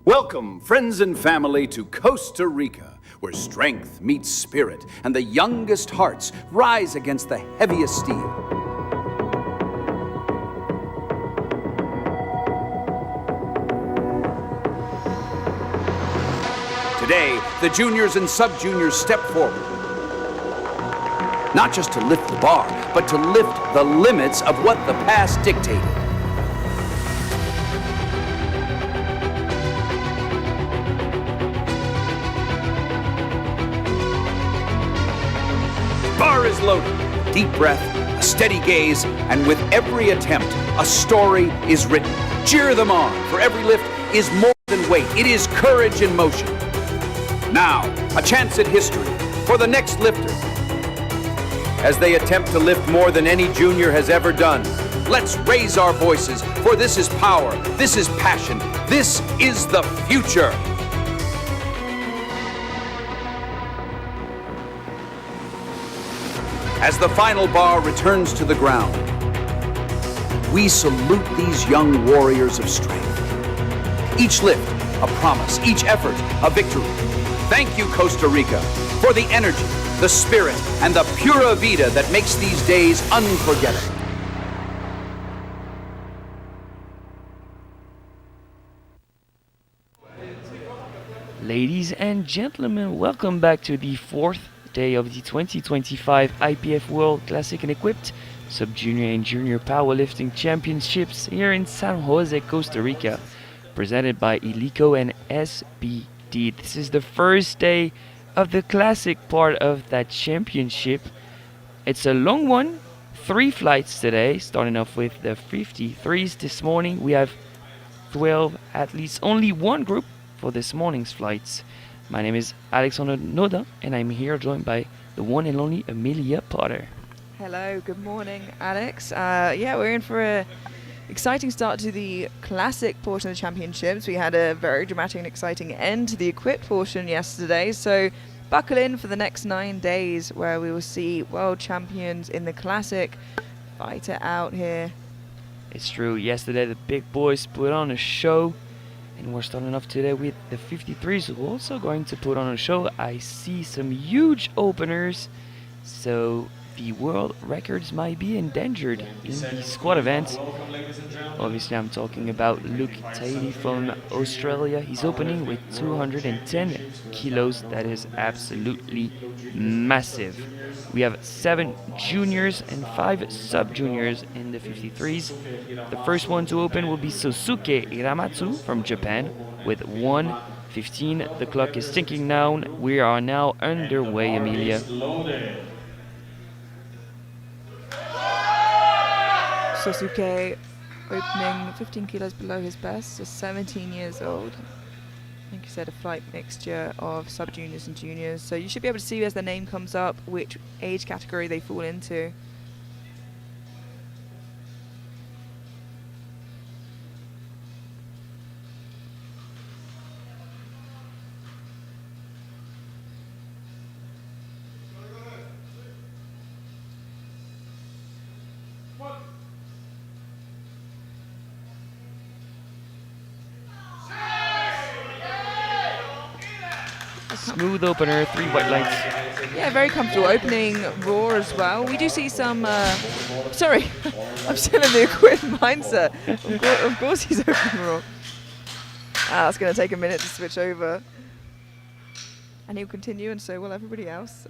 Welcome, friends and family, to Costa Rica, where strength meets spirit and the youngest hearts rise against the heaviest steel. Today, the juniors and sub-juniors step forward, not just to lift the bar, but to lift the limits of what the past dictated. Bar is loaded. Deep breath, a steady gaze, and with every attempt, a story is written. Cheer them on, for every lift is more than weight. It is courage in motion. Now, a chance at history for the next lifter. As they attempt to lift more than any junior has ever done, let's raise our voices, for this is power, this is passion, this is the future. As the final bar returns to the ground, we salute these young warriors of strength. Each lift, a promise, each effort, a victory. Thank you, Costa Rica, for the energy, the spirit, and the pura vida that makes these days unforgettable. Ladies and gentlemen, welcome back to the fourth day of the 2025 IPF World Classic and Equipped Sub-Junior and Junior Powerlifting Championships here in San Jose, Costa Rica, presented by Ilico and SBD. This is the first day of the classic part of that championship. It's a long one, 3 flights today, starting off with the 53s this morning. We have 12 athletes, only one group for this morning's flights. My name is Alexander Noda, and I'm here joined by the one and only Amelia Potter. Hello, good morning, Alex. We're in for a exciting start to the classic portion of the championships. We had a very dramatic and exciting end to the equipped portion yesterday, so buckle in for the next 9 days where we will see world champions in the classic fight it out here. It's true, yesterday the big boys put on a show, and we're starting off today with the 53s, who are also going to put on a show. I see some huge openers, so the world records might be endangered in the squat event. Obviously, I'm talking about Luke Taylor from Australia. He's opening with 210 kilos. That is absolutely massive. We have 7 juniors and 5 sub-juniors in the 53s. The first one to open will be Sosuke Iramatsu from Japan with 1:15. The clock is ticking down. We are now underway, Amelia. Sosuke opening 15 kilos below his best, just 17 years old. I think he said a flight mixture of sub-juniors and juniors. So you should be able to see as their name comes up which age category they fall into. Smooth opener, 3 white lights. Yeah, very comfortable opening raw as well. We do see some, sorry, I'm still in the equipped mindset. Of course he's opening raw. That's going to take a minute to switch over. And he'll continue, and so will everybody else.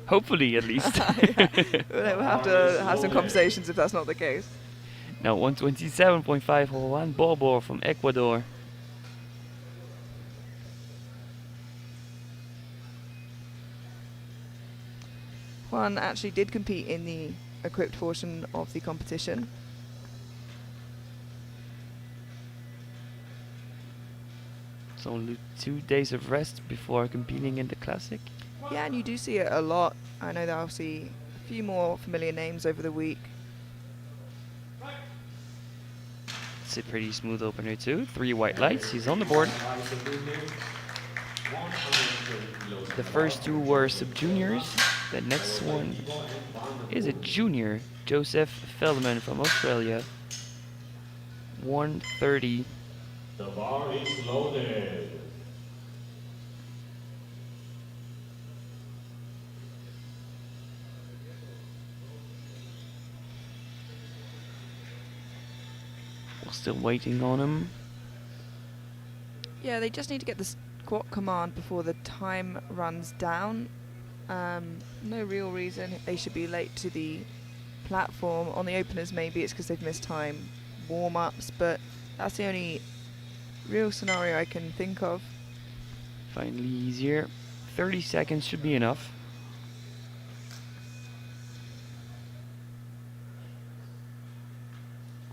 Hopefully, at least. We'll have to have some conversations if that's not the case. Now 127.5 Juan Borbor from Ecuador. Juan actually did compete in the equipped portion of the competition. It's only 2 days of rest before competing in the classic. Yeah, and you do see it a lot. I know that I'll see a few more familiar names over the week. It's a pretty smooth opener too. 3 white lights, he's on the board. The first 2 were sub-juniors. The next one is a junior, Joseph Feldman from Australia. 130 The bar is loaded. We're still waiting on him. Yeah, they just need to get the squat command before the time runs down. No real reason they should be late to the platform. On the openers, maybe it's because they've missed time warm-ups, but that's the only real scenario I can think of. Finally easier. 30 seconds should be enough.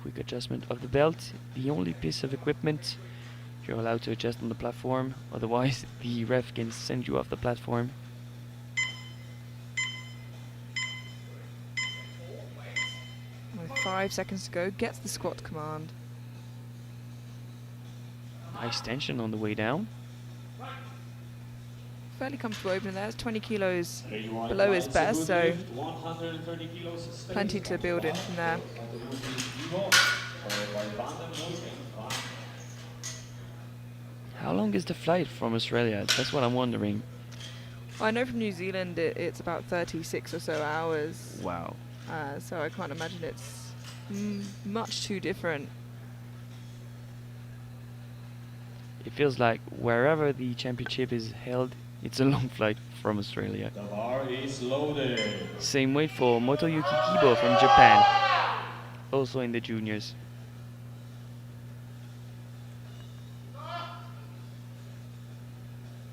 Quick adjustment of the belt. The only piece of equipment you're allowed to adjust on the platform. Otherwise, the ref can send you off the platform. With 5 seconds to go, gets the squat command. Nice tension on the way down. Fairly comfortable opener there. It's 20 kilos Below below his best, so 130 kilos plenty to build in from there. How long is the flight from Australia? That's what I'm wondering. I know from New Zealand it's about 36 or so hours. Wow. So I can't imagine it's much too different. It feels like wherever the championship is held, it's a long flight from Australia. The bar is loaded. Same way for Motoyuki Kibo from Japan, also in the juniors.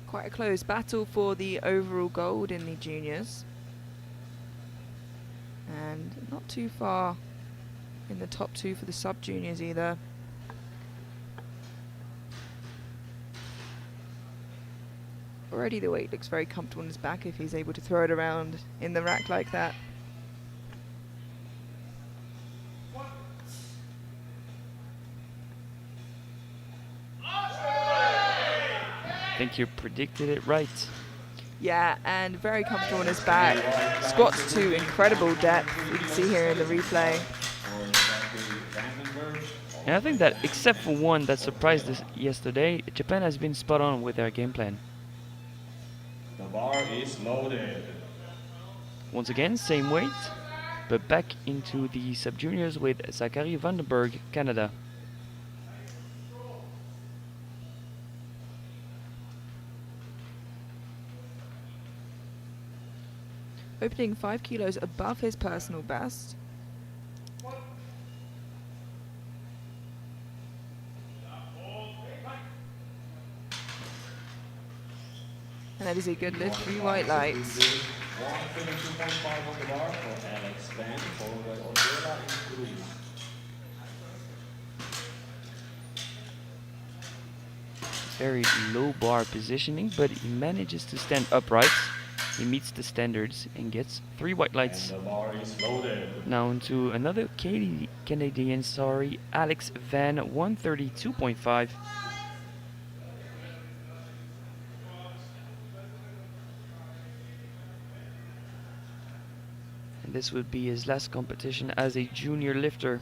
Quite a close battle for the overall gold in the juniors. And not too far in the top two for the sub-juniors either. Already the weight looks very comfortable on his back if he's able to throw it around in the rack like that. I think you predicted it right. Yeah, and very comfortable on his back. Squats to incredible depth, you can see here in the replay. And I think that except for one that surprised us yesterday, Japan has been spot on with their game plan. The bar is loaded. Once again, same weight, but back into the sub-juniors with Zachary Vandenberg, Canada. Opening 5 kilos above his personal best. And that is a good lift, 3 white lights. 122.5 on the bar for Alex Van, followed by Ortega and Cruz. Very low bar positioning, but he manages to stand upright. He meets the standards and gets 3 white lights. And the bar is loaded. Now into another Canadian, Alex Van, 132.5. And this would be his last competition as a junior lifter.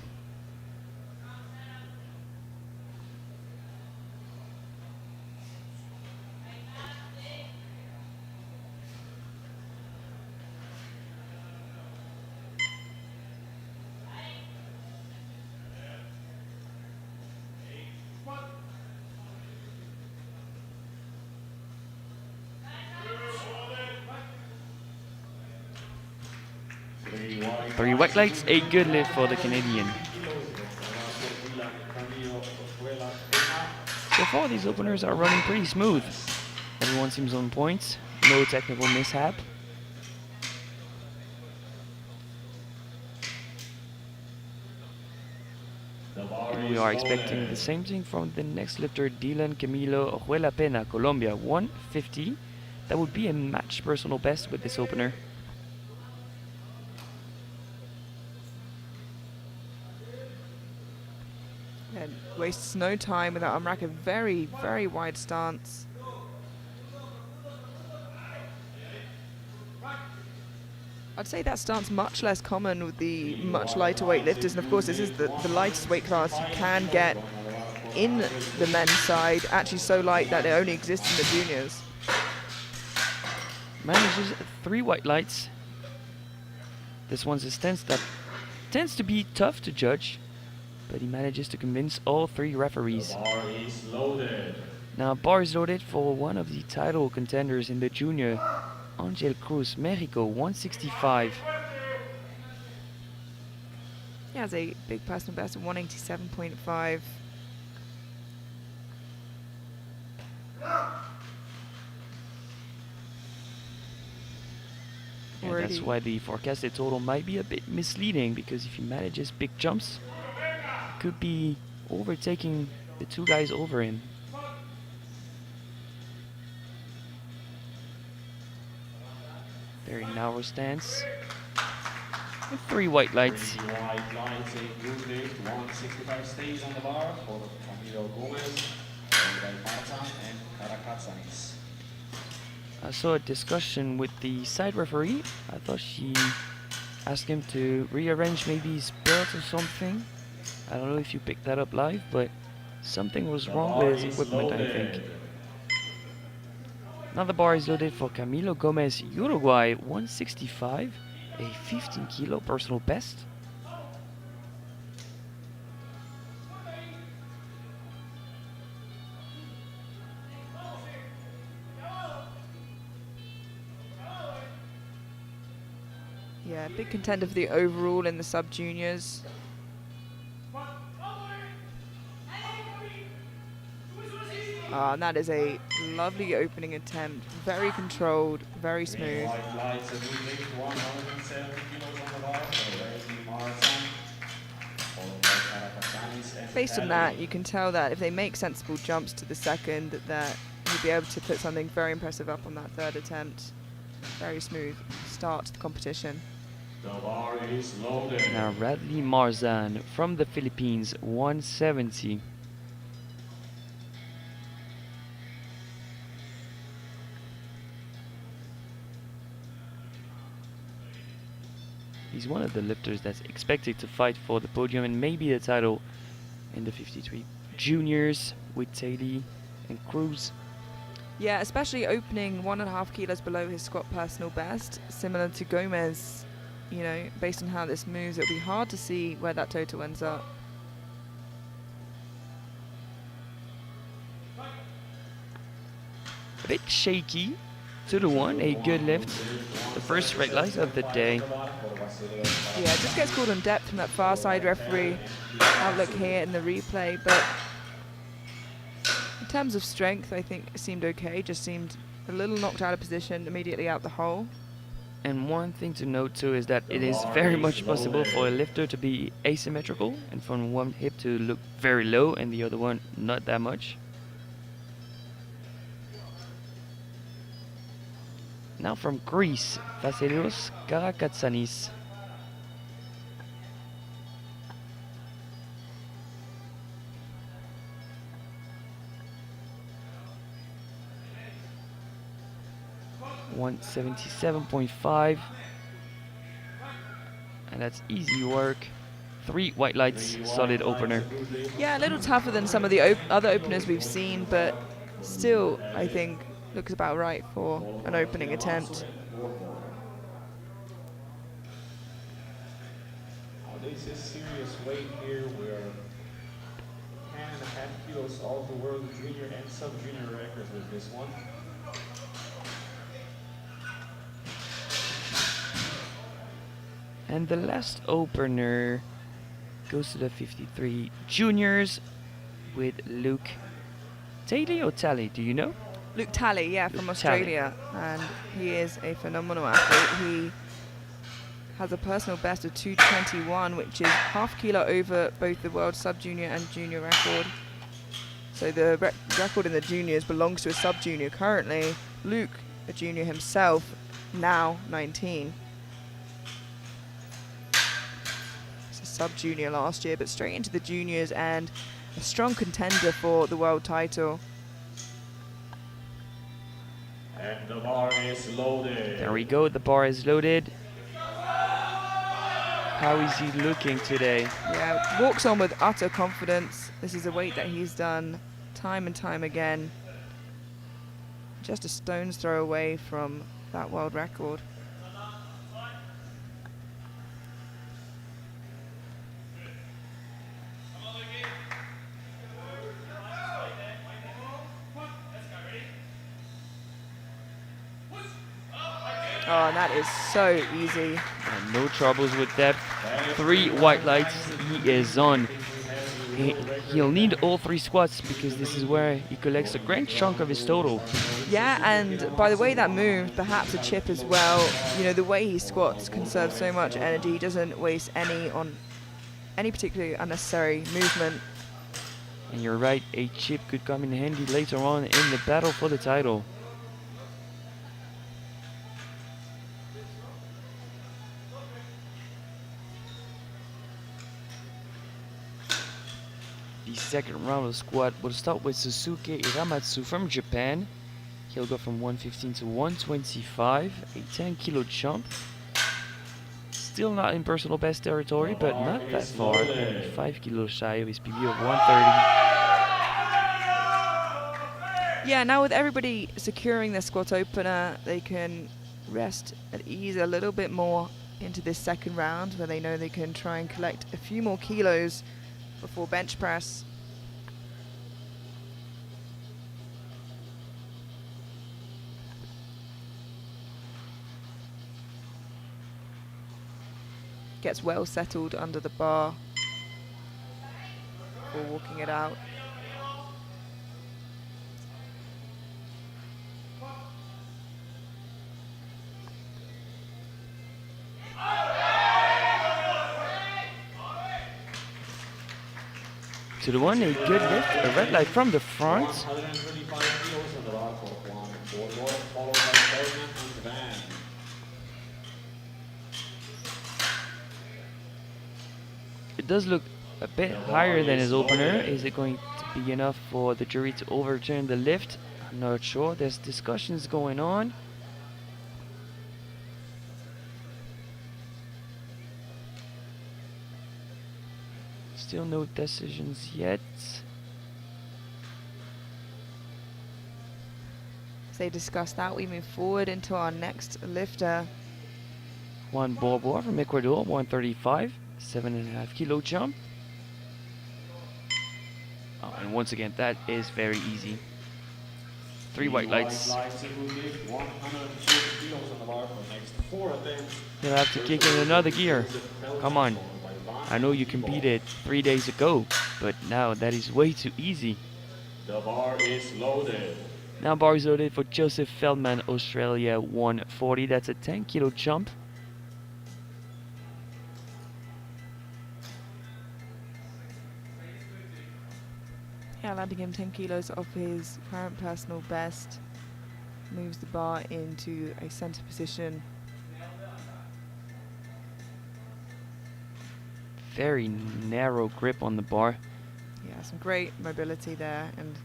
Three white lights, a good lift for the Canadian. So far these openers are running pretty smooth. Everyone seems on point, no technical mishap. And we are expecting the same thing from the next lifter, Dylan Camilo Ojuela Pena, Colombia, 150. That would be a match personal best with this opener. And wastes no time with that unrack, a very, very wide stance. I'd say that stance much less common with the much lighter weight lifters, and of course this is the lightest weight class you can get in the men's side actually so light that it only exists in the juniors. Manages 3 white lights. This one's a stance that tends to be tough to judge, but he manages to convince all 3 referees. The bar is loaded. Now bar is loaded for one of the title contenders in the junior, Angel Cruz, Mexico, 165. He has a big personal best of 187.5. Yeah, that's why the forecasted total might be a bit misleading, because if he manages big jumps, he could be overtaking the 2 guys over him. Very narrow stance. With 3 white lights. 3 white lights, a good lift. 165 stays on the bar for Camilo Gomez, followed by Marta and Karakatsanis. I saw a discussion with the side referee. I thought she asked him to rearrange maybe his belt or something. I don't know if you picked that up live, but something was wrong with his equipment, I think. Now the bar is loaded for Camilo Gomez, Uruguay, 165, a 15 kilo personal best. Yeah, big contender for the overall in the sub-juniors. And that is a lovely opening attempt. Very controlled, very smooth. White lights, a good lift. 170 kilos on the bar for Reggie Marta, followed by Karakatsanis and Based on Ali. that, you can tell that if they make sensible jumps to the second, that you'll be able to put something very impressive up on that 3rd attempt. Very smooth start to the competition. The bar is loaded. Now Radley Marzan from the Philippines, 170. He's one of the lifters that's expected to fight for the podium and maybe the title in the 53 juniors with Taylor and Cruz. Yeah, especially opening 1.5 kilos below his squat personal best, similar to Gomez. You know, based on how this moves, it'll be hard to see where that total ends up. A bit shaky to the 1, a good lift. The first red light of the day. Yeah, it just gets called on depth from that far side referee outlook here in the replay, but in terms of strength, I think it seemed okay. Just seemed a little knocked out of position immediately out the hole. And one thing to note too is that it is very much possible for a lifter to be asymmetrical and from one hip to look very low and the other one not that much. Now from Greece, Vasileios Karakatsanis. $177.5, and that's easy work. 3 white lights, solid opener. Yeah, a little tougher than some of the other openers we've seen, but still, I think, looks about right for an opening attempt. This is serious weight here. We're 10.5 kilos off the world junior and sub-junior records with this one. And the last opener goes to the 53 juniors with Luke Taylor or Tally, do you know? Luke Tally, yeah, from Luke Tally. Australia, and he is a phenomenal athlete. He has a personal best of 221, which is half kilo over both the world sub-junior and junior record. So the record in the juniors belongs to a sub-junior currently. Luke, a junior himself, now 19. He's a sub-junior last year, but straight into the juniors and a strong contender for the world title. And the bar is loaded. There we go, the bar is loaded. How is he looking today? Yeah, walks on with utter confidence. This is a weight that he's done time and time again. Just a stone's throw away from that world record. Oh, and that is so easy. And no troubles with depth. 3 white lights. He is on. He'll need all 3 squats because this is where he collects a great chunk of his total. Yeah, and by the way that moved, perhaps a chip as well. You know, the way he squats conserves so much energy. He doesn't waste any on any particularly unnecessary movement. And you're right, a chip could come in handy later on in the battle for the title. The second round of squat will start with Susuke Iramatsu from Japan. He'll go from 115 to 125, a 10 kilo jump. Still not in personal best territory, but not that far. Only 5 kilos shy of his PB of 130. Yeah, now with everybody securing their squat opener, they can rest at ease a little bit more into this second round where they know they can try and collect a few more kilos before bench press. Gets well settled under the bar before walking it out. To the one, a good lift, a red light from the front. 135 kilos on the bar for one forward, followed by Bergman and Van. It does look a bit higher than his opener. Is it going to be enough for the jury to overturn the lift? I'm not sure. There's discussions going on. Still no decisions yet. As they discuss that, we move forward into our next lifter. Juan Borbor from Ecuador, 135, 7.5 kilo jump. Oh, and once again, that is very easy. 3 white lights. 140 kilos on the bar for the next 4 attempts. He'll have to kick in another gear. Come on. I know you competed 3 days ago, but now that is way too easy. The bar is loaded. Now bar is loaded for Joseph Feldman, Australia, 140. That's a 10 kilo jump. Yeah, landing him 10 kilos off his current personal best. Moves the bar into a center position. Very narrow grip on the bar. Yeah, some great mobility there, and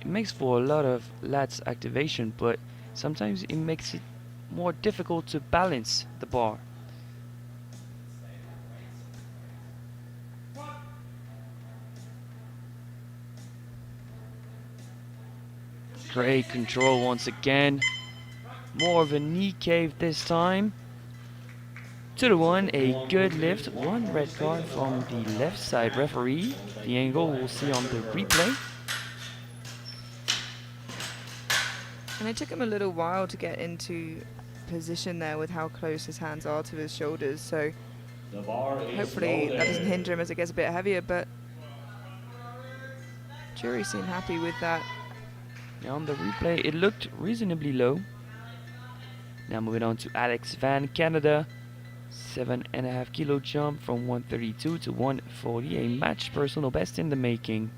It makes for a lot of lats activation, but sometimes it makes it more difficult to balance the bar. Great control once again. More of a knee cave this time. To the one, a good lift. 1 red card from the left side referee. The angle we'll see on the replay. and it took him a little while to get into position there with how close his hands are to his shoulders. So The bar is hopefully that doesn't loaded. hinder him as it gets a bit heavier. But jury seemed happy with that. Now on the replay, it looked reasonably low. Now moving on to Alex Van, Canada. 7.5 kilo jump from 132 to 140, a match personal best in the making.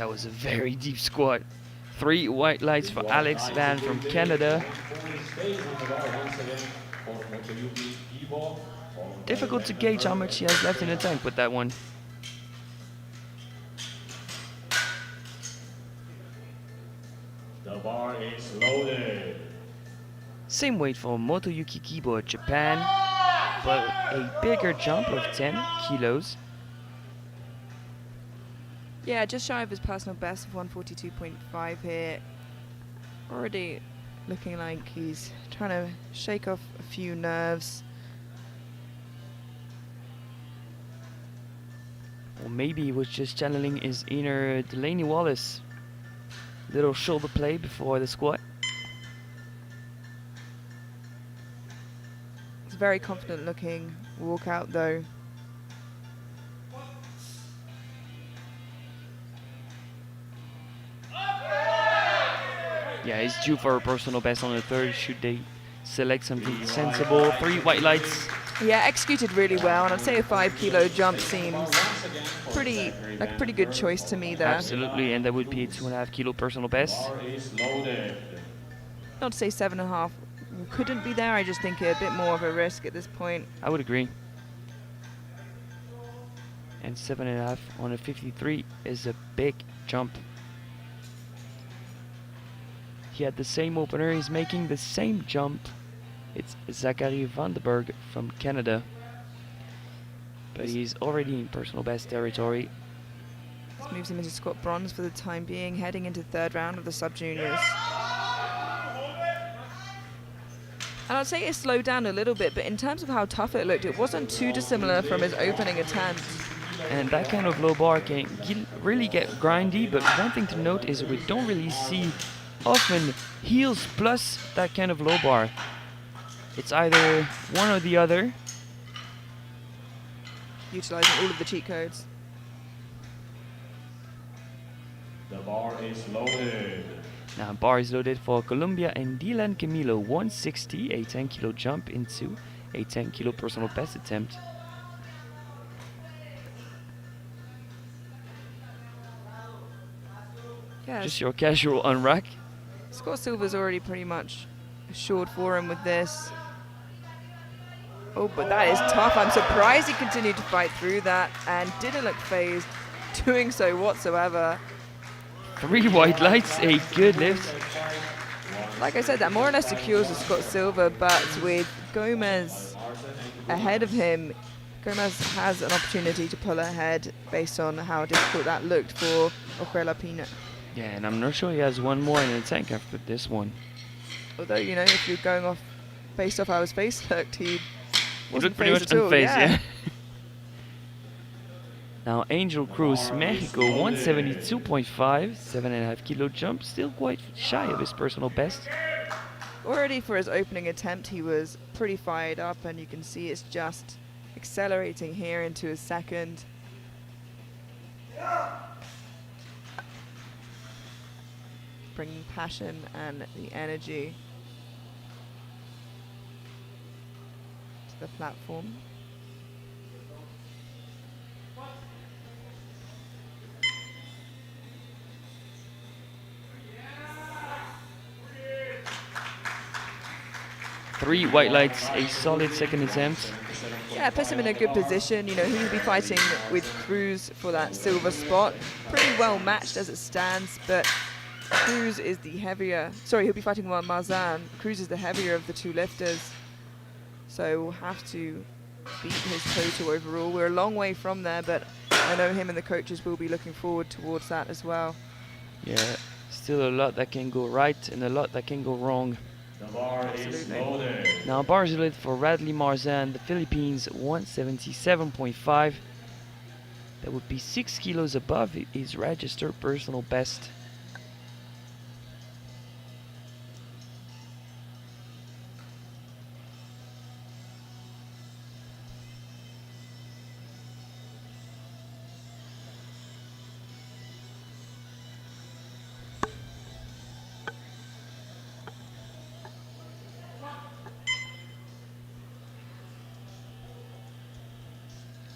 That was a very deep squat. 3 white lights for Alex Van from Canada. Difficult to gauge how much he has left in the tank with that one. The bar is loaded. Same weight for Motoyuki Kibo, Japan, but a bigger jump of 10 kilos. Yeah, just shy of his personal best of 142.5 here. Already looking like he's trying to shake off a few nerves. Or maybe he was just channeling his inner Delaney Wallace. Little shoulder play before the squat. It's a very confident looking walkout though. Yeah, he's due for a personal best on the third. Should they select something sensible? 3 white lights. Yeah, executed really well, and I'd say a 5 kilo jump seems pretty like a pretty good choice to me there. Absolutely, and that would be a 2.5 kilo personal best. Bar is loaded. Not to say 7.5 couldn't be there, I just think a bit more of a risk at this point. I would agree. And 7.5 on a 53 is a big jump. He had the same opener, he's making the same jump. It's Zachary Vandenberg from Canada. But he's already in personal best territory. This moves him into squat bronze for the time being, heading into third round of the sub-juniors. And I'd say it slowed down a little bit, but in terms of how tough it looked, it wasn't too dissimilar from his opening attempt. And that kind of low bar can really get grindy, but one thing to note is we don't really see often heels plus that kind of low bar. It's either one or the other. Utilizing all of the cheat codes. The bar is loaded. Now bar is loaded for Colombia and Dylan Camilo, 160, a 10 kilo jump into a 10 kilo personal best attempt. Yeah, Just your casual unrack. Scott Silver's already pretty much assured for him with this. Oh, but that is tough. I'm surprised he continued to fight through that and didn't look phased doing so whatsoever. 3 white lights, a good lift. Like I said, that more or less secures the Scott Silver, but with Gomez ahead of him, Gomez has an opportunity to pull ahead based on how difficult that looked for Ojuela Pina. Yeah, and I'm not sure he has one more in the tank after this one. Although, you know, if you're going off based off how his face looked, he wasn't looked pretty much phased at all. unfazed, yeah. Now Angel Cruz, Mexico, 172.5, 7.5 kilo jump, still quite shy of his personal best. Already for his opening attempt, he was pretty fired up, and you can see it's just accelerating here into his second. Bringing passion and the energy to the platform. Three white lights, a solid second attempt. Yeah, it puts him in a good position. You know, he'll be fighting with Cruz for that silver spot. Pretty well matched as it stands, but Cruz is the heavier. Sorry, he'll be fighting with Marzan. Cruz is the heavier of the two lifters, so we'll have to beat his total overall. We're a long way from there, but I know him and the coaches will be looking forward towards that as well. Yeah, still a lot that can go right and a lot that can go wrong. The bar is loaded. Now bar is lit for Radley Marzan, the Philippines, 177.5. That would be 6 kilos above his registered personal best.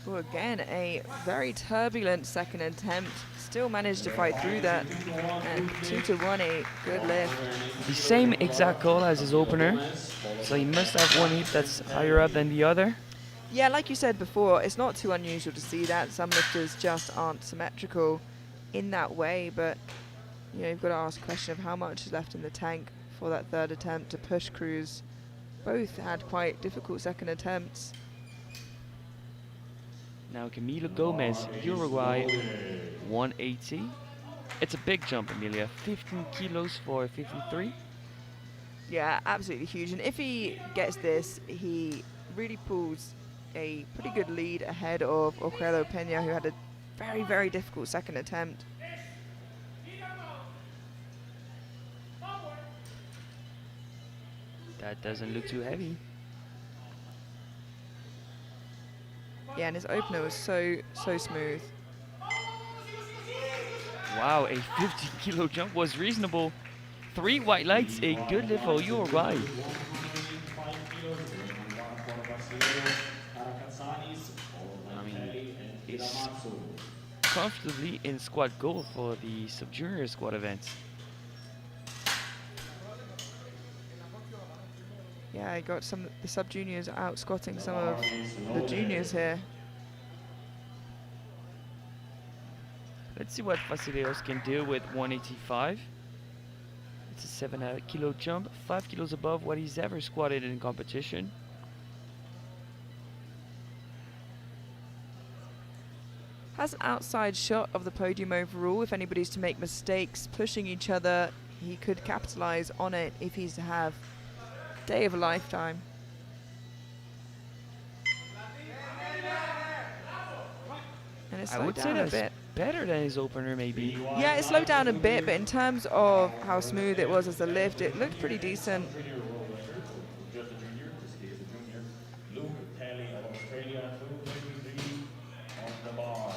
Well, again, a very turbulent second attempt. Still managed to fight through that. And 2-1, a good lift. The same exact call as his opener, so he must have one hip that's higher up than the other. Yeah, like you said before, it's not too unusual to see that. Some lifters just aren't symmetrical in that way, but you know, you've got to ask the question of how much is left in the tank for that third attempt to push Cruz. Both had quite difficult second attempts. Now Camilo Gomez, Uruguay, 180. It's a big jump, Emilia. 15 kilos for 53. Yeah, absolutely huge. And if he gets this, he really pulls a pretty good lead ahead of Oquelo Peña, who had a very, very difficult second attempt. That doesn't look too heavy. Yeah, and his opener was so smooth. Wow, a 50 kilo jump was reasonable. 3 white lights, a good lift for Uruguay. I mean, it's comfortably in squat gold for the sub-junior squat events. Yeah, I got the sub-juniors out squatting some of the juniors here. Let's see what Vasileios can do with 185. It's a 7 kilo jump, 5 kilos above what he's ever squatted in competition. Has an outside shot of the podium overall. If anybody's to make mistakes pushing each other, he could capitalize on it if he's to have day of a lifetime. And it's I slowed would say down a that's bit. better than his opener, maybe. Yeah, it slowed down a bit, but in terms of how smooth it was as a lift, it looked pretty decent. Just a junior. This is the junior. Luke Kelly of Australia, 223 on the bar.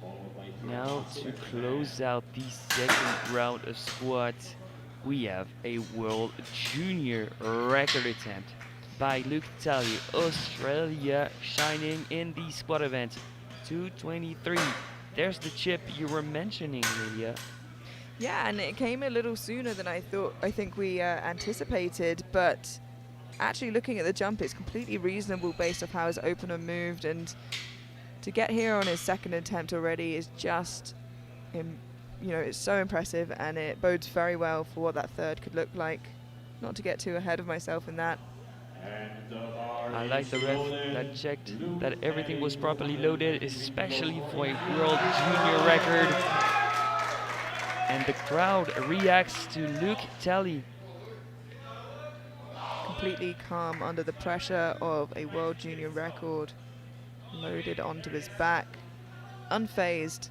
Followed by Now to close out the second round of squats, we have a world junior record attempt by Luke Talley, Australia, shining in the squat event. 223. There's the chip you were mentioning, Lydia. Yeah, and it came a little sooner than I think we anticipated, but actually looking at the jump, it's completely reasonable based off how his opener moved, and to get here on his second attempt already is just, you know, it's so impressive, and it bodes very well for what that third could look like. Not to get too ahead of myself in that. I like the ref that checked that everything was properly loaded, especially for a world junior record. And the crowd reacts to Luke Talley. Completely calm under the pressure of a world junior record loaded onto his back, unfazed.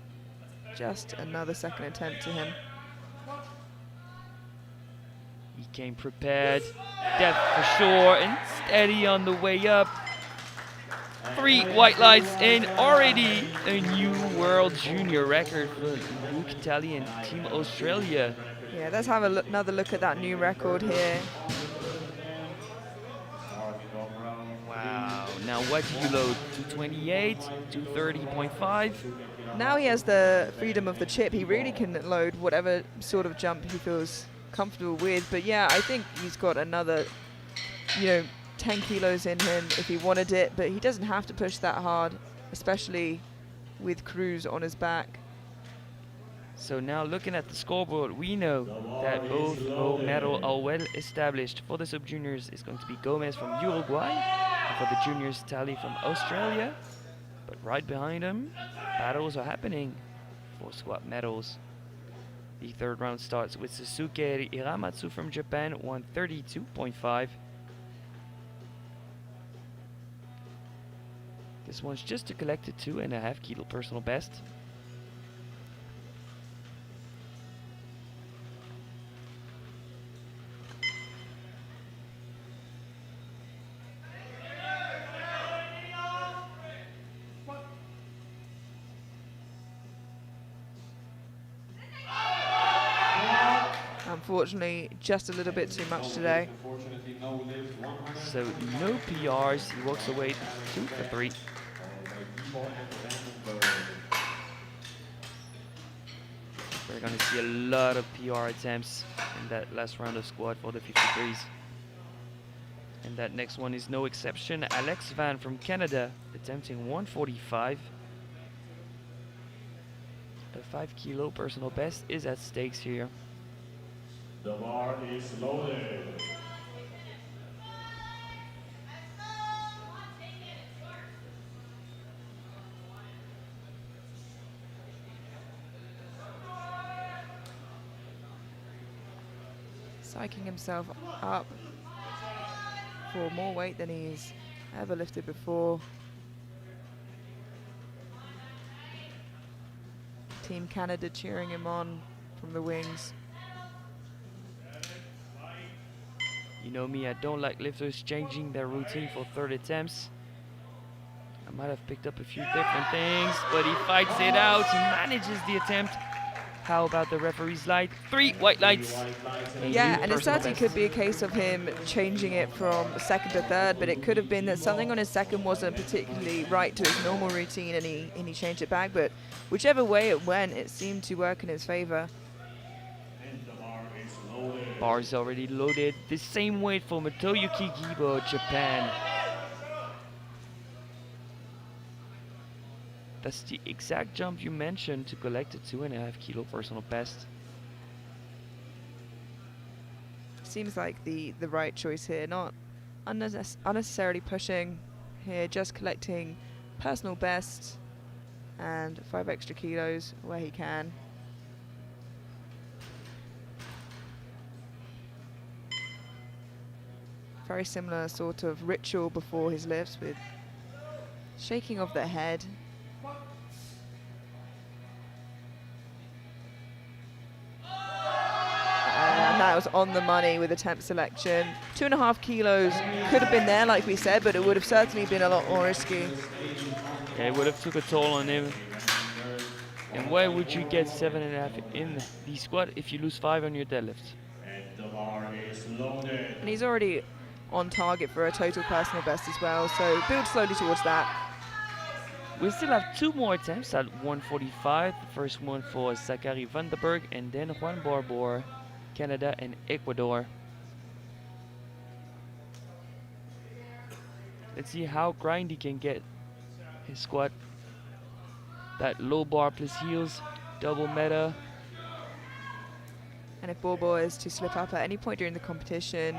Just another second attempt to him. He came prepared, depth for sure, and steady on the way up. 3 white lights and already a new world junior record for Luke Talley and Team Australia. Yeah, let's have another look at that new record here. Wow, now what do you load? 228, 230.5? Now he has the freedom of the chip. He really can load whatever sort of jump he feels comfortable with. But yeah, I think he's got another, 10 kilos in him if he wanted it. But he doesn't have to push that hard, especially with Cruz on his back. So now looking at the scoreboard, we know that both gold medals are well established. For the sub-juniors, it's going to be Gomez from Uruguay, and for the juniors, Talley from Australia. But right behind them, battles are happening for squat medals. The third round starts with Susuke Hiramatsu from Japan, 132.5. This one's just to collect a 2.5 kilo personal best. unfortunately, just a little bit too much today. Unfortunately, no lift 100. So no PRs. He walks away 2 for 3. We're going to see a lot of PR attempts in that last round of squat for the 53s. And that next one is no exception. Alex Van from Canada attempting 145. The 5 kilo personal best is at stakes here. The bar is loaded. Psyching himself up for more weight than he's ever lifted before. Team Canada cheering him on from the wings. You know me, I don't like lifters changing their routine for third attempts. I might have picked up a few different things, but he fights it out, manages the attempt. How about the referee's light? 3 white lights. Yeah, and it personal certainly best. could be a case of him changing it from second to third, but it could have been that something on his second wasn't particularly right to his normal routine and he changed it back. But whichever way it went, it seemed to work in his favor. Bars already loaded. The same weight for Motoyuki Gibo, Japan. That's the exact jump you mentioned to collect a 2.5 kilo personal best. Seems like the right choice here, not unnecessarily pushing here, just collecting personal best and 5 extra kilos where he can. Very similar sort of ritual before his lifts with shaking of the head. And that was on the money with attempt selection. 2.5 kilos could have been there, like we said, but it would have certainly been a lot more risky. Yeah, it would have took a toll on him. And where would you get 7.5 in the squat if you lose 5 on your deadlift? And he's already on target for a total personal best as well, so build slowly towards that. We still have 2 more attempts at 145. The first one for Zachary Vandenberg and then Juan Barbour, Canada and Ecuador. Let's see how grindy can get his squat. That low bar plus heels, double meta. And if Bobo is to slip up at any point during the competition,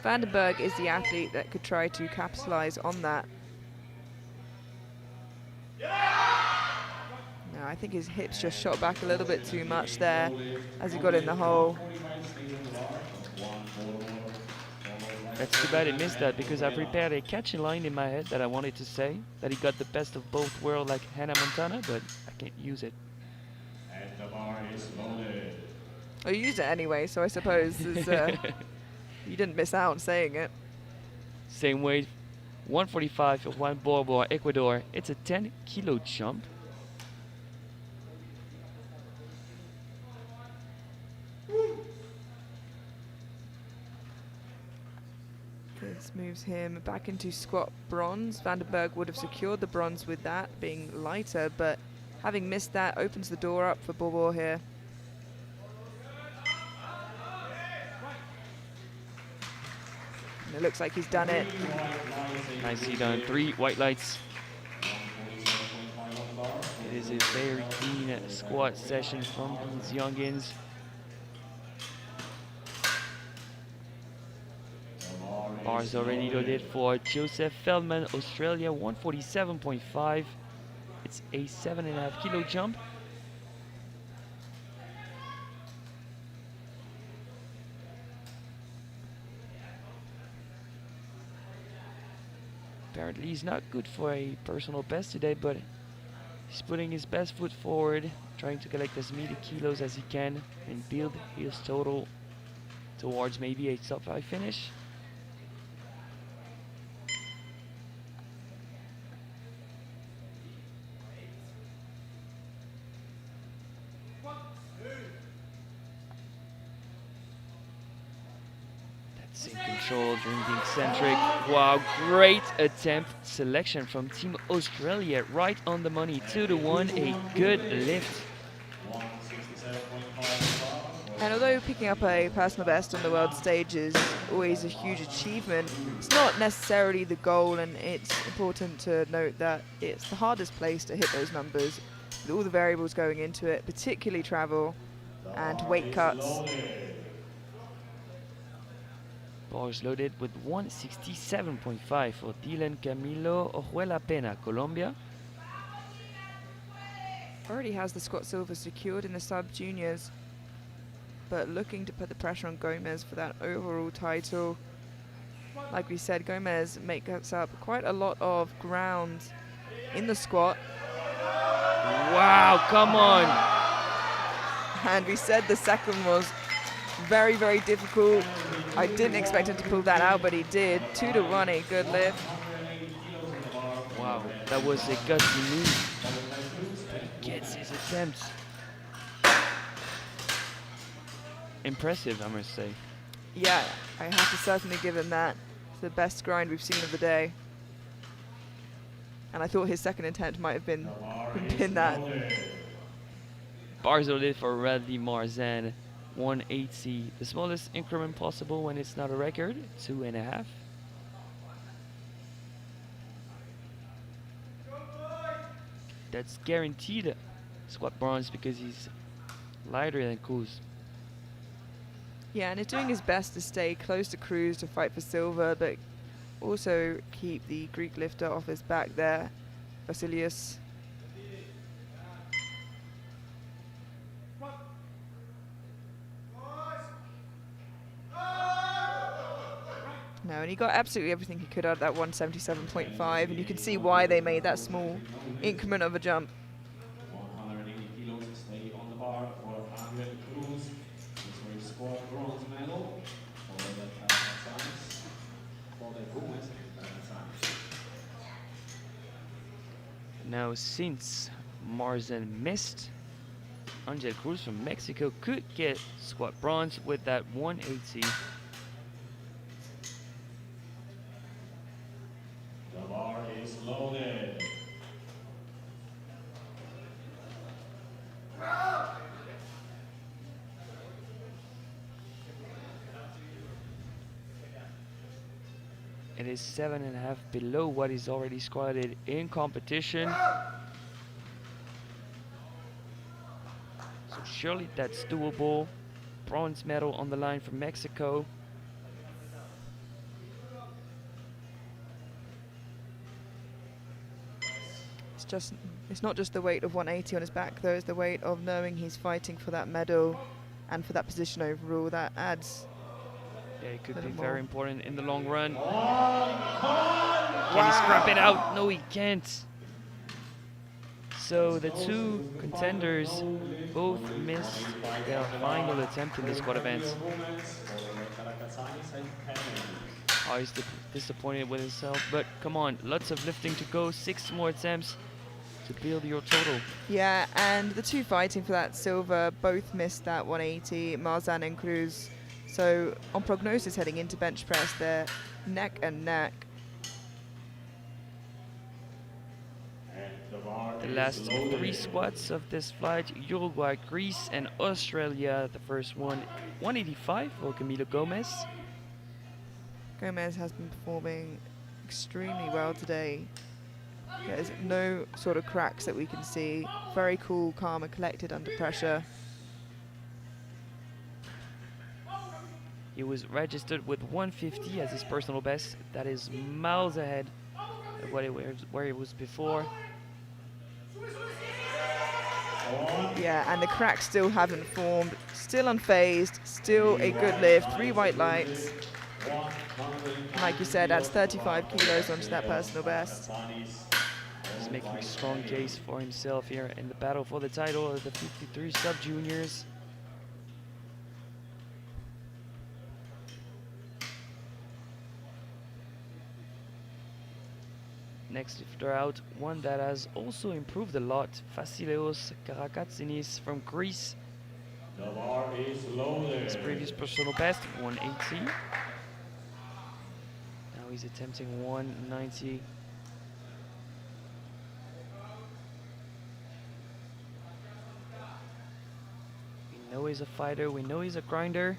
Vandenberg is the athlete that could try to capitalize on that. No, I think his hips just shot back a little bit too much there as he got in the hole. That's too bad he missed that, because I prepared a catching line in my head that I wanted to say, that he got the best of both worlds like Hannah Montana, but I can't use it. And the bar is loaded. Oh, you used it anyway, so I suppose you didn't miss out on saying it. Same weight, 145 for Juan Barbour, Ecuador. It's a 10 kilo jump. This moves him back into squat bronze. Vandenberg would have secured the bronze with that being lighter, but having missed that opens the door up for Bobo here. And it looks like he's done it. Nicely done. 3 white lights. It is a very clean squat session from these youngins. Bars already loaded for Joseph Feldman, Australia, 147.5. It's a 7.5 kilo jump. Apparently he's not good for a personal best today, but he's putting his best foot forward, trying to collect as many kilos as he can and build his total towards maybe a top 5 finish. partial during the eccentric. Wow, great attempt selection from Team Australia, right on the money, 2-1, a good lift. And although picking up a personal best on the world stage is always a huge achievement, it's not necessarily the goal, and it's important to note that it's the hardest place to hit those numbers, with all the variables going into it, particularly travel and weight cuts. Bars loaded with 167.5 for Dylan Camilo Ojuela Pena, Colombia. Already has the squat silver secured in the sub-juniors, but looking to put the pressure on Gomez for that overall title. Like we said, Gomez makes up quite a lot of ground in the squat. Wow, come on! And we said the second was very, very difficult. I didn't expect him to pull that out, but he did. 2-1, a good lift. Wow, that was a gutsy move. But he gets his attempts. Impressive, I must say. Yeah, I have to certainly give him that. It's the best grind we've seen of the day. And I thought his second attempt might have been that. Bars loaded for Radley Marzan, 180. The smallest increment possible when it's not a record, 2.5. That's guaranteed squat bronze because he's lighter than Kuz. Yeah, and he's doing his best to stay close to Cruz to fight for silver, but also keep the Greek lifter off his back there, Vasilius. No, and he got absolutely everything he could out of that 177.5, and you can see why they made that small increment of a jump. 180 kilos, stay on the bar for Angel Cruz. This will score bronze medal for the science, for the women's science. Now, since Marzan missed, Angel Cruz from Mexico could get squat bronze with that 180. The bar is loaded. It is 7.5 below what is already squatted in competition. So surely that's doable. Bronze medal on the line for Mexico. It's not just the weight of 180 on his back, though. It's the weight of knowing he's fighting for that medal and for that position overall. That adds. Yeah, it could be Little very more. important in the long run. Can he scrap it out? No, he can't. So the two contenders both missed their final attempt in the squat events. Oh, he's disappointed with himself, but come on, lots of lifting to go, 6 more attempts to build your total. Yeah, and the two fighting for that silver both missed that 180, Marzan and Cruz. So on prognosis heading into bench press, they're neck and neck. The last 3 squats of this flight, Uruguay, Greece and Australia. The first one, 185 for Camilo Gomez. Gomez has been performing extremely well today. There's no sort of cracks that we can see. Very cool, calm and collected under pressure. He was registered with 150 as his personal best. That is miles ahead of where he was before. Yeah, and the cracks still haven't formed. Still unfazed, still a good lift, 3 white lights. Like you said, adds 35 kilos onto that personal best. He's making a strong case for himself here in the battle for the title of the 53 sub-juniors. Next lifter out, one that has also improved a lot, Vasileos Karakatsinis from Greece. The bar is loaded. His previous personal best, 180. Now he's attempting 190. We know he's a fighter, we know he's a grinder.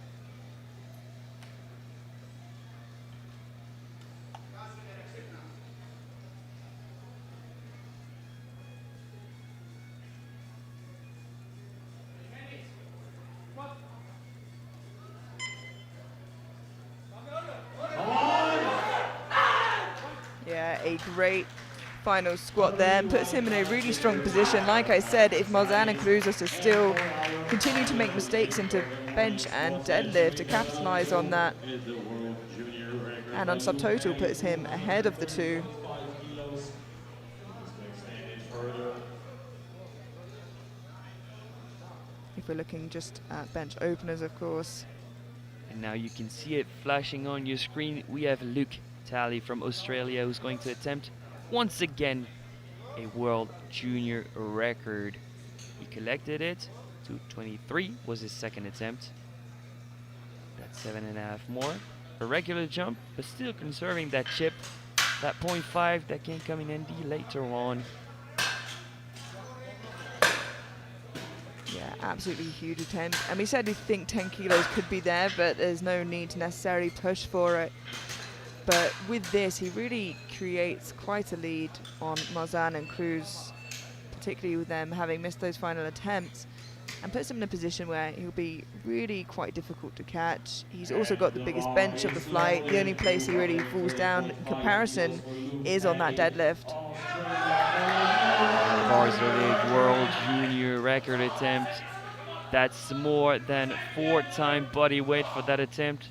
Yeah, a great final squat there, puts him in a really strong position. Like I said, if Marzan and Cruz are to still continue to make mistakes into bench and deadlift to capitalize on that, and on subtotal puts him ahead of the two. If we're looking just at bench openers, of course. And now you can see it flashing on your screen. We have Luke Talley from Australia who's going to attempt once again a world junior record. He collected it to 23, was his second attempt. That's 7.5 more. A regular jump, but still conserving that chip, that 0.5 that can come in handy later on. Yeah, absolutely huge attempt. And we said we think 10 kilos could be there, but there's no need to necessarily push for it. But with this, he really creates quite a lead on Marzan and Cruz, particularly with them having missed those final attempts, and puts him in a position where he'll be really quite difficult to catch. He's also got the biggest bench of the flight. The only place he really falls down in comparison is on that deadlift. Barcelona World Junior record attempt. That's more than 4-time body weight for that attempt.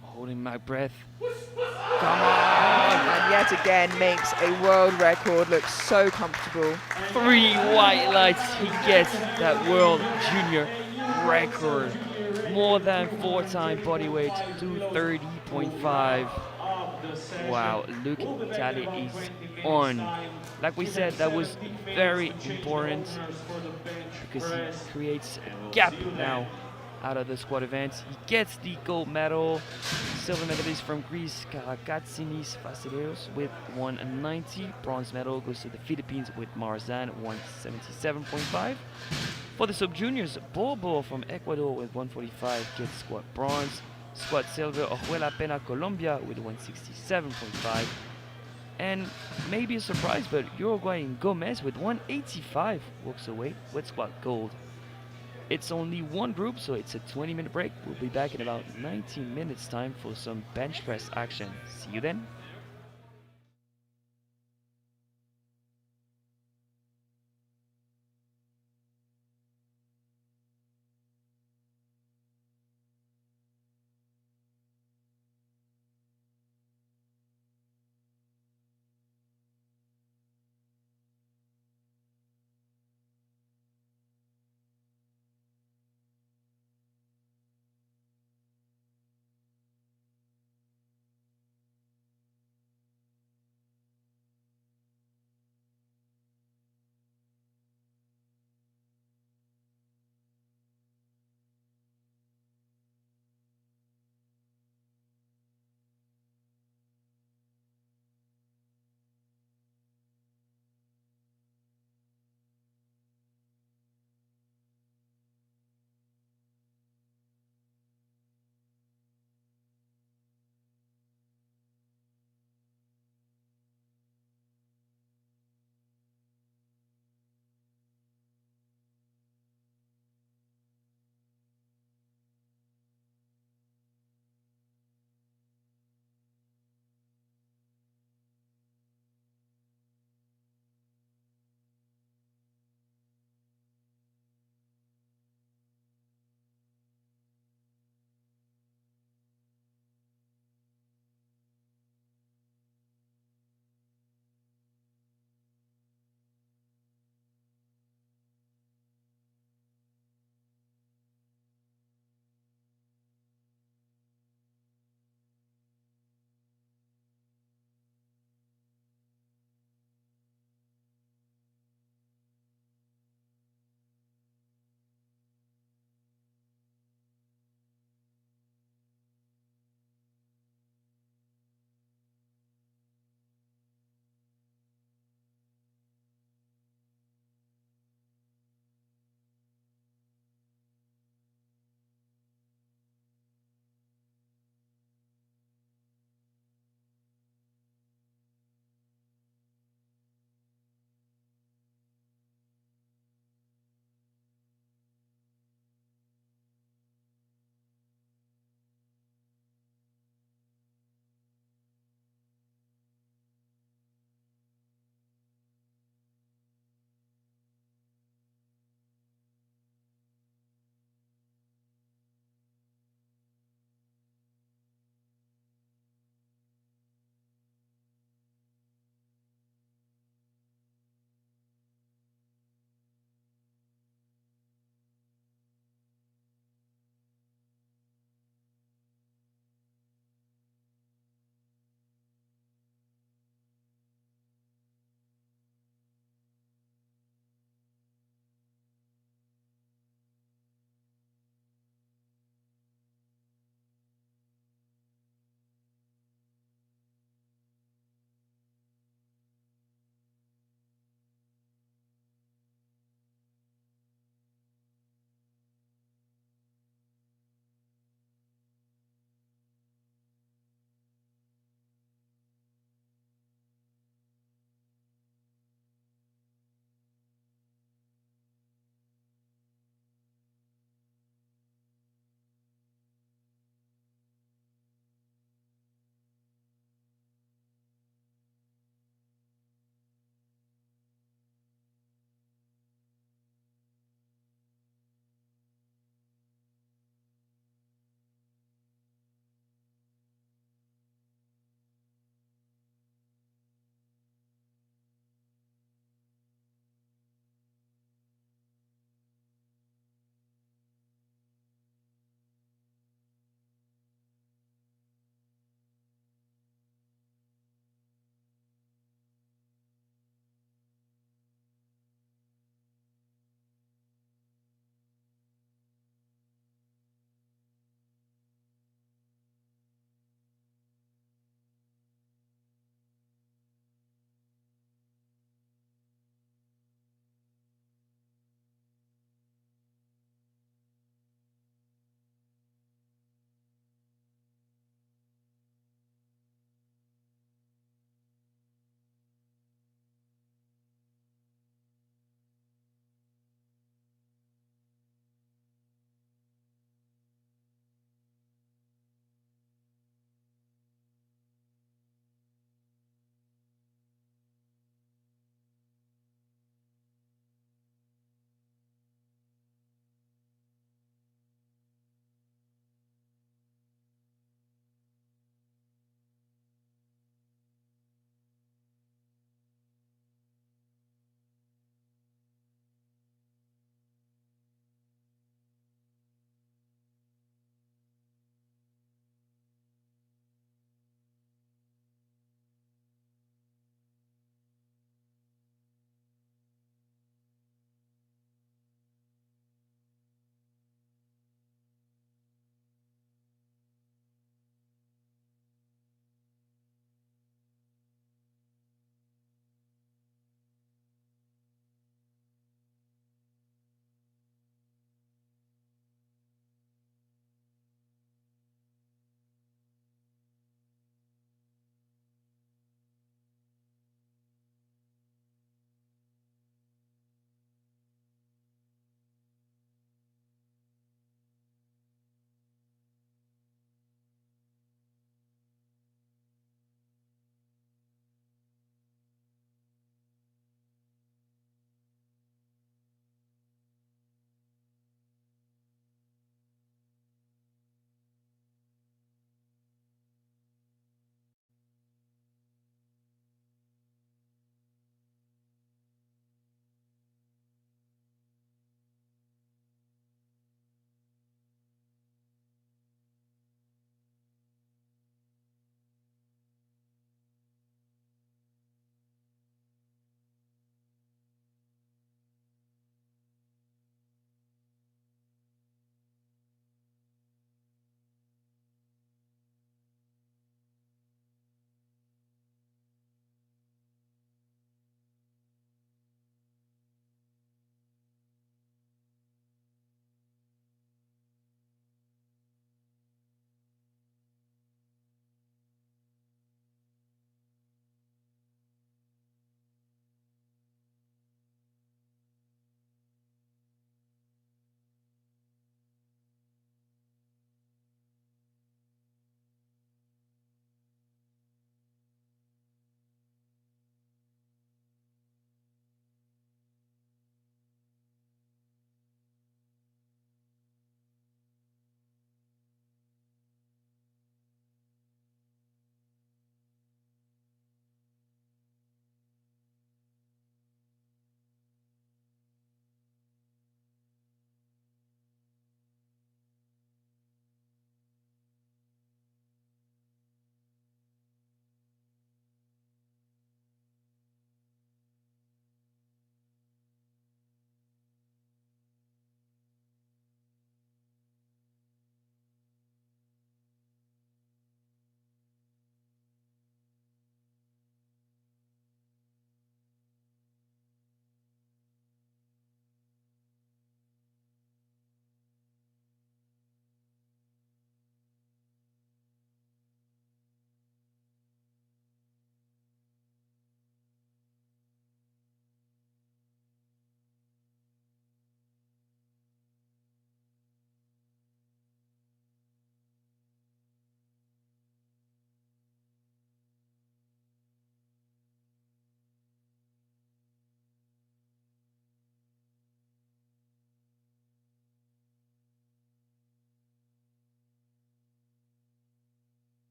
Holding my breath. Come on! And yet again makes a world record look so comfortable. 3 white lights, he gets that world junior record. More than 4-time body weight, 230.5. Wow, Luke Talley is on. Like we said, that was very important because he creates a gap now out of the squad events. He gets the gold medal. Silver medalist from Greece, Karakatsinis Vasileos with 190. Bronze medal goes to the Philippines with Marzan, 177.5. For the sub-juniors, Bobo from Ecuador with 145 gets squad bronze. Squad silver, Ojuela Pena, Colombia with 167.5. And maybe a surprise, but Uruguayan Gomez with 185 walks away with squad gold. It's only one group, so it's a 20-minute break. We'll be back in about 19 minutes time for some bench press action. See you then.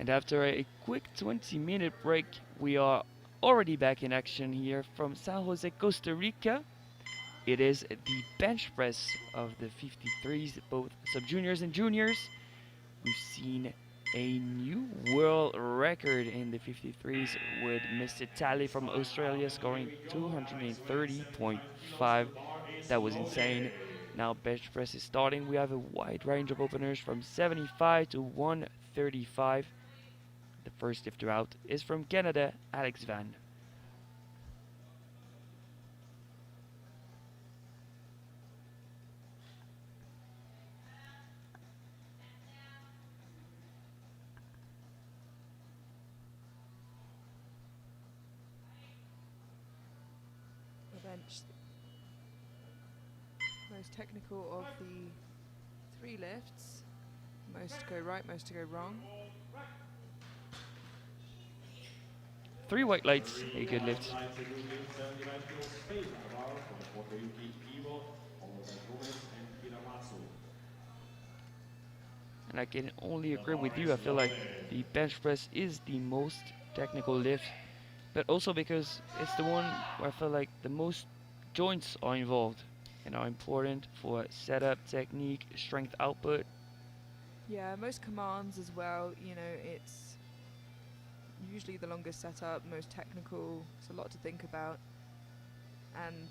And after a quick 20-minute break, we are already back in action here from San Jose, Costa Rica. It is the bench press of the 53s, both sub-juniors and juniors. We've seen a new world record in the 53s with Mr. Tally from Australia scoring 230.5. That was insane. Now bench press is starting. We have a wide range of openers from 75 to 135. The first lifter out is from Canada, Alex Van. The bench, most technical of the 3 lifts. Most to go right, most to go wrong. 3 white lights, a good lift. And I can only agree with you. I feel like the bench press is the most technical lift, but also because it's the one where I feel like the most joints are involved and are important for setup, technique, strength output. Yeah, most commands as well. You know, it's usually the longest setup, most technical. It's a lot to think about. And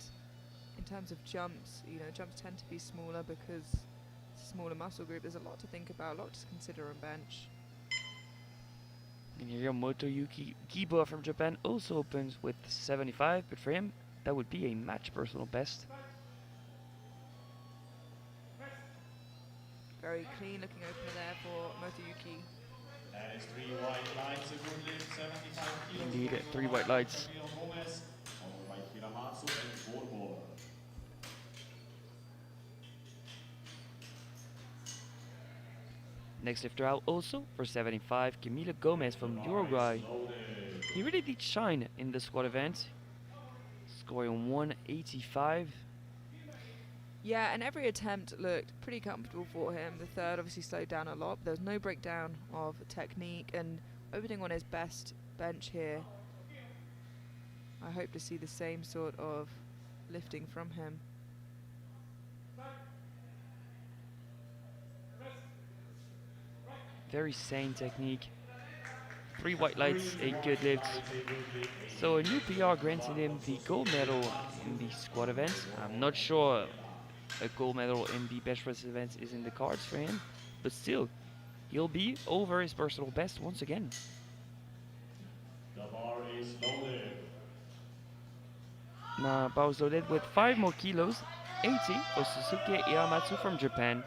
in terms of jumps, you know, jumps tend to be smaller because it's a smaller muscle group. There's a lot to think about, a lot to consider on bench. And here Motoyuki Gibo from Japan also opens with 75, but for him that would be a match personal best. Very clean looking opener there for Motoyuki. That is 3 white lights, a good lift, 75 kilos. Indeed, 3 white lights. Followed by Hiramatsu and Borbor. Next lifter out also for 75, Camilo Gomez from Uruguay. He really did shine in the squat event, scoring 185. Yeah, and every attempt looked pretty comfortable for him. The third obviously slowed down a lot. There was no breakdown of technique and opening on his best bench here. I hope to see the same sort of lifting from him. Very sane technique. 3 white lights, a good lift. So a new PR granted him the gold medal in the squat event. I'm not sure a gold medal in the bench press event is in the cards for him, but still, he'll be over his personal best once again. The bar is loaded. Now bar was loaded with 5 more kilos, 80 for Susuke Iramatsu from Japan.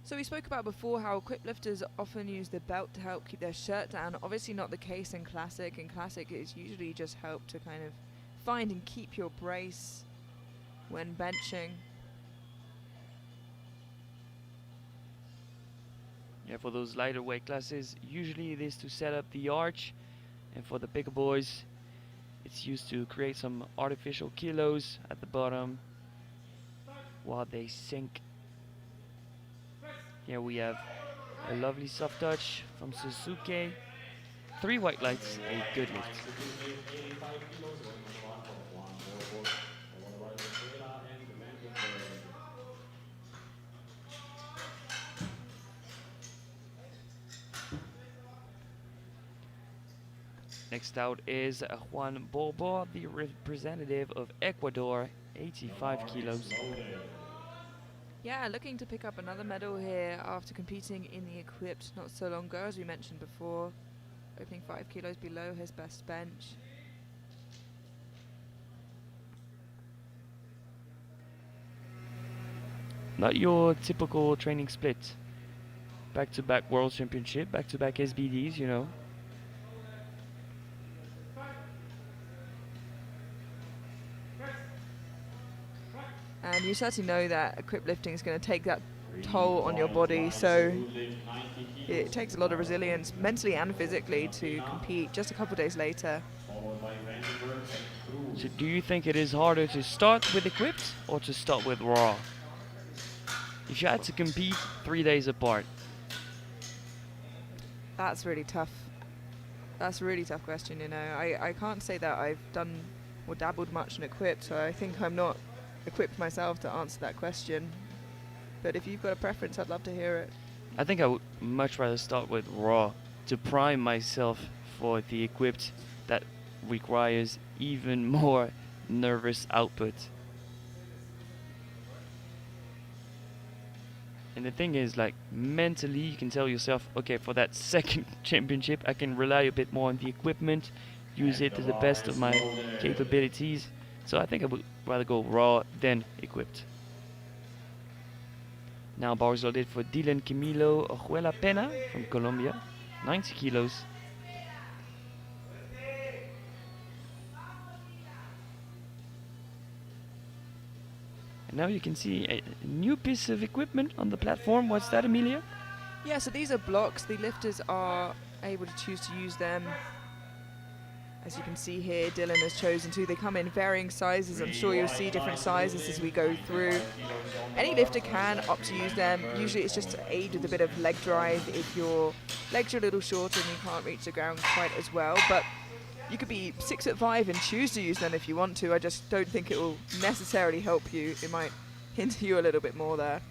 So we spoke about before how equipped lifters often use the belt to help keep their shirt down. Obviously not the case in Classic. In Classic it's usually just help to kind of find and keep your brace when benching. Yeah, for those lighter weight classes, usually it is to set up the arch, and for the bigger boys, it's used to create some artificial kilos at the bottom while they sink. Here we have a lovely soft touch from Suzuki. 3 white lights, a good lift. 85 kilos, one Borbor, followed by Rosera and Vandenberg. Next out is Juan Bobo, the representative of Ecuador, 85 kilos. Yeah, looking to pick up another medal here after competing in the equipped not so long ago, as we mentioned before. Opening 5 kilos below his best bench. Not your typical training split. Back-to-back World Championship, back-to-back SBDs, you know. And you certainly know that equipped lifting is going to take that toll on your body, so it takes a lot of resilience mentally and physically to compete just a couple of days later. followed by Vandenberg and Cruz. So do you think it is harder to start with equipped or to start with raw? If you had to compete 3 days apart. That's really tough. That's a really tough question, you know. I can't say that I've done or dabbled much in equipped, so I think I'm not equipped myself to answer that question. But if you've got a preference, I'd love to hear it. I think I would much rather start with raw to prime myself for the equipped that requires even more nervous output. And the thing is, like, mentally you can tell yourself, okay, for that second championship I can rely a bit more on the equipment, use it to the best of my capabilities. So I think I would rather go raw than equipped. Now bars loaded for Dylan Camilo Ojuela Pena from Colombia, 90 kilos. And now you can see a new piece of equipment on the platform. What's that, Emilia? Yeah, so these are blocks. The lifters are able to choose to use them. As you can see here, Dylan has chosen to. They come in varying sizes. I'm sure you'll see different sizes as we go through. Any lifter can opt to use them. Usually it's just to aid with a bit of leg drive if your legs are a little shorter and you can't reach the ground quite as well. But you could be 6'5" and choose to use them if you want to. I just don't think it will necessarily help you. It might hinder you a little bit more there.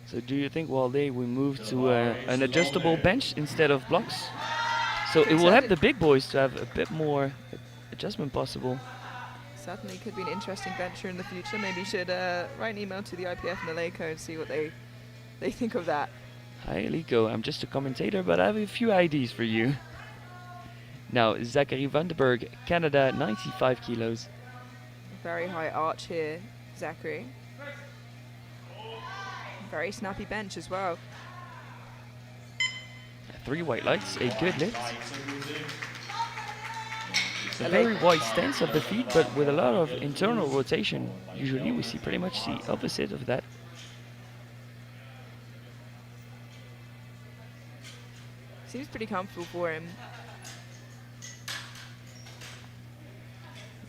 So do you think while we move to an adjustable bench instead of blocks? So it will help the big boys to have a bit more adjustment possible. Certainly could be an interesting venture in the future. Maybe you should write an email to the IPF and the LACO and see what they think of that. Hi Lico, I'm just a commentator, but I have a few ideas for you. Now, Zachary Vandenberg, Canada, 95 kilos. Very high arch here, Zachary. Very snappy bench as well. 3 white lights, a good lift. A very wide stance of the feet, but with a lot of internal rotation. Usually we see pretty much the opposite of that. Seems pretty comfortable for him.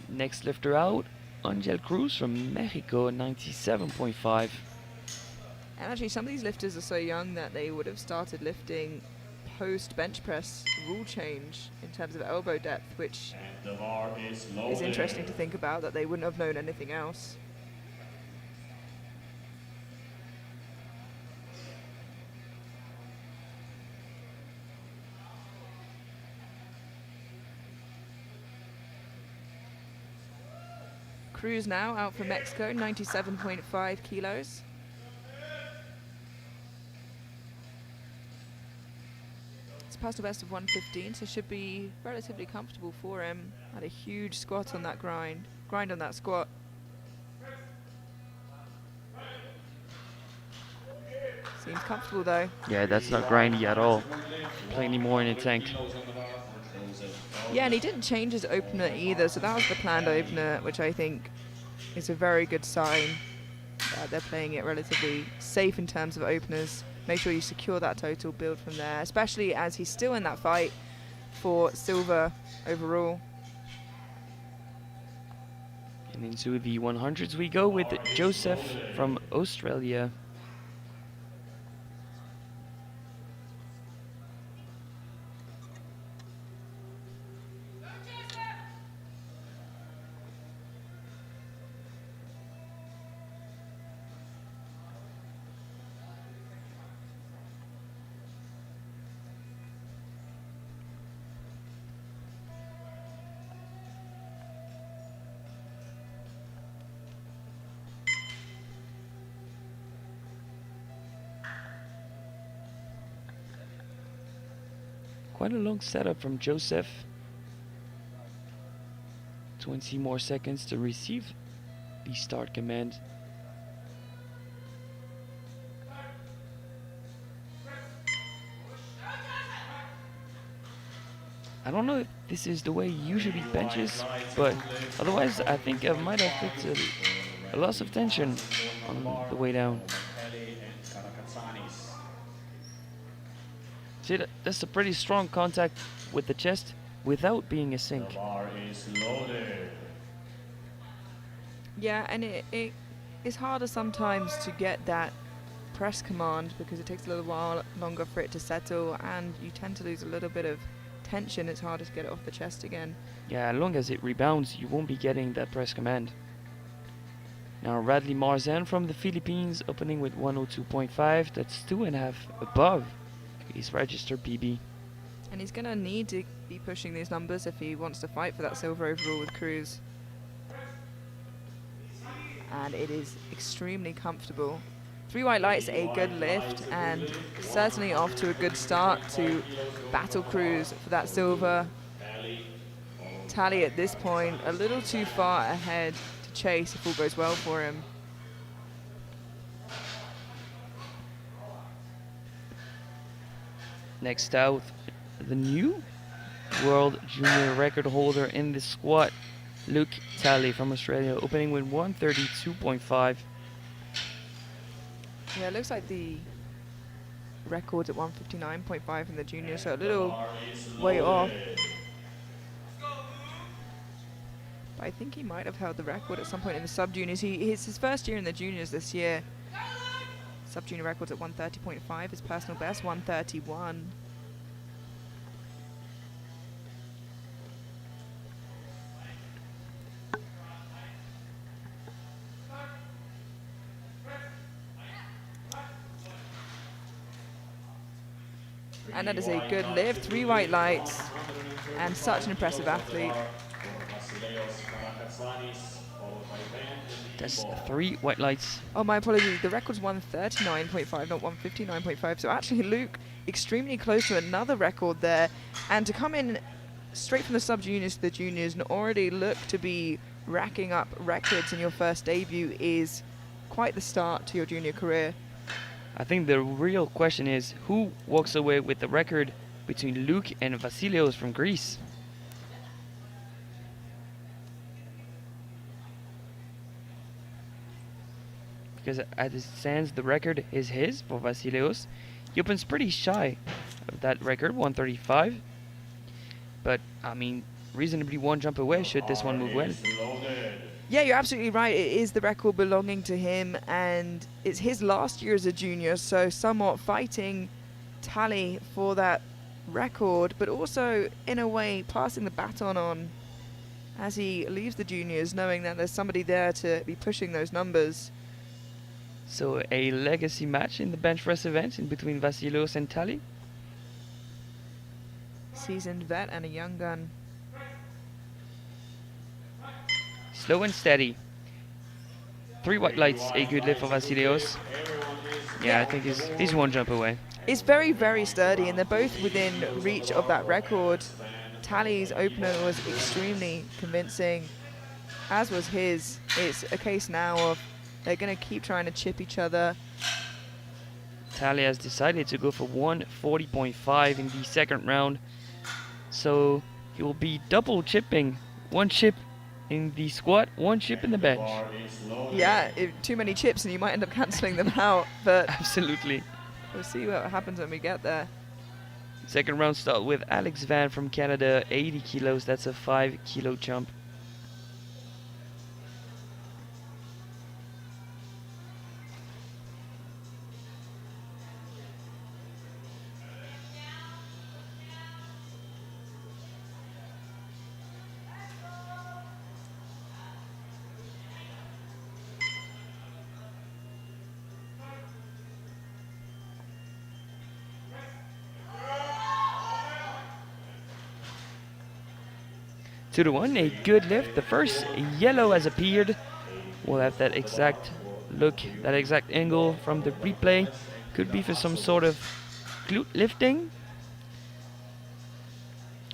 Next lifter out, Angel Cruz from Mexico, 97.5. And actually some of these lifters are so young that they would have started lifting post bench press rule change in terms of elbow depth, which is interesting to think about, that they wouldn't have known anything else. Cruz now out for Mexico, 97.5 kilos. It's personal best of 115, so should be relatively comfortable for him. Had a huge squat on that grind on that squat. Seems comfortable though. Yeah, that's not grindy at all. Plenty more in the tank. Yeah, and he didn't change his opener either, so that was the planned opener, which I think is a very good sign. They're playing it relatively safe in terms of openers. Make sure you secure that total, build from there, especially as he's still in that fight for silver overall. And into the 100s we go with Joseph from Australia. Quite a long setup from Joseph. 20 more seconds to receive the start command. I don't know if this is the way he usually benches, but otherwise I think I might have put a loss of tension on the way down. See, that's a pretty strong contact with the chest without being a The sink. bar is loaded. Yeah, and it is harder sometimes to get that press command because it takes a little while longer for it to settle, and you tend to lose a little bit of tension. It's harder to get it off the chest again. Yeah, as long as it rebounds, you won't be getting that press command. Now Radley Marzan from the Philippines, opening with 102.5. That's 2.5 above his registered PB. And he's going to need to be pushing these numbers if he wants to fight for that silver overall with Cruz. And it is extremely comfortable. 3 white lights, a good lift, and certainly off to a good start to battle Cruz for that silver. Tally at this point a little too far ahead to chase if all goes well for him. Next out, the new world junior record holder in the squat, Luke Talley from Australia, opening with 132.5. Yeah, it looks like the record's at 159.5 in the junior, so a little way off. But I think he might have held the record at some point in the sub-juniors. It's his first year in the juniors this year. Sub-junior record's at 130.5, his personal best 131. And that is a good lift, 3 white lights, and such an impressive athlete. That's 3 white lights. Oh, my apologies, the record's 139.5, not 159.5, so actually Luke extremely close to another record there, and to come in straight from the sub-juniors to the juniors and already look to be racking up records in your first debut is quite the start to your junior career. I think the real question is who walks away with the record between Luke and Vasilios from Greece. Because as it stands, the record is his for Vasilios. He opens pretty shy of that record, 135. But, I mean, reasonably one jump away should this one move well. Yeah, you're absolutely right. It is the record belonging to him, and it's his last year as a junior, so somewhat fighting Tally for that record, but also, in a way, passing the baton on as he leaves the juniors, knowing that there's somebody there to be pushing those numbers. So a legacy match in the bench press event in between Vasilios and Tally. Seasoned vet and a young gun. Slow and steady. 3 white lights, a good lift for Vasilios. Yeah, I think he's one jump away. It's very, very sturdy, and they're both within reach of that record. Tally's opener was extremely convincing, as was his. It's a case now of they're going to keep trying to chip each other. Tally has decided to go for 140.5 in the second round. So he will be double chipping. 1 chip in the squat, 1 chip in the bench. Yeah, too many chips and you might end up cancelling them out, but Absolutely. we'll see what happens when we get there. Second round start with Alex Van from Canada, 80 kilos. That's a 5 kilo jump. Two to 1, a good lift. The first yellow has appeared. We'll have that exact look, that exact angle from the replay. Could be for some sort of glute lifting.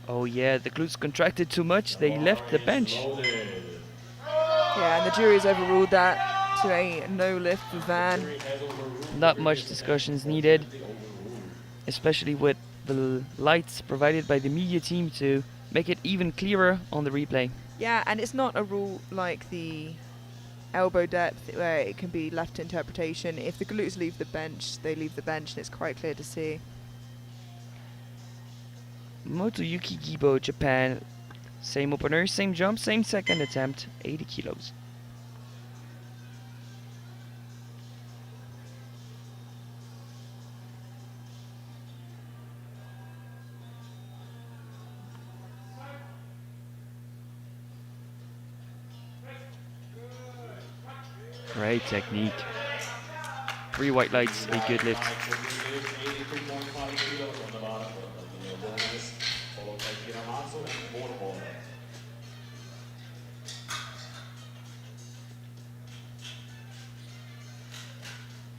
Oh yeah, the glutes contracted too much. They left the bench. Yeah, and the jury's overruled that to a no lift for Van. Not much discussions needed, especially with the lights provided by the media team to make it even clearer on the replay. Yeah, and it's not a rule like the elbow depth where it can be left to interpretation. If the glutes leave the bench, they leave the bench, and it's quite clear to see. Motoyuki Gibo, Japan. Same opener, same jump, same second attempt, 80 kilos. Great technique. 3 white lights, a good lift. 82.5 kilos on the bar for the bonus, followed by Kiramatsu and Mormon.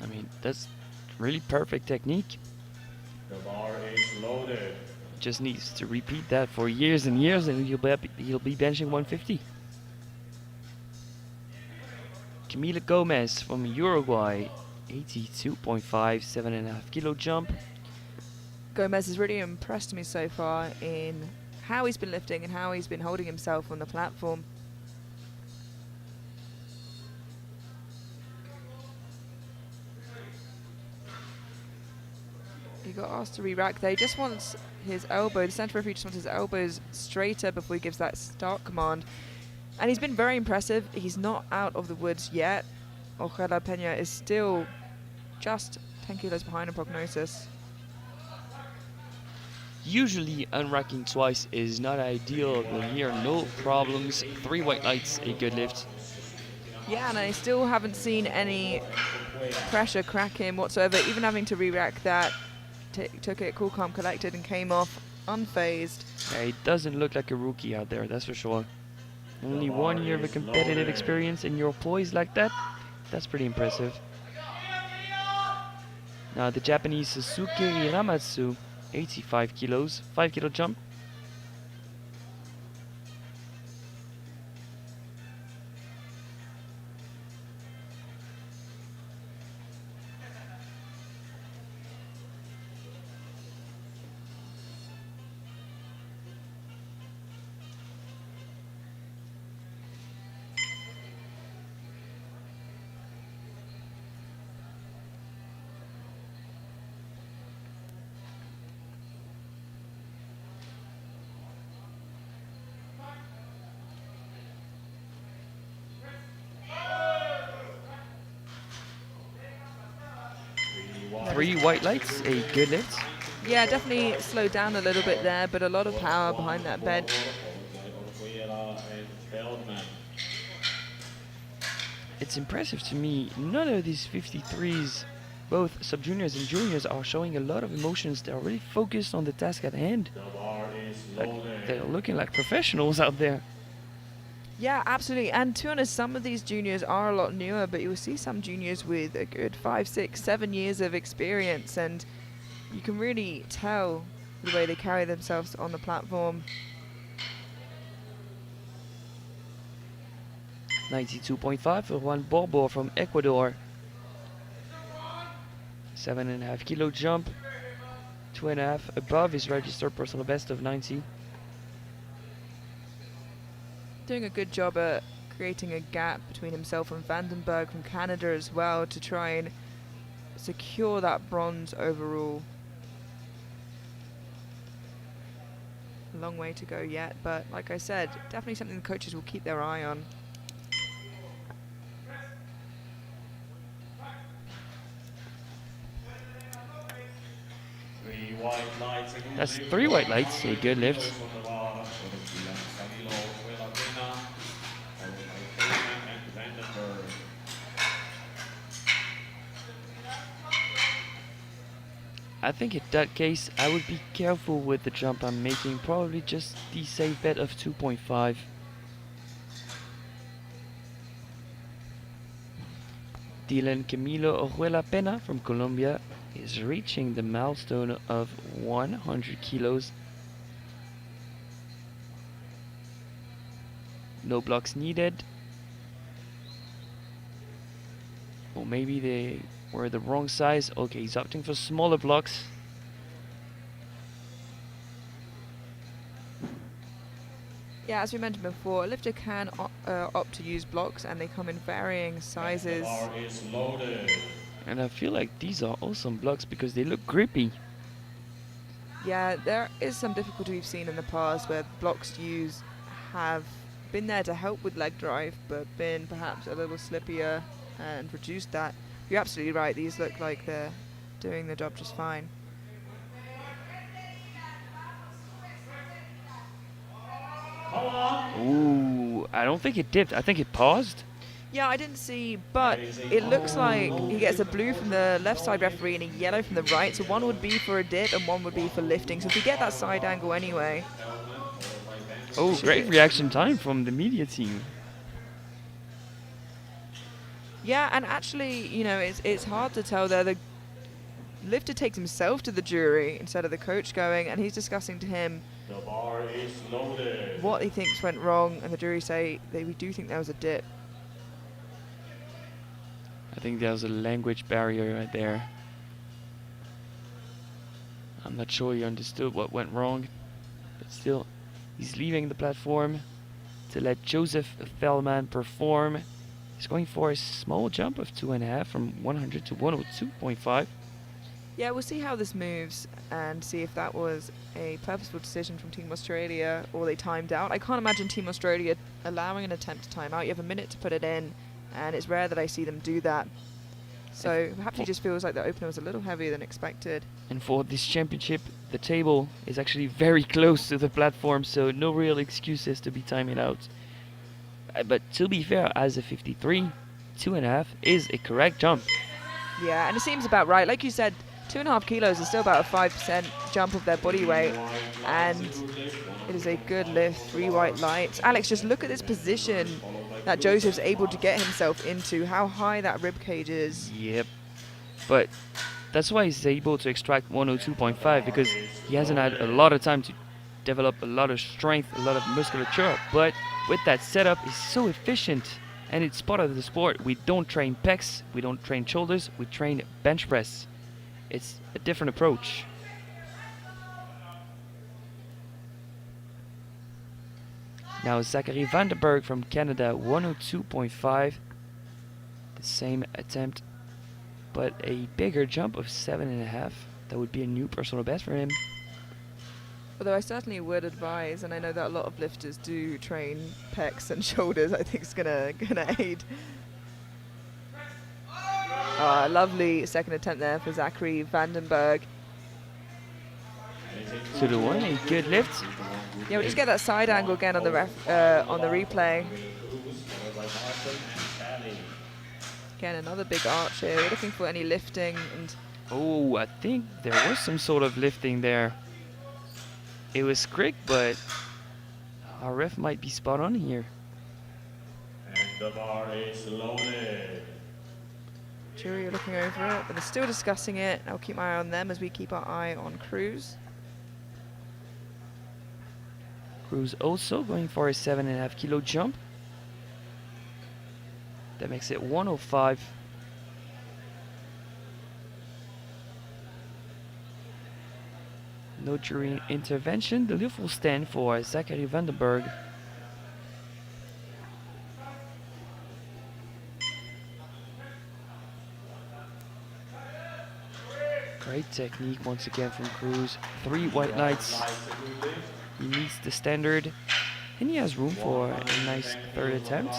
I mean, that's really perfect technique. The bar is loaded. Just needs to repeat that for years and years, and he'll be benching 150. Camila Gomez from Uruguay, 82.5, 7.5 kilo jump. Gomez has really impressed me so far in how he's been lifting and how he's been holding himself on the platform. He got asked to re-rack there. He just wants his elbow, the centre referee just wants his elbows straighter before he gives that start command. And he's been very impressive. He's not out of the woods yet. Ojeda Peña is still just 10 kilos behind in prognosis. Usually unracking twice is not ideal, but here no problems. 3 white lights, a good lift. Yeah, and I still haven't seen any pressure crack him whatsoever, even having to re-rack that. Took it cool, calm, collected and came off unfazed. Yeah, he doesn't look like a rookie out there, that's for sure. Only 1 year of a competitive experience and you're poised like that? That's pretty impressive. Now the Japanese Suzuki Hiramatsu, 85 kilos, 5 kilo jump. Three white lights, a good lift. Yeah, definitely slowed down a little bit there, but a lot of power behind that bed. It's impressive to me, none of these 53s, both sub-juniors and juniors, are showing a lot of emotions. They're really focused on the task at hand. Like, they're looking like professionals out there. Yeah, absolutely. And to be honest, some of these juniors are a lot newer, but you'll see some juniors with a good 5, 6, 7 years of experience, and you can really tell the way they carry themselves on the platform. 92.5 for Juan Borbor from Ecuador. 7.5 kilo jump, 2.5 above his registered personal best of 90. Doing a good job at creating a gap between himself and Vandenberg from Canada as well to try and secure that bronze overall. A long way to go yet, but like I said, definitely something the coaches will keep their eye on. That's 3 white lights, a good lift. I think in that case I would be careful with the jump I'm making, probably just the safe bet of 2.5. Dylan Camilo Ojuela Pena from Colombia is reaching the milestone of 100 kilos. No blocks needed. Or maybe they were the wrong size. Okay, he's opting for smaller blocks. Yeah, as we mentioned before, a lifter can opt to use blocks, and they come in varying sizes. The bar is loaded. And I feel like these are awesome blocks because they look grippy. Yeah, there is some difficulty we've seen in the past where blocks used have been there to help with leg drive, but been perhaps a little slippier and reduced that. You're absolutely right, these look like they're doing the job just fine. Ooh, I don't think it dipped. I think it paused. Yeah, I didn't see, but it looks like he gets a blue from the left side referee and a yellow from the right, so one would be for a dip and one would be for lifting. So if we get that side angle anyway. Oh, should great be- reaction time from the media team. Yeah, and actually, you know, it's hard to tell there. The lifter takes himself to the jury instead of the coach going, and he's discussing to him The bar is loaded. what he thinks went wrong, and the jury say we do think there was a dip. I think there's a language barrier right there. I'm not sure he understood what went wrong, but still, he's leaving the platform to let Joseph Fellman perform. He's going for a small jump of 2.5 from 100 to 102.5. Yeah, we'll see how this moves and see if that was a purposeful decision from Team Australia or they timed out. I can't imagine Team Australia allowing an attempt to time out. You have a minute to put it in, and it's rare that I see them do that. So perhaps he just feels like the opener was a little heavier than expected. And for this championship, the table is actually very close to the platform, so no real excuses to be timing out. But to be fair, as a 53, 2.5 is a correct jump. Yeah, and it seems about right. Like you said, 2.5 kilos is still about a 5% jump of their body weight, and it is a good lift. 3 white lights. Alex, just look at this position that Joseph's able to get himself into. How high that rib cage is. Yep. But that's why he's able to extract 102.5, because he hasn't had a lot of time to develop a lot of strength, a lot of musculature. But with that setup, he's so efficient, and it's part of the sport. We don't train pecs, we don't train shoulders, we train bench press. It's a different approach. Now Zachary Vandenberg from Canada, 102.5. The same attempt, but a bigger jump of 7.5. That would be a new personal best for him. Although I certainly would advise, and I know that a lot of lifters do train pecs and shoulders, I think it's gonna aid. Lovely second attempt there for Zachary Vandenberg. To the one, a good lift. Yeah, we'll just get that side angle again on the on the replay. Again, another big arch here. We're looking for any lifting, and Oh, I think there was some sort of lifting there. It was quick, but our ref might be spot on here. And the bar is loaded. jury are looking over it, but they're still discussing it. I'll keep my eye on them as we keep our eye on Cruz. Cruz also going for a 7.5 kilo jump. That makes it 105. No jury intervention. The lift will stand for Zachary Vandenberg. Great technique once again from Cruz. 3 white lights. He meets the standard, and he has room for a nice third attempt.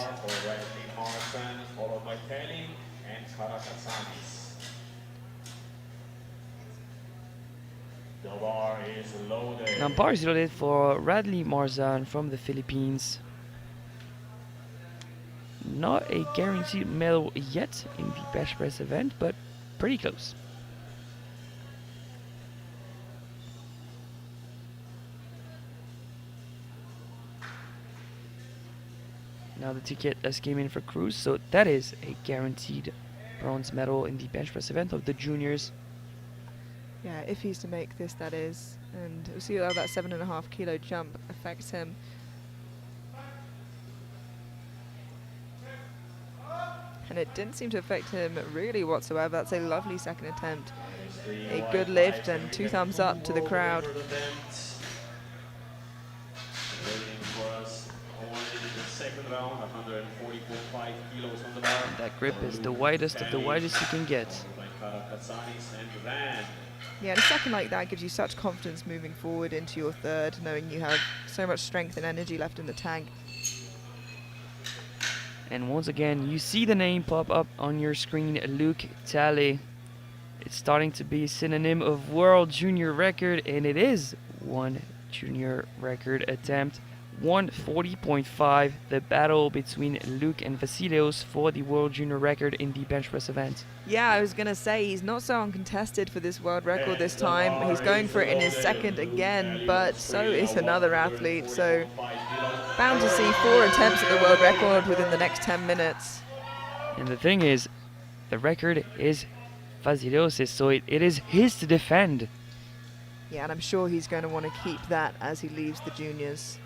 The bar is loaded. Now bar is loaded for Radley Marzan from the Philippines. Not a guaranteed medal yet in the bench press event, but pretty close. Now the ticket has came in for Cruz, so that is a guaranteed bronze medal in the bench press event of the juniors. Yeah, if he's to make this, that is. And we'll see how that 7.5 kilo jump affects him. And it didn't seem to affect him really whatsoever. That's a lovely second attempt. A good lift and 2 thumbs up to the crowd. That grip is the widest of the widest you can get. Yeah, and a second like that gives you such confidence moving forward into your third, knowing you have so much strength and energy left in the tank. And once again, you see the name pop up on your screen, Luke Talley. It's starting to be a synonym of world junior record, and it is one junior record attempt. 140.5, the battle between Luke and Vasilios for the world junior record in the bench press event. Yeah, I was going to say he's not so uncontested for this world record this time. He's going for it in his second again, but so is another athlete. So bound to see 4 attempts at the world record within the next 10 minutes. And the thing is, the record is Vasilios', so it is his to defend. Yeah, and I'm sure he's going to want to keep that as he leaves the juniors.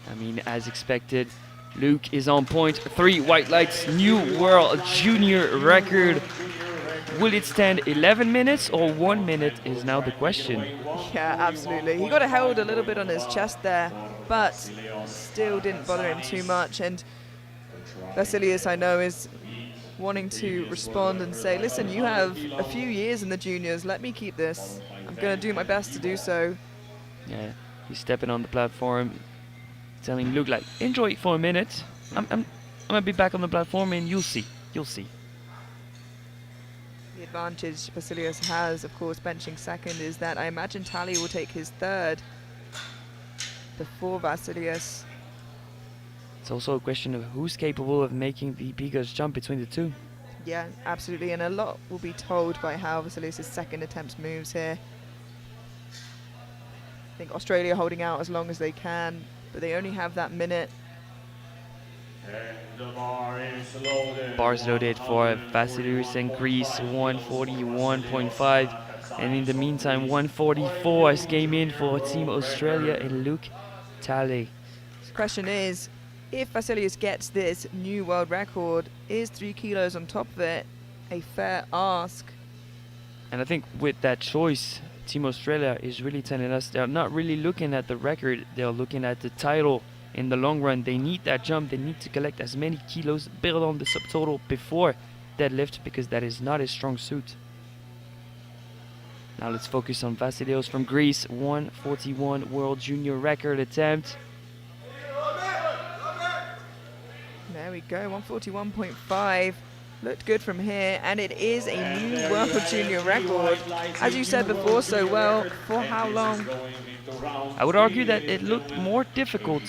I mean, as expected, Luke is on point. 3 white lights, new world junior record. Will it stand 11 minutes or 1 minute is now the question. Yeah, absolutely. He got it held a little bit on his chest there, but still didn't bother him too much. And Vasilios, I know, is wanting to respond and say, listen, you have a few years in the juniors, let me keep this. I'm going to do my best to do so. Yeah, he's stepping on the platform, telling Luke, like, enjoy it for a minute. I'm gonna be back on the platform and you'll see. You'll see. The advantage Vasilios has, of course, benching second, is that I imagine Talley will take his third before Vasilios. It's also a question of who's capable of making the biggest jump between the two. Yeah, absolutely, and a lot will be told by how Vasilios' second attempt moves here. I think Australia holding out as long as they can, but they only have that minute. And the bar is loaded. Bars loaded for Vasilios and Greece, 141.5. And in the meantime, 144 has came in for Team Australia and Luke Talley. The question is, if Vasilios gets this new world record, is 3 kilos on top of it a fair ask? And I think with that choice, Team Australia is really telling us they're not really looking at the record, they're looking at the title. In the long run, they need that jump, they need to collect as many kilos, build on the subtotal before deadlift, because that is not his strong suit. Now let's focus on Vasilios from Greece, 141 world junior record attempt. There we go, 141.5. Looked good from here, and it is a new world junior record. As you said before so well, for how long? I would argue that it looked more difficult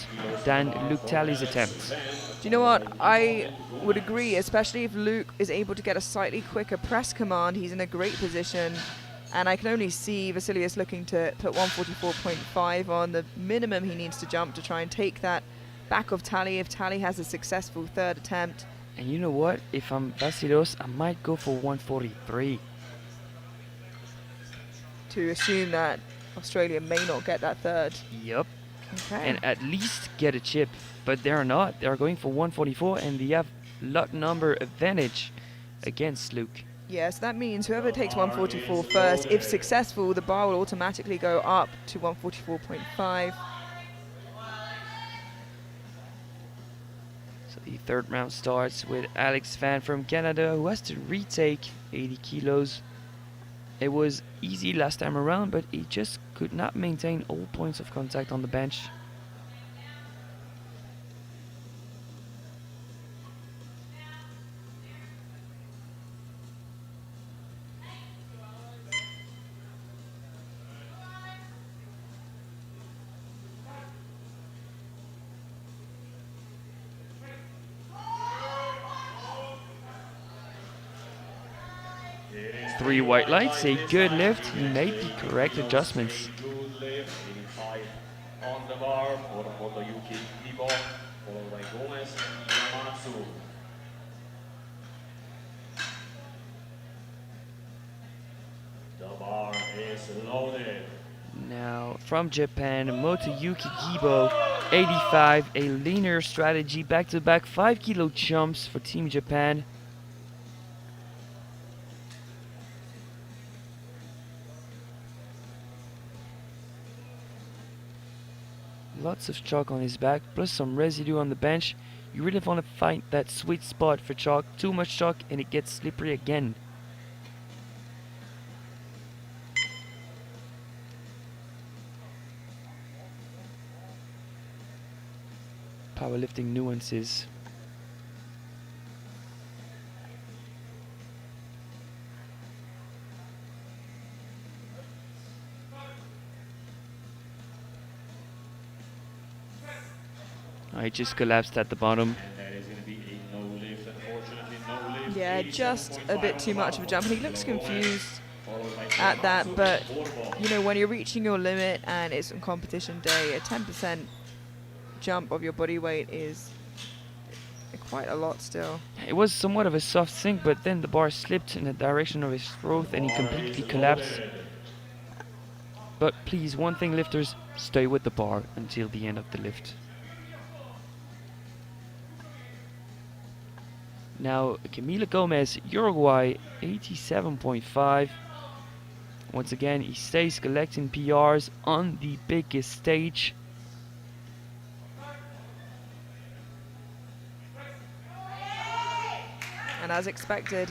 than Luke Talley's attempt. Do you know what? I would agree, especially if Luke is able to get a slightly quicker press command. He's in a great position, and I can only see Vasilios looking to put 144.5 on the minimum he needs to jump to try and take that back of Talley if Talley has a successful third attempt. And you know what? If I'm Vasilios, I might go for 143. To assume that Australia may not get that third. Yep. Okay. And at least get a chip. But they're not. They're going for 144 and they have lot number advantage against Luke. Yes, that means whoever takes 144 first, if successful, the bar will automatically go up to 144.5. So the third round starts with Alex Fan from Canada, who has to retake 80 kilos. It was easy last time around, but he just could not maintain all points of contact on the bench. Three white lights, a good lift. He made the correct adjustments. Good lift, 85 on the bar for Motoyuki Ibo, followed by Gomez and Yamatsu. The bar is loaded. Now from Japan, Motoyuki Gibo, 85, a linear strategy, back-to-back 5 kilo jumps for Team Japan. Lots of chalk on his back, plus some residue on the bench. You really want to find that sweet spot for chalk. Too much chalk and it gets slippery again. Powerlifting nuances. I just collapsed at the bottom. And that is going to be a no lift, unfortunately, no lift. Yeah, just a bit too much of a jump. And he looks confused Followed by at that, but Borbo. you know, when you're reaching your limit and it's on competition day, a 10% jump of your body weight is quite a lot still. It was somewhat of a soft sink, but then the bar slipped in the direction of his throat and he completely collapsed. But please, one thing lifters, stay with the bar until the end of the lift. Now, Camila Gomez, Uruguay, 87.5. Once again, he stays collecting PRs on the biggest stage. And as expected,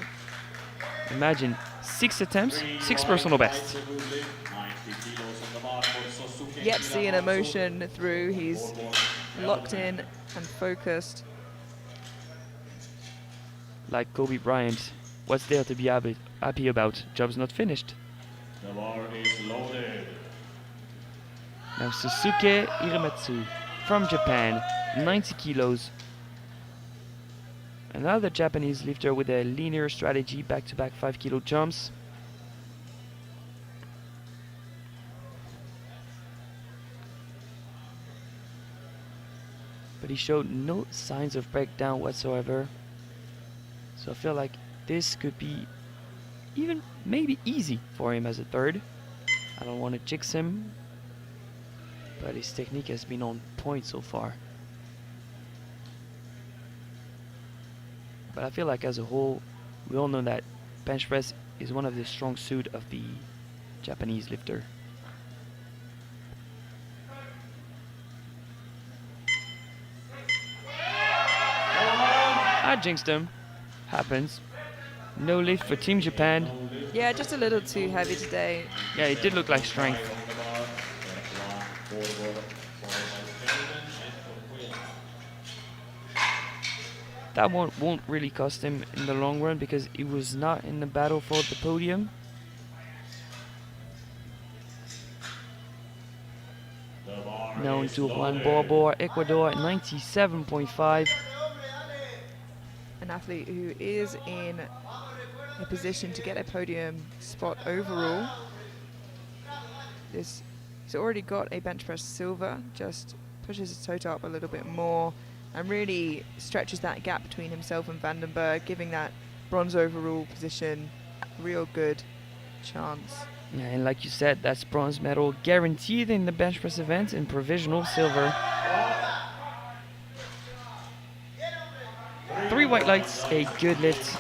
Imagine, 6 attempts, 6 personal bests. yet seeing emotion through. He's locked in and focused. Like Kobe Bryant, what's there to be happy about? Job's not finished. The bar is loaded. Now Susuke Iramatsu from Japan, 90 kilos. Another Japanese lifter with a linear strategy, back-to-back 5 kilo jumps. But he showed no signs of breakdown whatsoever. So I feel like this could be even maybe easy for him as a third. I don't want to jinx him, but his technique has been on point so far. But I feel like as a whole, we all know that bench press is one of the strong suit of the Japanese lifter. I jinxed him. Happens. No lift for Team Japan. Yeah, just a little too heavy today. Yeah, it did look like strength. That one won't really cost him in the long run because he was not in the battle for the podium. Known to Juan Borbo, Ecuador, 97.5. An athlete who is in a position to get a podium spot overall. He's already got a bench press silver, just pushes his total up a little bit more and really stretches that gap between himself and Vandenberg, giving that bronze overall position a real good chance. Yeah, and like you said, that's bronze medal guaranteed in the bench press event and provisional silver. 3 white lights, a good lift.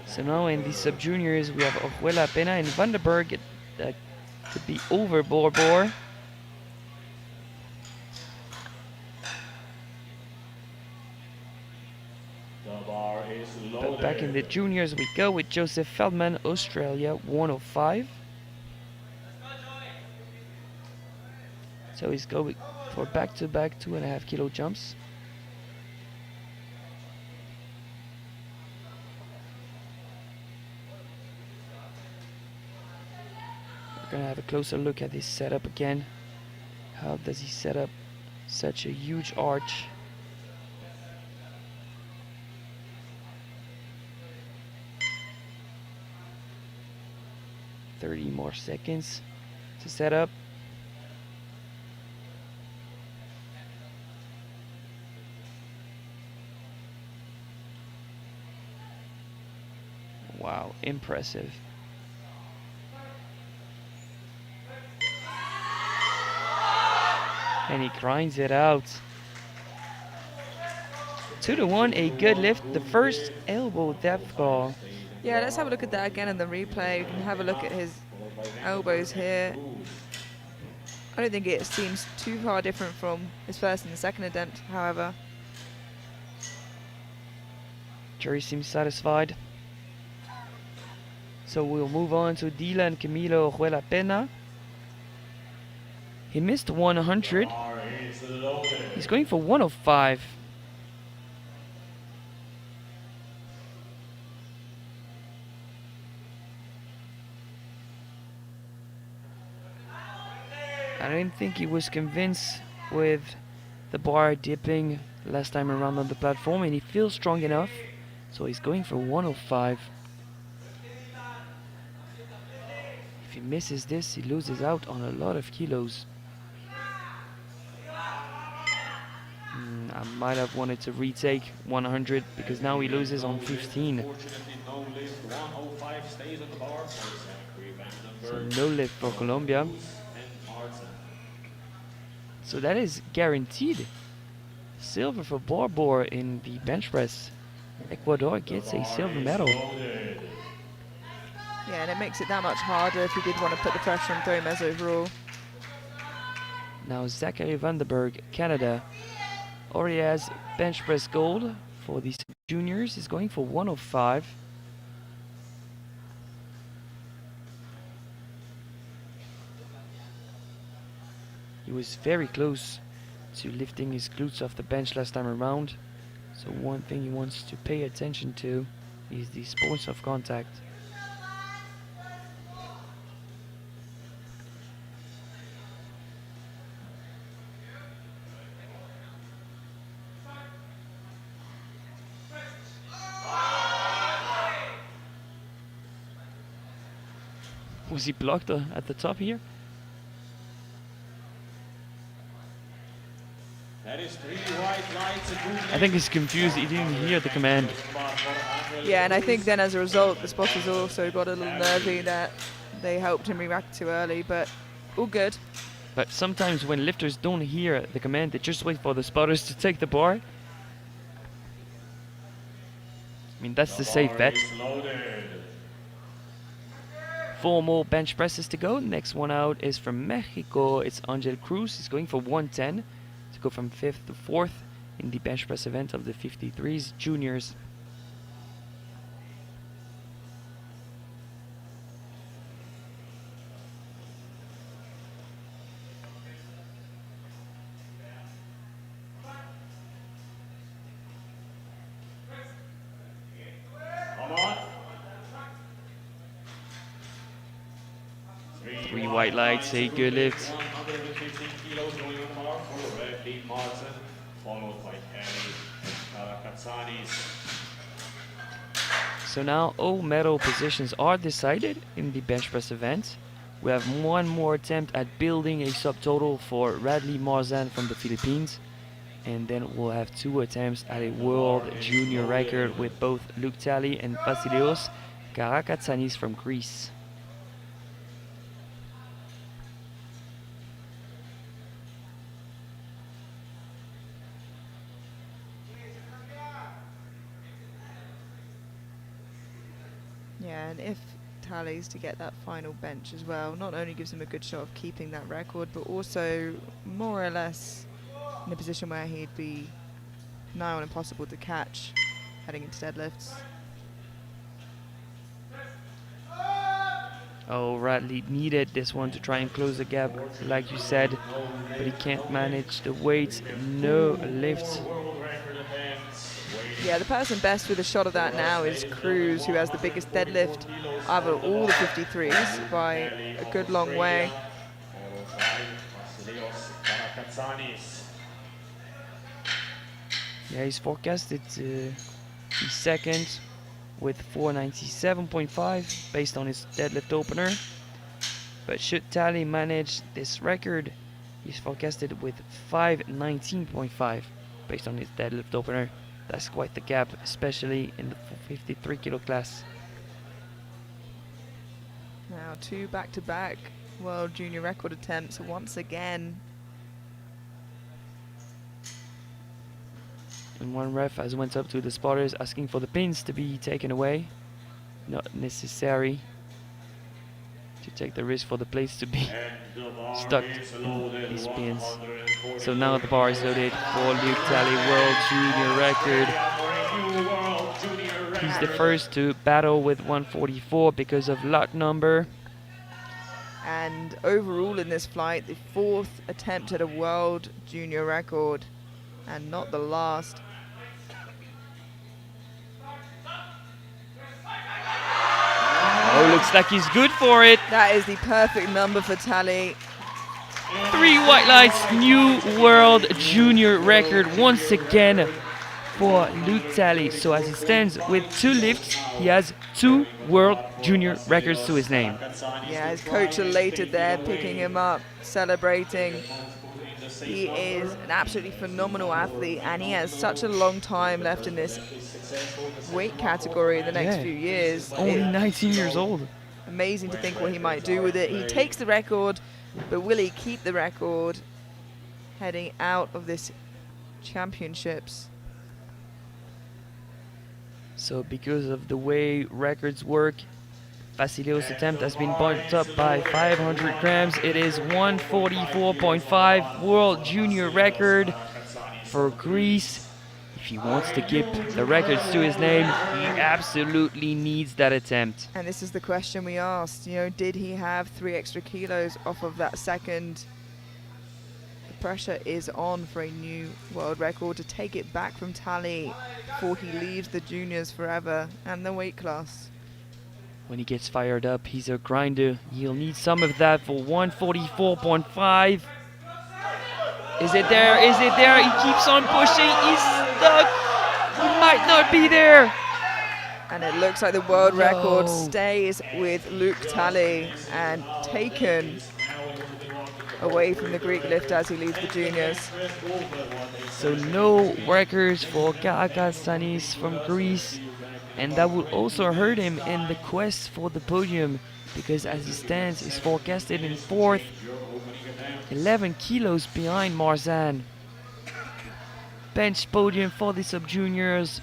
So now in the sub-juniors we have Orjuela, Pena and Vandenberg that could be over Borbo. But back in the juniors we go with Joseph Feldman, Australia, 105. So he's going for back-to-back 2.5 kilo jumps. We're gonna have a closer look at his setup again. How does he set up such a huge arch? .30 more seconds to set up. Wow, impressive. And he grinds it out. 2-1, a good lift. The first elbow depth call. Yeah, let's have a look at that again in the replay. You can have a look at his elbows here. I don't think it seems too far different from his first and the second attempt, however. Jerry seems satisfied. So we'll move on to Dylan Camilo Huela Pena. He missed 100. He's going for 105. I don't think he was convinced with the bar dipping last time around on the platform, and he feels strong enough, so he's going for 105. If he misses this, he loses out on a lot of kilos. I might have wanted to retake 100 because now he loses on 15. So no lift for Colombia. So that is guaranteed. Silver for Bor in the bench press. Ecuador gets a silver medal. Yeah, and it makes it that much harder if you did want to put the pressure on Gomez overall. Now Zachary Vandenberg, Canada, already has bench press gold for these juniors. He's going for 105. He was very close to lifting his glutes off the bench last time around. So one thing he wants to pay attention to is the points of contact. Was he blocked at the top here? That is 3 white lights. I think he's confused. He didn't hear the command. Yeah, and I think then as a result, the spotters also got a little nervy that they helped him react too early, but all good. But sometimes when lifters don't hear the command, they just wait for the spotters to take the bar. I mean, that's the safe bet. 4 more bench presses to go. Next one out is from Mexico. It's Angel Cruz. He's going for 110 to go from 5th to 4th in the bench press event of the 53s juniors. Come on. 3 white lights, a good lift. 115 kilos going on bar for Red Martin, followed by Kelly and Karatsanis. So now all medal positions are decided in the bench press event. We have one more attempt at building a subtotal for Radley Marzan from the Philippines. And then we'll have 2 attempts at a world junior record with both Luke Talley and Vasilios Karakatsanis from Greece. Yeah, and if tallies to get that final bench as well, not only gives him a good shot of keeping that record, but also more or less in a position where he'd be nigh on impossible to catch heading into deadlifts. Oh, Radley needed this one to try and close the gap, like you said, but he can't manage the weight, no lift. Yeah, the person best with a shot of that now is Cruz, who has the biggest deadlift out of all the 53s by a good long way. Yeah, he's forecasted to be second with 497.5 based on his deadlift opener. But should Tally manage this record, he's forecasted with 519.5 based on his deadlift opener. That's quite the gap, especially in the 53 kilo class. Now 2 back-to-back world junior record attempts once again. And one ref has went up to the spotters asking for the pins to be taken away. Not necessary. to take the risk for the plates to be stuck in these pins. So now the bar is loaded for Luke Talley, World Junior record. He's the first to battle with 144 because of lot number. And overall in this flight, the 4th attempt at a world junior record, and not the last. Oh, looks like he's good for it. That is the perfect number for Talley. 3 white lights, new world junior record once again for Luke Talley. So as it stands with 2 lifts, he has 2 world junior records to his name. Yeah, his coach elated there, picking him up, celebrating. He is an absolutely phenomenal athlete, and he has such a long time left in this weight category in the next few years. Only 19 years old. Amazing to think what he might do with it. He takes the record, but will he keep the record heading out of this championships? So because of the way records work, Vasileos' attempt has been bumped up by 500 grams. It is 144.5 world junior record for Greece. If he wants to keep the records to his name, he absolutely needs that attempt. And this is the question we asked, you know, did he have 3 extra kilos off of that second? The pressure is on for a new world record to take it back from Talley before he leaves the juniors forever and the weight class. When he gets fired up, he's a grinder. He'll need some of that for 144.5. Is it there? Is it there? He keeps on pushing. He's stuck. He might not be there. And it looks like the world record stays with Luke Talley and taken away from the Greek lift as he leaves the juniors. So no records for Karakastanis from Greece. And that will also hurt him in the quest for the podium, because as he stands, he's forecasted in 4th, 11 kilos behind Marzan. Bench podium for the sub-juniors.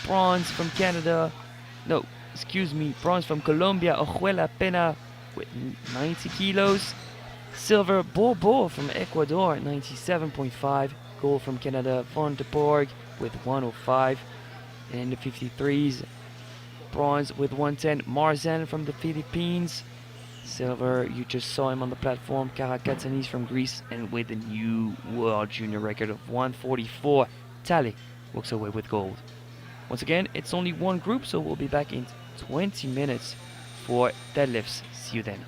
Bronze from Canada. No, excuse me, bronze from Colombia, Ojuela Pena with 90 kilos. Silver, Bobo from Ecuador, 97.5. Gold from Canada, Van de Borg with 105. And in the 53s, bronze with 110, Marzan from the Philippines. Silver, you just saw him on the platform, Karakatsanis from Greece, and with a new world junior record of 144, Talley walks away with gold. Once again, it's only one group, so we'll be back in 20 minutes for deadlifts. See you then.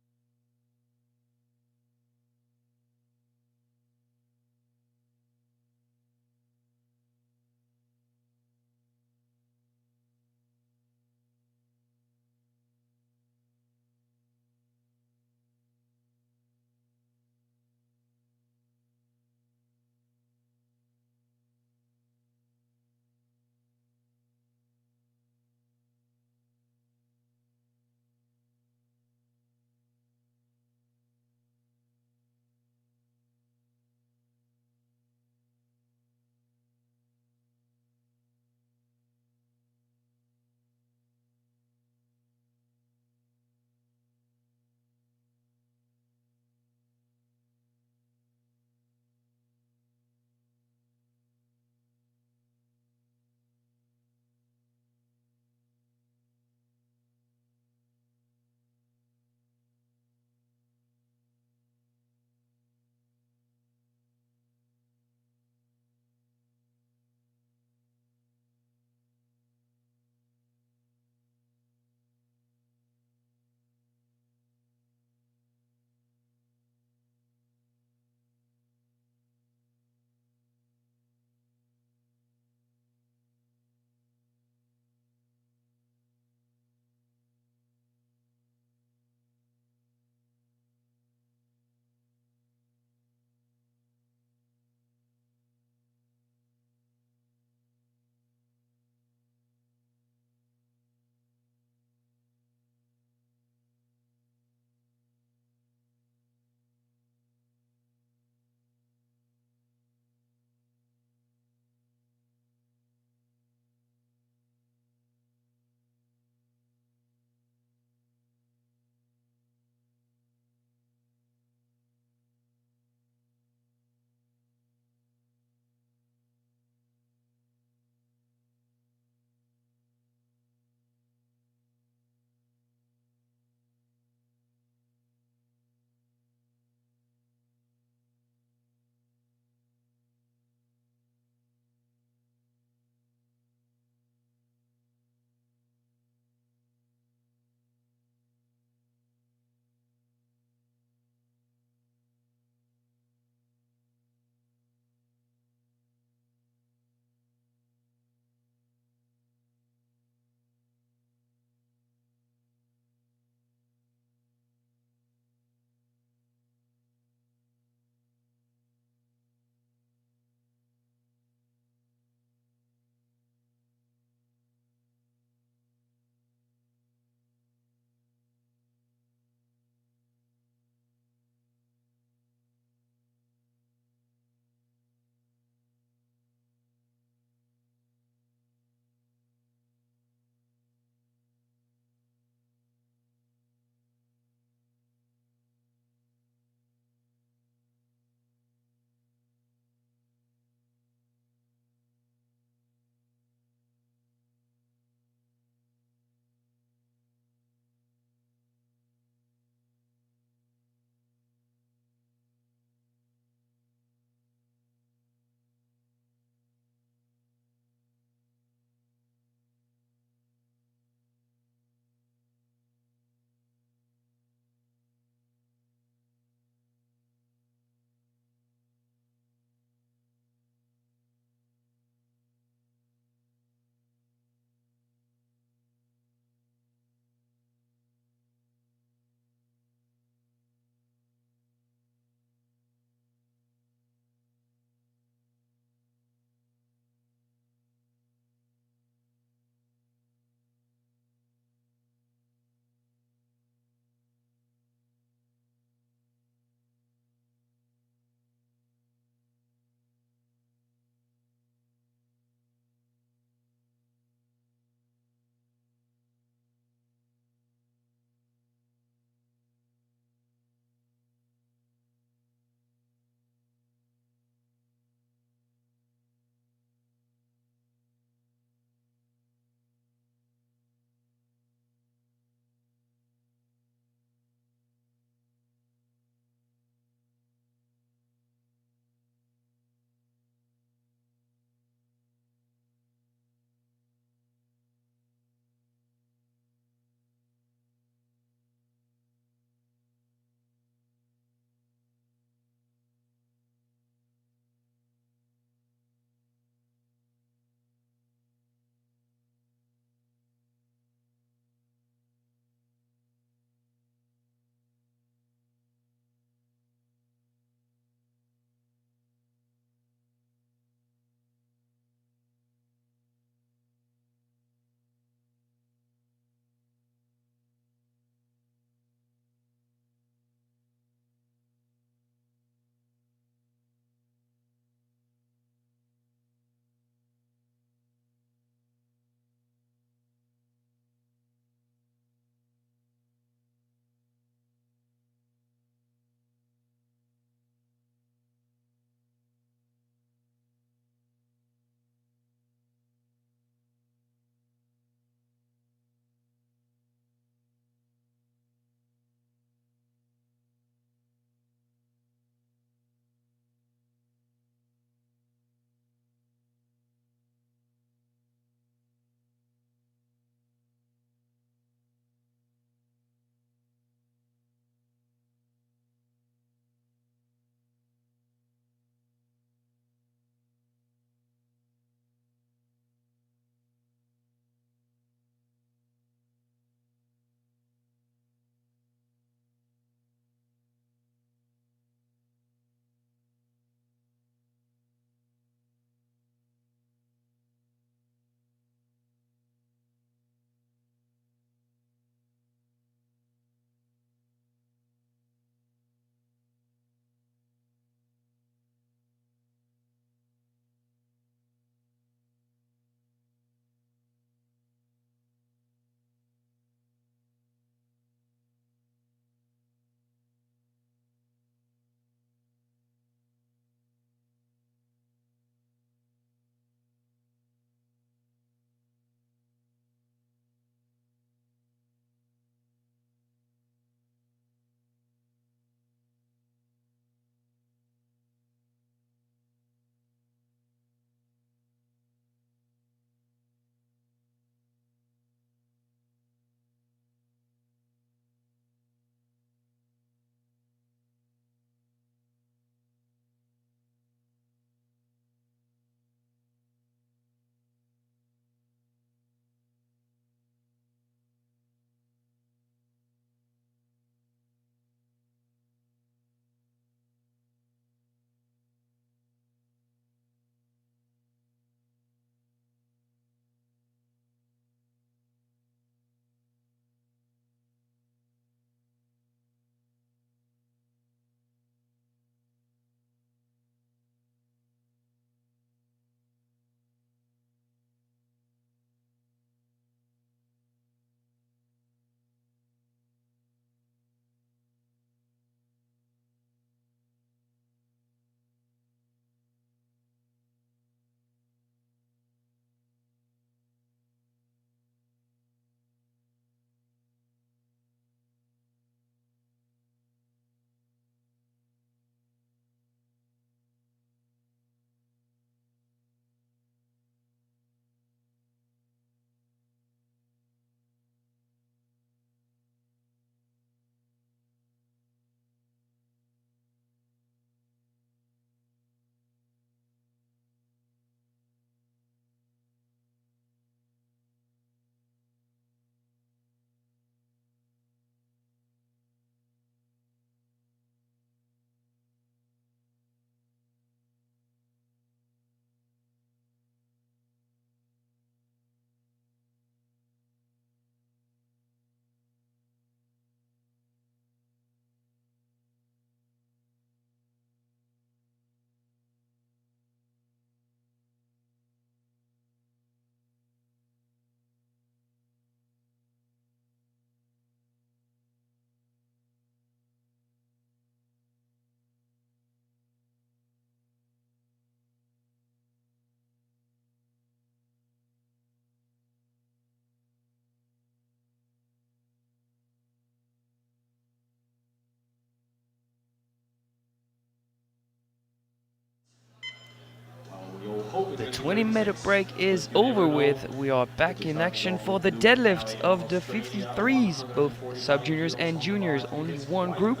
20-minute break is over with. We are back in action for the deadlift of the 53s, both sub-juniors and juniors. Only one group.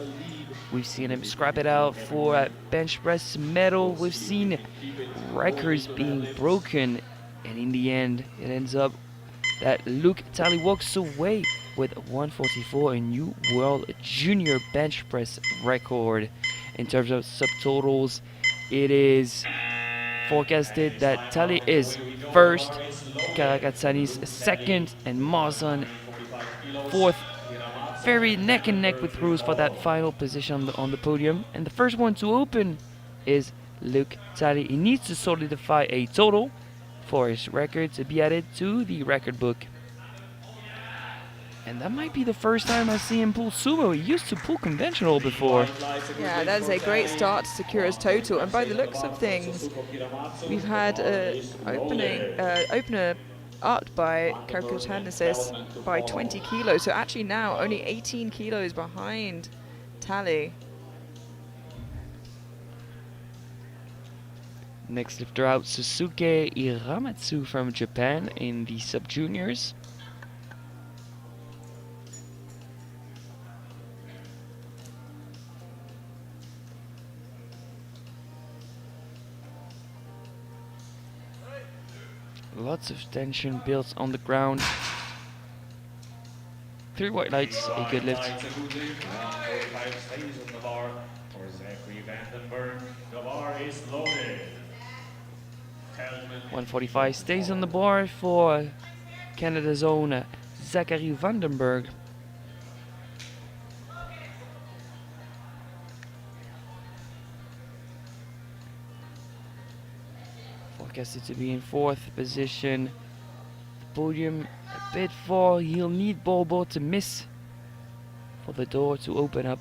We've seen him scrap it out for a bench press medal. We've seen records being broken, and in the end, it ends up that Luke Talley walks away with 144, a new world junior bench press record. In terms of subtotals, it is forecasted that Talley is first, Karakatsani's second, and Marzan fourth. Very neck and neck with Bruce for that final position on the podium. And the first one to open is Luke Talley. He needs to solidify a total for his record to be added to the record book. And that might be the first time I see him pull sumo. He used to pull conventional before. Yeah, that is a great start to secure his total. And by the looks of things, we've had an opener upped by Karakatsani by 20 kilos. So actually now only 18 kilos behind Talley. Next lifter out, Susuke Iramatsu from Japan in the sub-juniors. Lots of tension built on the ground. 3 white lights, a good lift. 145 stays on the bar for Canada's own Zachary Vandenberg. Forecasted to be in 4th position. The podium a bit far. He'll need Bobo to miss for the door to open up.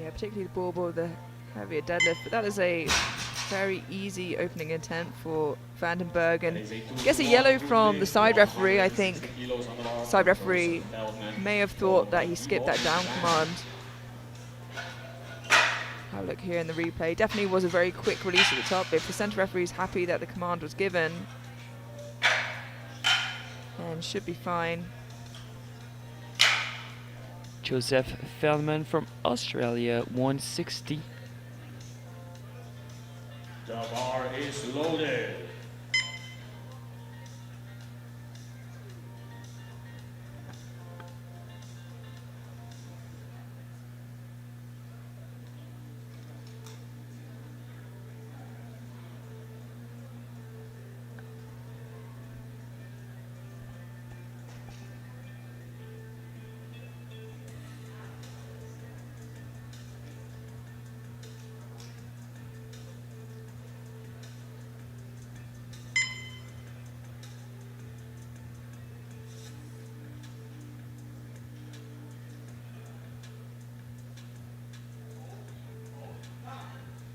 Yeah, particularly the Bobo, the heavier deadlift. But that is a very easy opening attempt for Vandenberg. And gets a yellow from the side referee, I think. Side referee may have thought that he skipped that down command. Have a look here in the replay. Definitely was a very quick release at the top. If the center referee is happy that the command was given, then should be fine. Joseph Feldman from Australia, 160. The bar is loaded.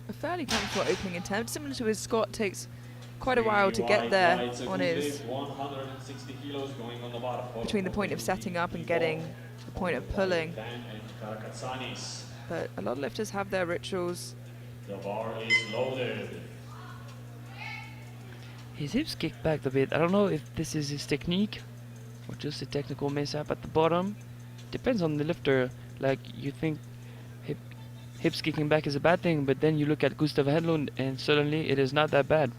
A fairly comfortable opening attempt, similar to his Scott. Takes quite a while to get there on his between the point of setting up and getting to the point of pulling. But a lot of lifters have their rituals. The bar is loaded. His hips kicked back a bit. I don't know if this is his technique or just a technical mishap at the bottom. Depends on the lifter. Like, you think hips kicking back is a bad thing, but then you look at Gustav Hedlund and suddenly it is not that bad.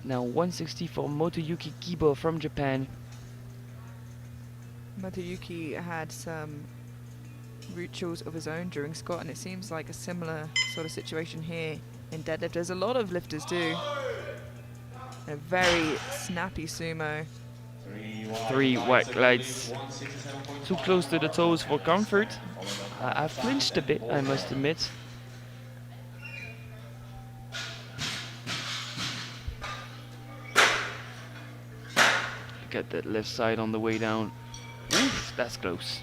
Now 160 for Motoyuki Kibo from Japan. Motoyuki had some rituals of his own during Scott, and it seems like a similar sort of situation here in deadlift, as a lot of lifters do. A very snappy sumo. 3 white lights. Too close to the toes for comfort. I flinched a bit, I must admit. Look at that left side on the way down. Oof, that's close.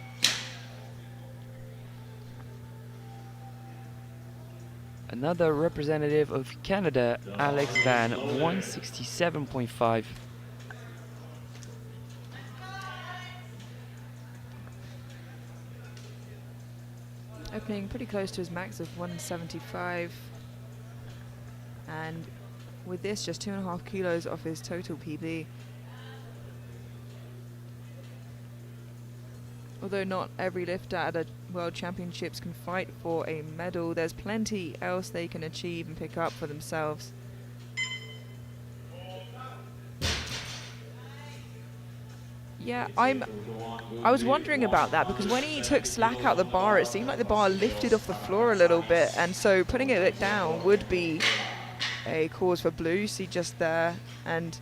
Another representative of Canada, Alex Van, 167.5. Opening pretty close to his max of 175. and with this just 2.5 kilos off his total PB. Although not every lifter at a World Championships can fight for a medal, there's plenty else they can achieve and pick up for themselves. Yeah, I was wondering about that, because when he took slack out the bar, it seemed like the bar lifted off the floor a little bit, and so putting it down would be a cause for blue. You see just there, and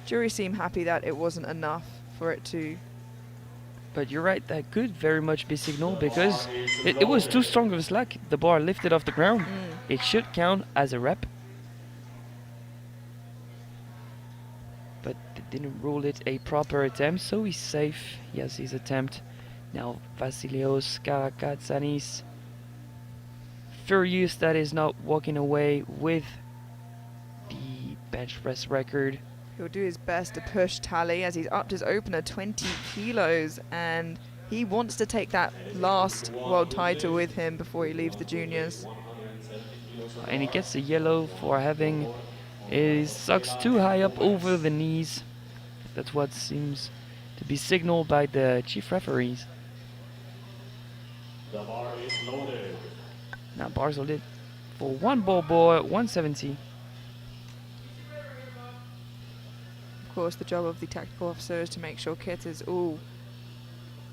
jury seemed happy that it wasn't enough for it to. But you're right, that could very much be signal, because it was too strong of a slack. The bar lifted off the ground. It should count as a rep. But they didn't rule it a proper attempt, so he's safe. He has his attempt. Now Vasilios Karakatsanis, furious that he's not walking away with the bench press record. He'll do his best to push Tally as he's upped his opener 20 kilos, and he wants to take that last world title with him before he leaves the juniors. And he gets a yellow for having his socks too high up over the knees. That's what seems to be signaled by the chief referees. The bar is loaded. Now bars loaded for one ball boy, 170. Of course, the job of the tactical officer is to make sure Kit is all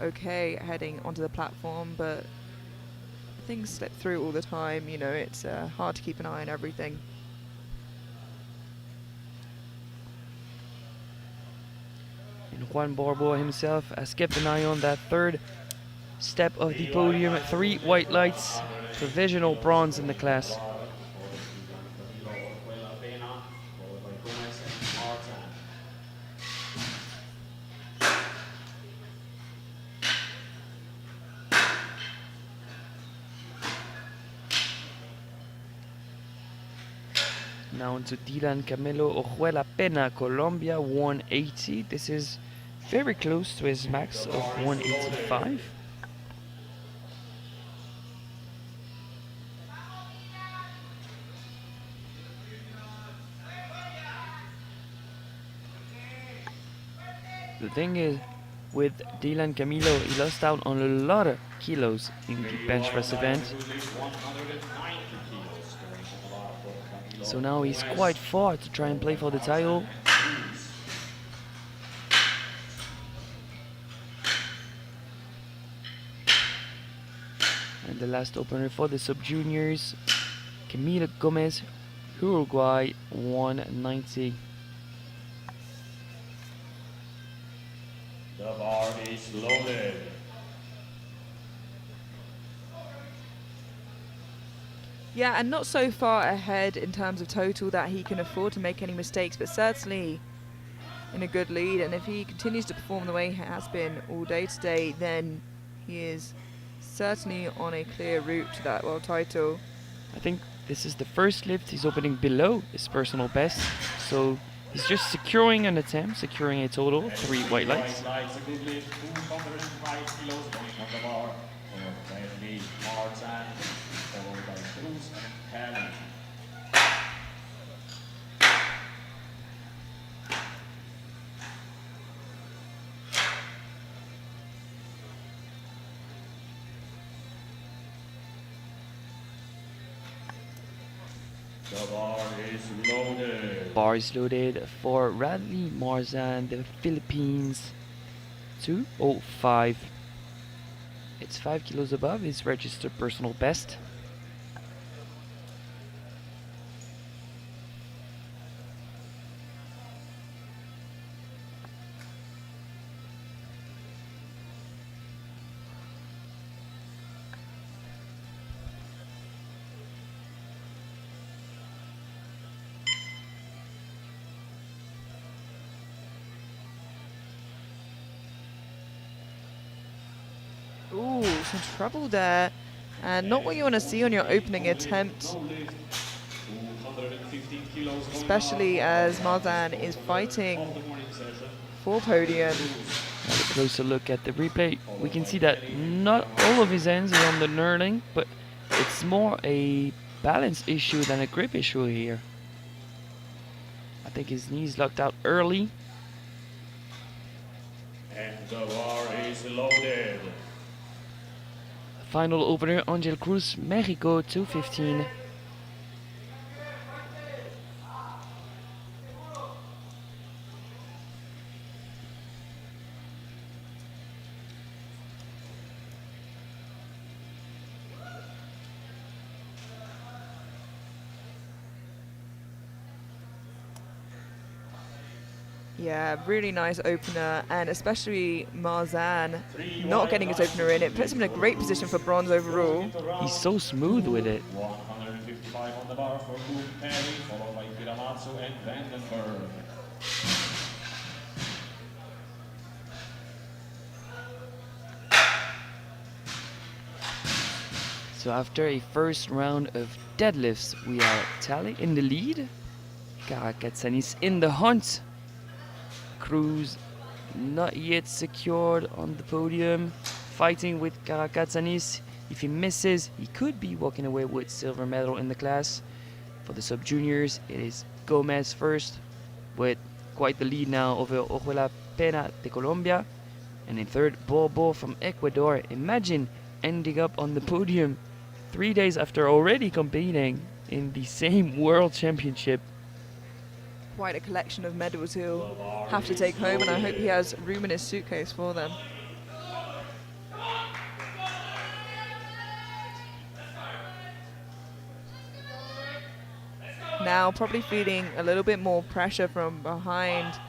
okay heading onto the platform, but things slip through all the time. You know, it's hard to keep an eye on everything. And Juan Barbo himself has kept an eye on that third step of the podium. 3 white lights, provisional bronze in the class. Now into Dylan Camilo Ojuela Pena, Colombia, 180. This is very close to his max of 185. The thing is, with Dylan Camilo, he lost out on a lot of kilos in the bench press event. So now he's quite far to try and play for the title. And the last opener for the sub-juniors, Camila Gomez, Uruguay, 190. The bar is loaded. Yeah, and not so far ahead in terms of total that he can afford to make any mistakes, but certainly in a good lead. And if he continues to perform the way he has been all day today, then he is certainly on a clear route to that world title. I think this is the first lift he's opening below his personal best, so he's just securing an attempt, securing a total, 3 white lights. A good lift, 205 kilos going on the bar for Bradley Martin, followed by Cruz and Kelly. The bar is loaded. Bar is loaded for Radley Marzan, the Philippines, 205. It's 5 kilos above his registered personal best. Ooh, some trouble there. And not what you want to see on your opening attempt, especially as Marzan is fighting for podium. Have a closer look at the replay. We can see that not all of his hands are on the knurling, but it's more a balance issue than a grip issue here. I think his knees locked out early. And the bar is loaded. Final opener, Angel Cruz, Mexico, 2:15. Yeah, really nice opener, and especially Marzan not getting his opener in. It puts him in a great position for bronze overall. He's so smooth with it. 155 on the bar for Luke Perry, followed by Hiramatsu and Vandenberg. So after a first round of deadlifts, we are Tally in the lead. Karakatsanis in the hunt. Cruz not yet secured on the podium. Fighting with Karakatsanis. If he misses, he could be walking away with silver medal in the class. For the sub-juniors, it is Gomez first, with quite the lead now over Ojuela Pena de Colombia. And in third, Bobo from Ecuador. Imagine ending up on the podium 3 days after already competing in the same world championship. Quite a collection of medals he'll have to take home, and I hope he has room in his suitcase for them. Now probably feeling a little bit more pressure from behind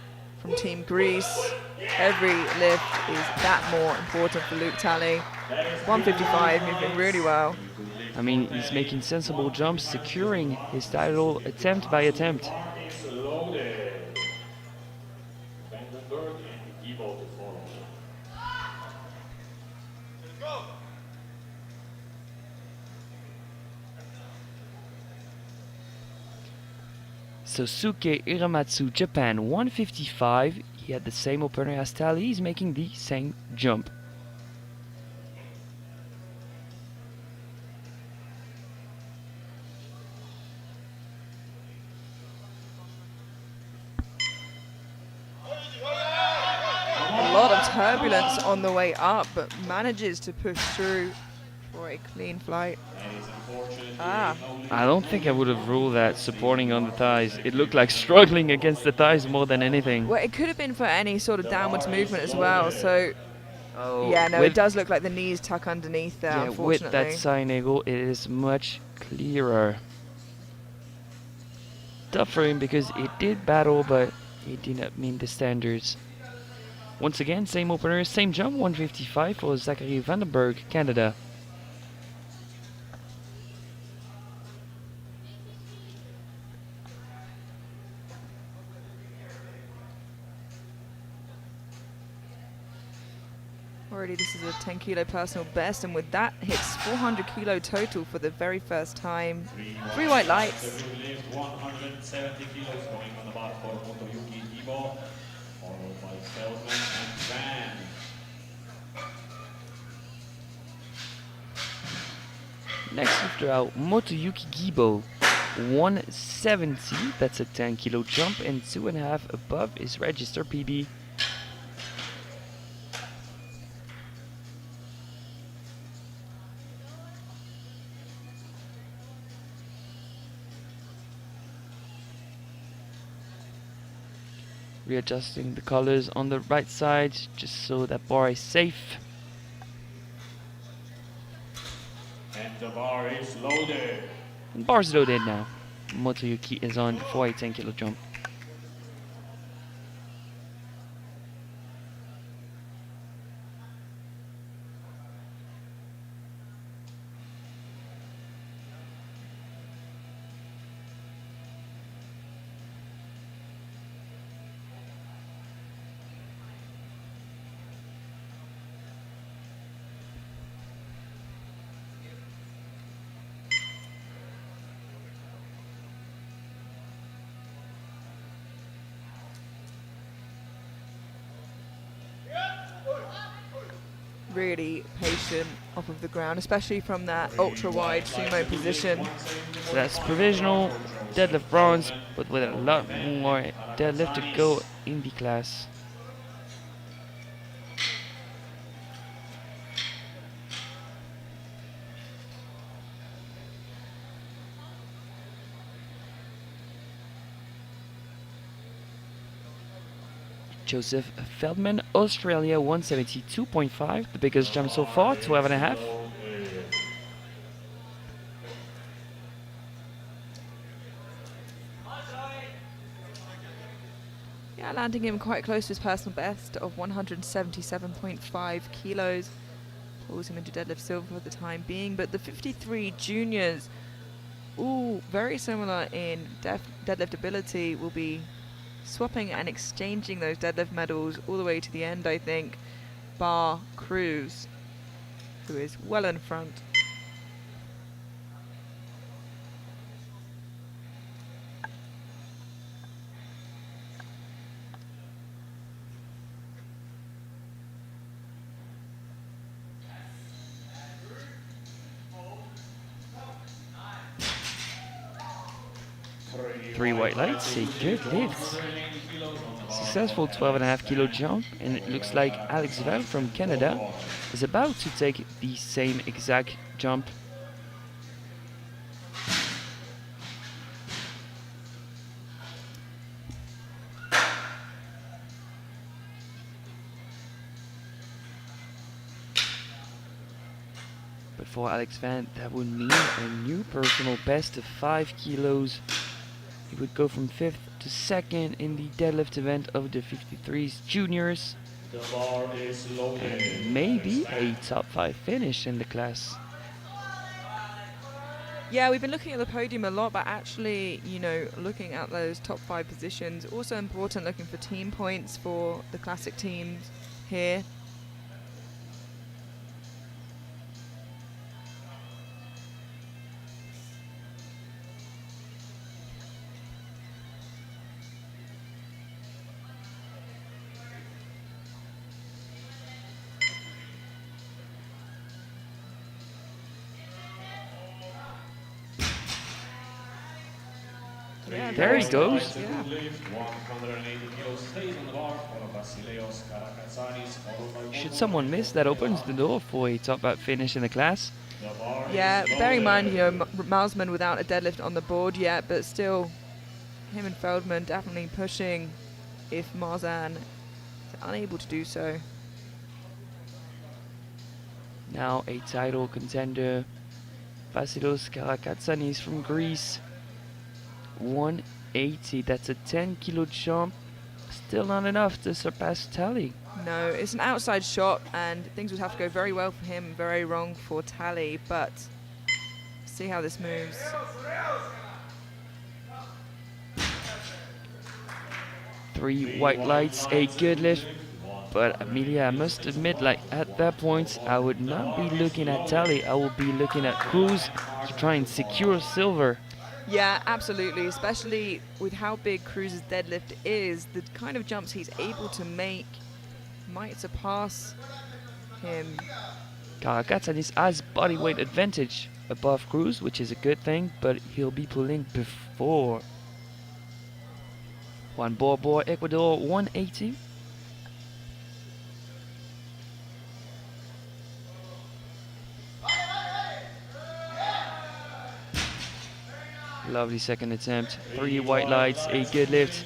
from Team Greece. Every lift is that more important for Luke Tally. 155, moving really well. I mean, he's making sensible jumps, securing his title attempt by attempt. Is loaded. Vandenberg and Gibo to follow. Sosuke Iramatsu, Japan, 155. He had the same opener as Tally. He's making the same jump. A lot of turbulence on the way up, but manages to push through for a clean flight. Ah, I don't think I would have ruled that supporting on the thighs. It looked like struggling against the thighs more than anything. well, it could have been for any sort of downwards movement as well. So, Oh, yeah, no, with, it does look like the knees tuck underneath there, yeah, with that unfortunately. side angle, it is much clearer. Tough for him because it did battle, but it did not meet the standards. Once again, same opener, same jump, 155 for Zachary Vandenberg, Canada. Already this is a 10 kilo personal best, and with that hits 400 kilo total for the very first time. 3 white lights. 170 kilos going on the bar for Motoyuki Gibo, followed by Feldman and Van. Next lifter out, Motoyuki Gibo, 170. That's a 10 kilo jump and 2.5 above his register PB. Readjusting the colors on the right side just so that bar is safe. And the bar is loaded. And bar's loaded now. Motoyuki is on for a 10 kilo jump. really patient off of the ground, especially from that ultra-wide sumo position. So that's provisional deadlift bronze, but with a lot more deadlift to go in the class. Joseph Feldman, Australia, 172.5, the biggest jump so far, 12.5. Yeah, landing him quite close to his personal best of 177.5 kilos. Pulls him into deadlift silver for the time being, but the 53 juniors, ooh, very similar in deadlift ability, will be swapping and exchanging those deadlift medals all the way to the end, I think, bar Cruz, who is well in front. Three white lights, a good lift. Successful 12.5 kilo jump, and it looks like Alex Val from Canada is about to take the same exact jump. But for Alex Van, that would mean a new personal best of 5 kilos. He would go from 5th to 2nd in the deadlift event of the 53s juniors. The bar is loaded. And maybe a top 5 finish in the class. Yeah, we've been looking at the podium a lot, but actually, you know, looking at those top 5 positions, also important looking for team points for the classic teams here. Yeah, There he goes. Yeah. 180 kilos stays on the bar for Vasileios Karakatsanis, followed by Should someone miss, that opens the door for a top 5 finish in the class. The bar Yeah, is bear in mind, you know, loaded. Mausman without a deadlift on the board yet, but still, him and Feldman definitely pushing if Marzan is unable to do so. Now a title contender, Vasileios Karakatsanis from Greece. 180, that's a 10 kilo jump. Still not enough to surpass Tally. No, it's an outside shot, and things would have to go very well for him, very wrong for Tally, but see how this moves. Three white lights, a good lift. But Amelia, I must admit, like at that point, I would not be looking at Tally. I would be looking at Cruz to try and secure silver. Yeah, absolutely, especially with how big Cruz's deadlift is, the kind of jumps he's able to make might surpass him. Karakatsanis has body weight advantage above Cruz, which is a good thing, but he'll be pulling before. Juan Borbor, Ecuador, 180. Lovely second attempt. Three white lights, a good lift.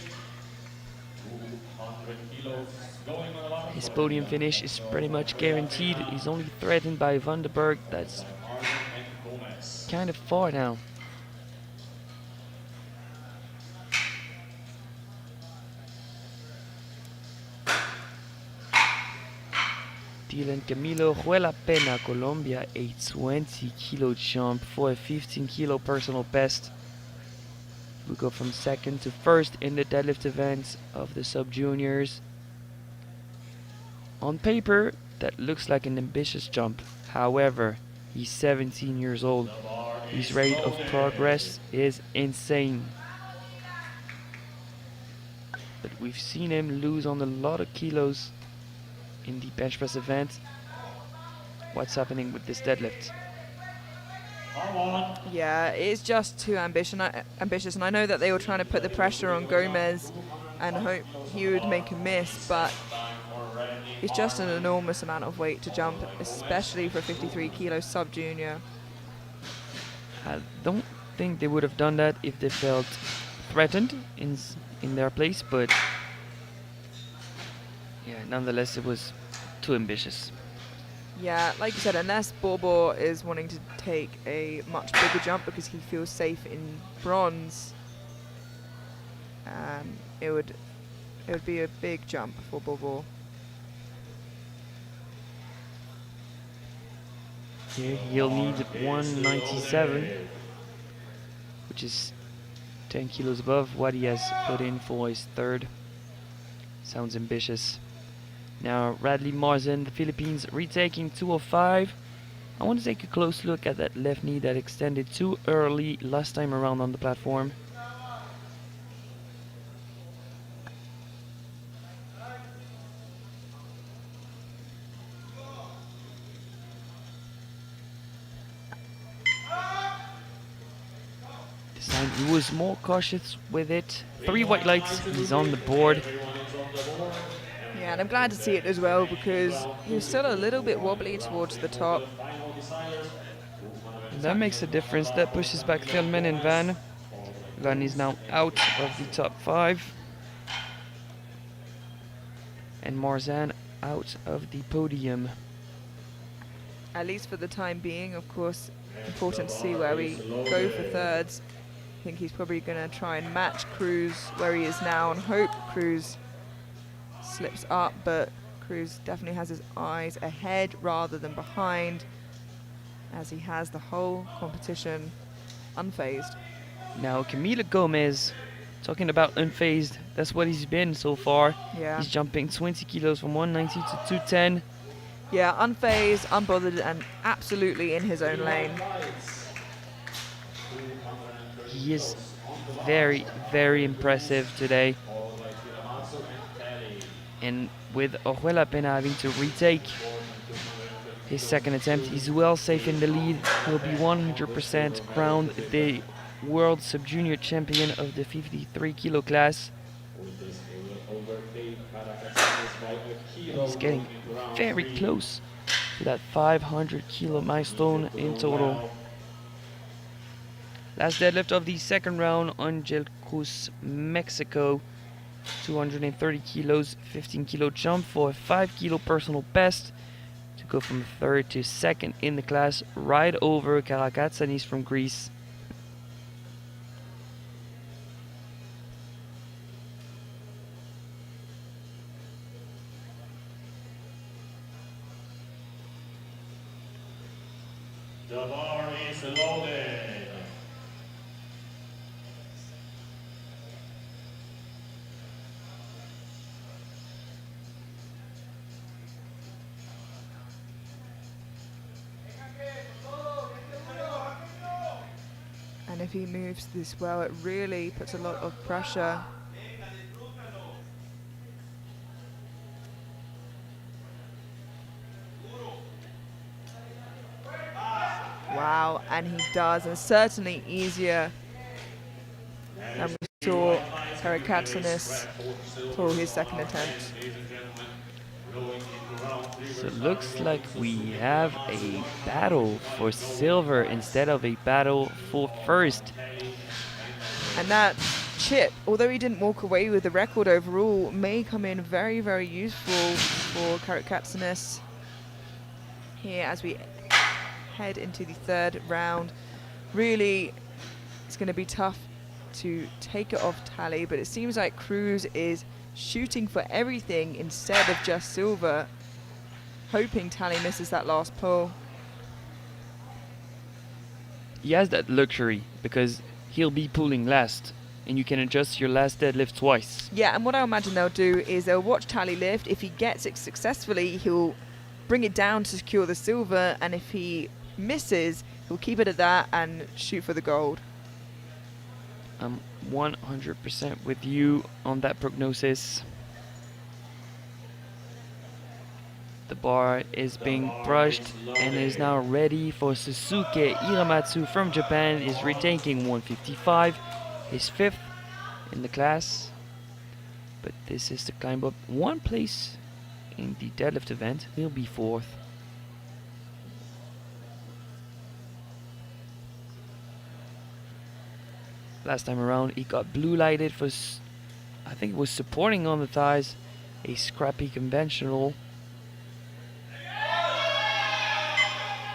200 kilos going on the bar. His podium finish is pretty much guaranteed. He's only threatened by Vandenberg. That's Arden and Gomez. kind of far now. Dylan Camilo Juela Pena, Colombia, a 20 kilo jump for a 15 kilo personal best. We go from 2nd to 1st in the deadlift events of the sub-juniors. On paper, that looks like an ambitious jump. However, he's 17 years old. His rate of progress is insane. But we've seen him lose on a lot of kilos in the bench press event. what's happening with this deadlift. Yeah, it's just too ambitious, and I know that they were trying to put the pressure on Gomez and hope he would make a miss, but it's just an enormous amount of weight to jump, especially for a 53 kilo sub-junior. I don't think they would have done that if they felt threatened in their place, but yeah, nonetheless it was too ambitious. Yeah, like you said, unless Bobo is wanting to take a much bigger jump because he feels safe in bronze, it would be a big jump for Bobo. Here he'll need 197, which is 10 kilos above what he has put in for his third. Sounds ambitious. Now Radley Marzin, the Philippines, retaking 205. I want to take a close look at that left knee that extended too early last time around on the platform. This time he was more cautious with it. 3 white lights, he's on the board. Yeah, and I'm glad to see it as well because he was still a little bit wobbly towards the top. That makes a difference. That pushes back Thielman and Van. Van is now out of the top 5. And Marzan out of the podium. At least for the time being, of course, important to see where we go for thirds. I think he's probably going to try and match Cruz where he is now and hope Cruz slips up, but Cruz definitely has his eyes ahead rather than behind, as he has the whole competition unfazed. Now Camilo Gomez, talking about unfazed, that's what he's been so far. Yeah. He's jumping 20 kilos from 190 to 210. Yeah, unfazed, unbothered, and absolutely in his own lane. He is very, very impressive today. And with Ojuela Pena having to retake his second attempt, he's well safe in the lead. He'll be 100% crowned the world sub-junior champion of the 53 kilo class. He's getting very close to that 500 kilo milestone in total. Last deadlift of the second round, Angel Cruz, Mexico. 230 kilos, 15 kilo jump for a 5 kilo personal best to go from third to second in the class, right over Karakatsanis from Greece. The bar is loaded. And if he moves this well, it really puts a lot of pressure. Wow, and he does, and certainly easier than we saw Karakatsanis for his second attempt. So it looks like we have a battle for silver instead of a battle for first. And that chip, although he didn't walk away with the record overall, may come in very, very useful for Karakatsanis here as we head into the third round. Really, it's going to be tough to take it off Tally, but it seems like Cruz is shooting for everything instead of just silver, hoping Tally misses that last pull. He has that luxury because he'll be pulling last and you can adjust your last deadlift twice. Yeah, and what I imagine they'll do is they'll watch Tally lift. If he gets it successfully, he'll bring it down to secure the silver, and if he misses, he'll keep it at that and shoot for the gold. I'm 100% with you on that prognosis. The bar is being brushed and is now ready for Susuke Hiramatsu from Japan. Is retaking 155, his 5th in the class. But this is to climb up 1 place in the deadlift event. He'll be 4th. Last time around he got blue lighted for, I think it was supporting on the thighs, a scrappy conventional.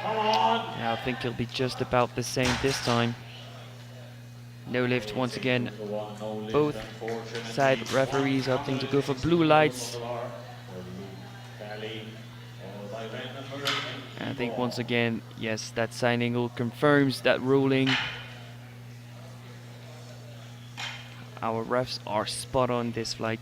I think he'll be just about the same this time. No lift once again. Both side referees opting to go for blue lights. And I think once again, yes, that side angle confirms that ruling. Our refs are spot on this flight.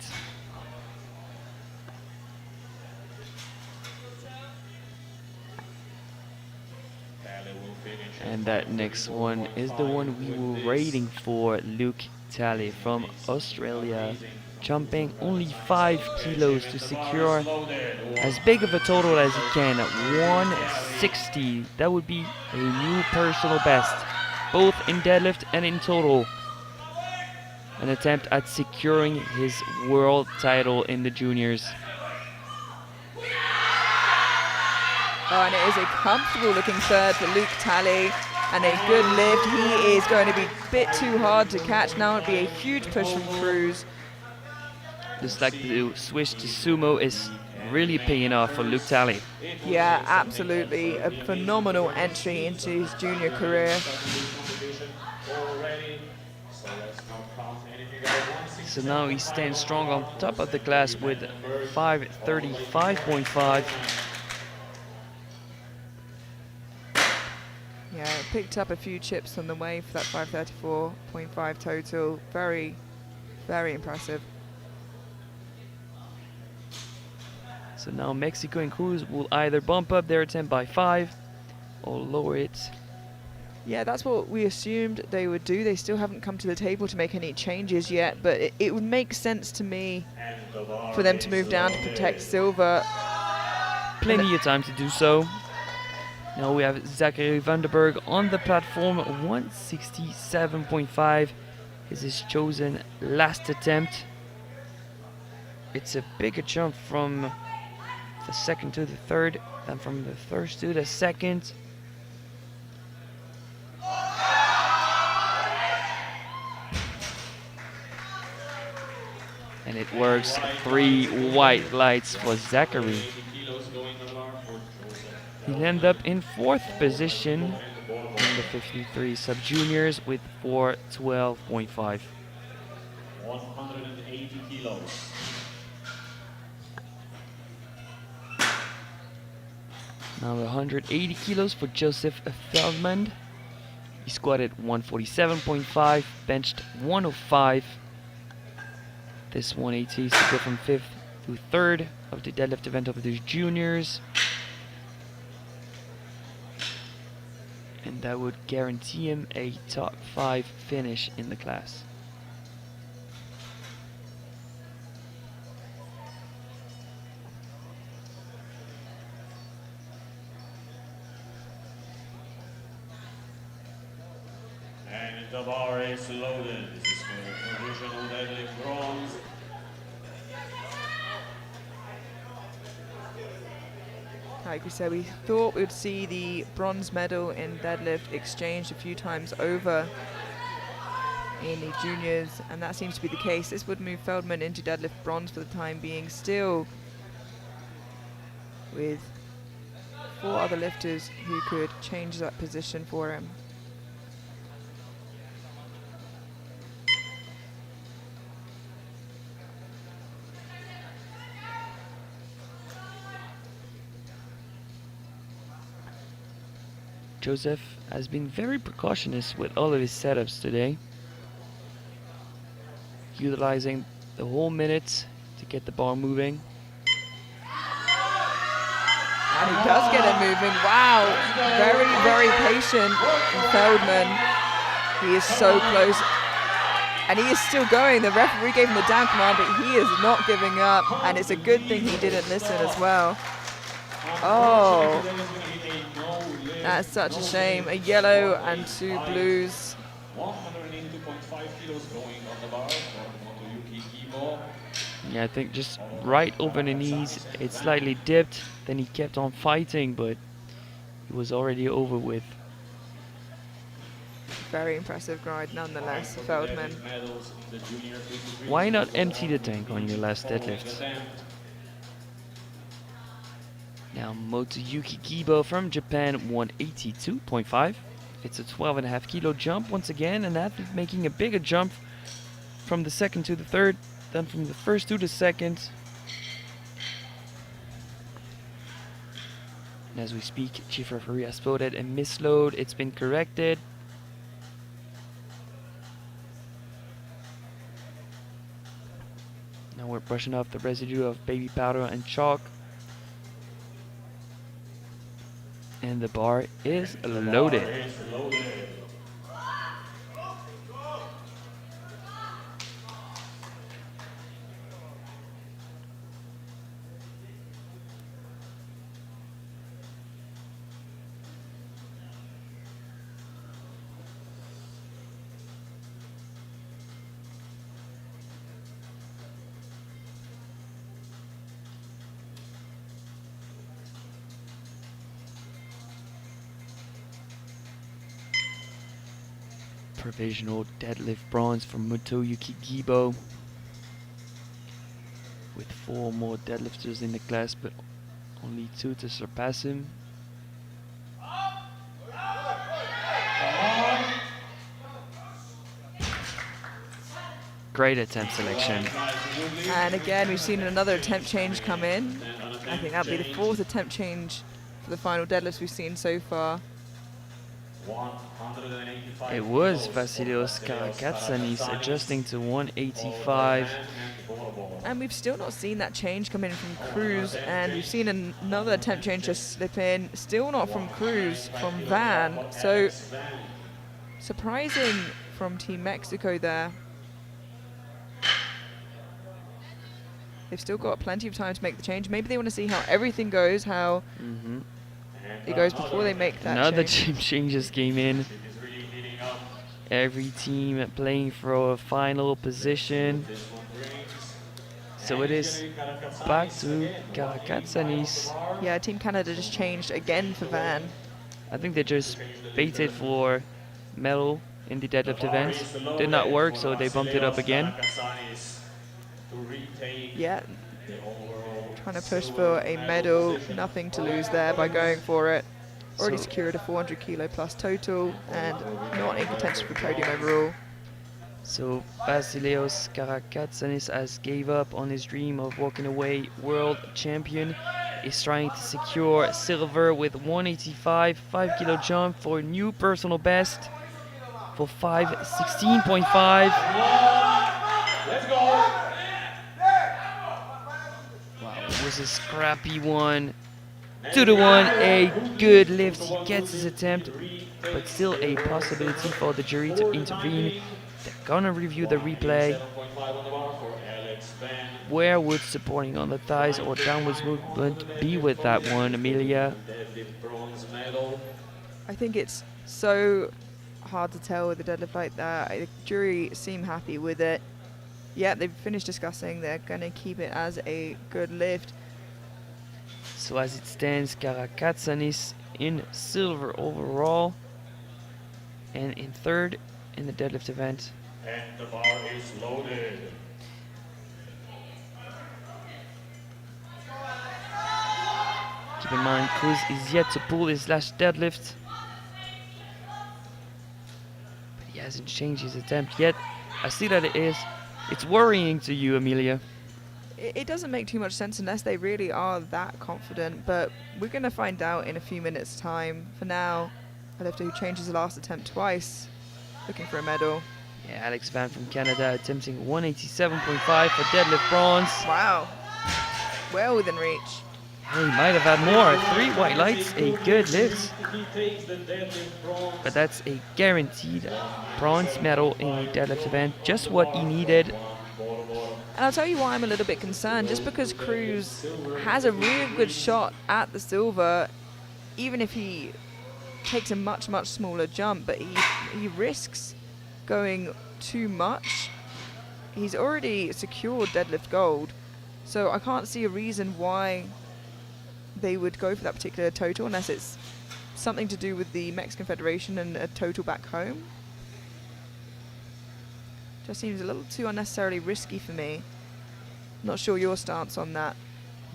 And that next one is the one we were waiting for, Luke Talley from Australia, jumping only 5 kilos to secure as big of a total as he can at 160. That would be a new personal best, both in deadlift and in total. An attempt at securing his world title in the juniors. Oh, and it is a comfortable looking third for Luke Talley, and a good lift. He is going to be a bit too hard to catch now. It'd be a huge push from Cruz. Looks like the switch to sumo is really paying off for Luke Talley. Yeah, absolutely. A phenomenal entry into his junior career. So now he stands strong on top of the class with 535.5. Yeah, picked up a few chips on the way for that 534.5 total. Very, very impressive. So now Mexico and Cruz will either bump up their attempt by 5 or lower it. Yeah, that's what we assumed they would do. They still haven't come to the table to make any changes yet, but it would make sense to me for them to move down to protect silver. Plenty of time to do so. Now we have Zachary Vandenberg on the platform, 167.5 is his chosen last attempt. It's a bigger jump from the second to the third than from the first to the second. And it works. 3 white lights for Zachary. He'll end up in 4th position in the 53 sub-juniors with 412.5. 180 kilos. Now 180 kilos for Joseph Feldman. He squatted 147.5, benched 105. This 180 is to go from 5th to 3rd of the deadlift event of the juniors. And that would guarantee him a top 5 finish in the class. And the bar is loaded. This is for the provisional deadlift bronze. Like we said, we thought we'd see the bronze medal in deadlift exchanged a few times over in the juniors, and that seems to be the case. This would move Feldman into deadlift bronze for the time being, still with 4 other lifters who could change that position for him. Joseph has been very precautious with all of his setups today, utilizing the whole minute to get the bar moving. And he does get it moving. Wow, very, very patient Feldman. He is so close. And he is still going. The referee gave him the down command, but he is not giving up. And it's a good thing he didn't listen as well. Oh, Today is going to be a no-lift, that's such a no shame. A lift yellow for and a 2 height. blues. 182.5 kilos going on the bar for Motoyuki Kibo. Yeah, I think just right over the knees, it slightly dipped, then he kept on fighting, but it was already over with. Very impressive ride nonetheless, Feldman. Why not empty the tank on your last deadlift? Now Motoyuki Kibo from Japan, 182.5. It's a 12.5 kilo jump once again, an athlete making a bigger jump from the second to the third than from the first to the second. And as we speak, Chief Referee has spotted a misload. It's been corrected. Now we're brushing off the residue of baby powder and chalk. And the bar is loaded. Provisional deadlift bronze for Motoyuki Kibo, with 4 more deadlifters in the class, but only 2 to surpass him. Great attempt selection. And again, we've seen another attempt change come in. I think that'll be the 4th attempt change for the final deadlifts we've seen so far. It was Vasilios Karakatsanis adjusting to 185. And we've still not seen that change come in from Cruz, and we've seen another attempt change just slip in. Still not from Cruz, from Van. So surprising from Team Mexico there. They've still got plenty of time to make the change. Maybe they want to see how everything goes, how it goes before they make that Another change. changes came in. Every team playing for a final position. So it is back to Karakatsanis. Yeah, Team Canada just changed again for Van. I think they just baited for medal in the deadlift event. Did not work, so they bumped it up again. Yeah, trying to push for a medal. Nothing to lose there by going for it. Already So- secured a 400 kilo plus total and not in contention for podium overall. So Vasilios Karakatsanis has gave up on his dream of walking away world champion. Is trying to secure silver with 185, 5 kilo jump for a new personal best for 5:16.5. Let's go. Wow, it was a scrappy one. 2-1, a good lift. He gets his attempt, but still a possibility for the jury to intervene. They're gonna review the replay. Where would supporting on the thighs or downwards movement be with that one, Amelia? I think it's so hard to tell with a deadlift like that. The jury seem happy with it. Yeah, they've finished discussing. They're going to keep it as a good lift. So as it stands, Karakatsanis in silver overall and in third in the deadlift event. And the bar is loaded. Keep in mind, Cruz is yet to pull his last deadlift. But he hasn't changed his attempt yet. I see that it's worrying to you, Amelia. It doesn't make too much sense unless they really are that confident, but we're going to find out in a few minutes' time. For now, a lifter who changes the last attempt twice, looking for a medal. Yeah, Alex Van from Canada attempting 187.5 for deadlift bronze. Wow. Well within reach. He might have had more. 3 white lights, a good lift. But that's a guaranteed bronze medal in a deadlift event. Just what he needed. And I'll tell you why I'm a little bit concerned. Just because Cruz has a really good shot at the silver, even if he takes a much, much smaller jump, but he risks going too much. He's already secured deadlift gold, so I can't see a reason why they would go for that particular total unless it's something to do with the Mexican Federation and a total back home. Just seems a little too unnecessarily risky for me. Not sure your stance on that.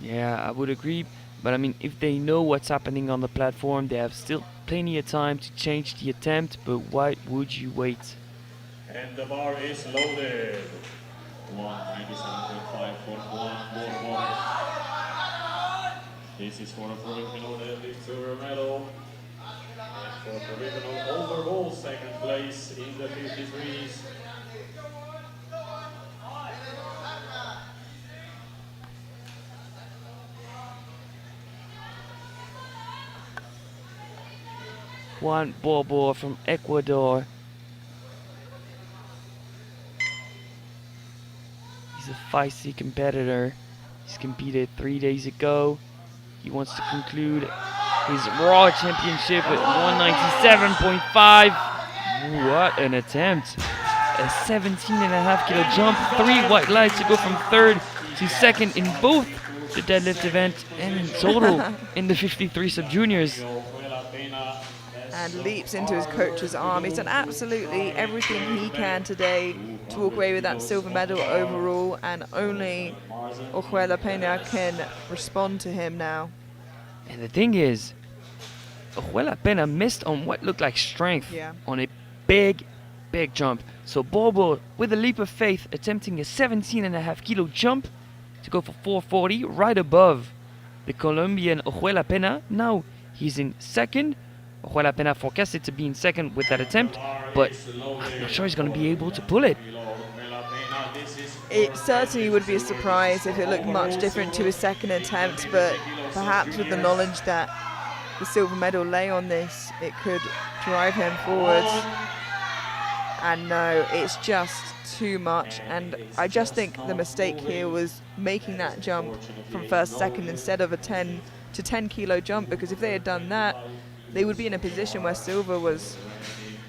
Yeah, I would agree. But I mean, if they know what's happening on the platform, they have still plenty of time to change the attempt. But why would you wait? And the bar is loaded. 197.5 for one more. This is for a provisional deadlift silver medal. And for provisional overall second place in the 53s. Juan Bobo from Ecuador. He's a feisty competitor. He's competed 3 days ago. He wants to conclude his Raw Championship with 197.5. What an attempt. A 17.5 kilo jump, 3 white lights to go from third to second in both the deadlift event and in total in the 53 sub-juniors. And leaps into his coach's arm. He's done absolutely everything he can today to walk away with that silver medal overall, and only Ojuela Pena can respond to him now. And the thing is, Ojuela Pena missed on what looked like strength on a big jump. So Bobo, with a leap of faith, attempting a 17.5 kilo jump to go for 440, right above the Colombian Ojuela Pena. Now he's in second. Ojuela Pena forecasted to be in second with that attempt, but I'm not sure he's going to be able to pull it. It certainly would be a surprise if it looked much different to his second attempt, but perhaps with the knowledge that the silver medal lay on this, it could drive him forwards. And no, it's just too much, and I just think the mistake here was making that jump from first to second instead of a 10 to 10 kilo jump, because if they had done that, they would be in a position where silver was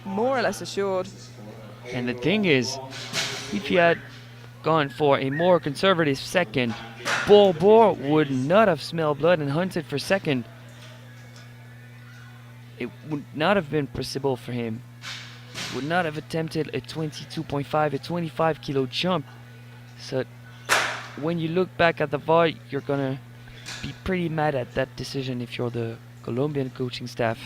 more or less assured. And the thing is, if he had gone for a more conservative second, Bobo would not have smelled blood and hunted for second. It would not have been possible for him. He would not have attempted a 22.5, a 25 kilo jump. So when you look back at the VAR, you're gonna be pretty mad at that decision if you're the Colombian coaching staff.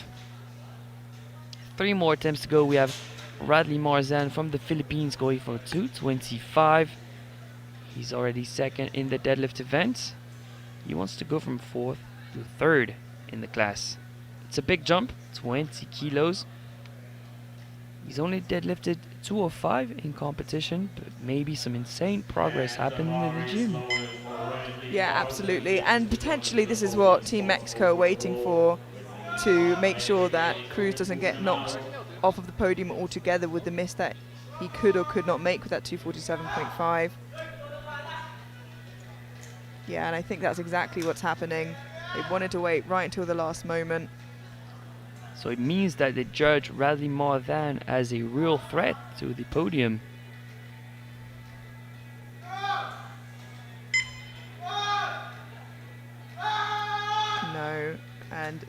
3 more attempts to go. We have Radley Marzan from the Philippines going for 225. He's already second in the deadlift event. He wants to go from 4th to 3rd in the class. It's a big jump, 20 kilos. He's only deadlifted 205 in competition, but maybe some insane progress happened in the gym. Yeah, absolutely. And potentially this is what Team Mexico are waiting for, to make sure that Cruz doesn't get knocked off of the podium altogether with the miss that he could or could not make with that 247.5. Yeah, and I think that's exactly what's happening. They wanted to wait right until the last moment. So it means that they judge Radley Marzan as a real threat to the podium. No, and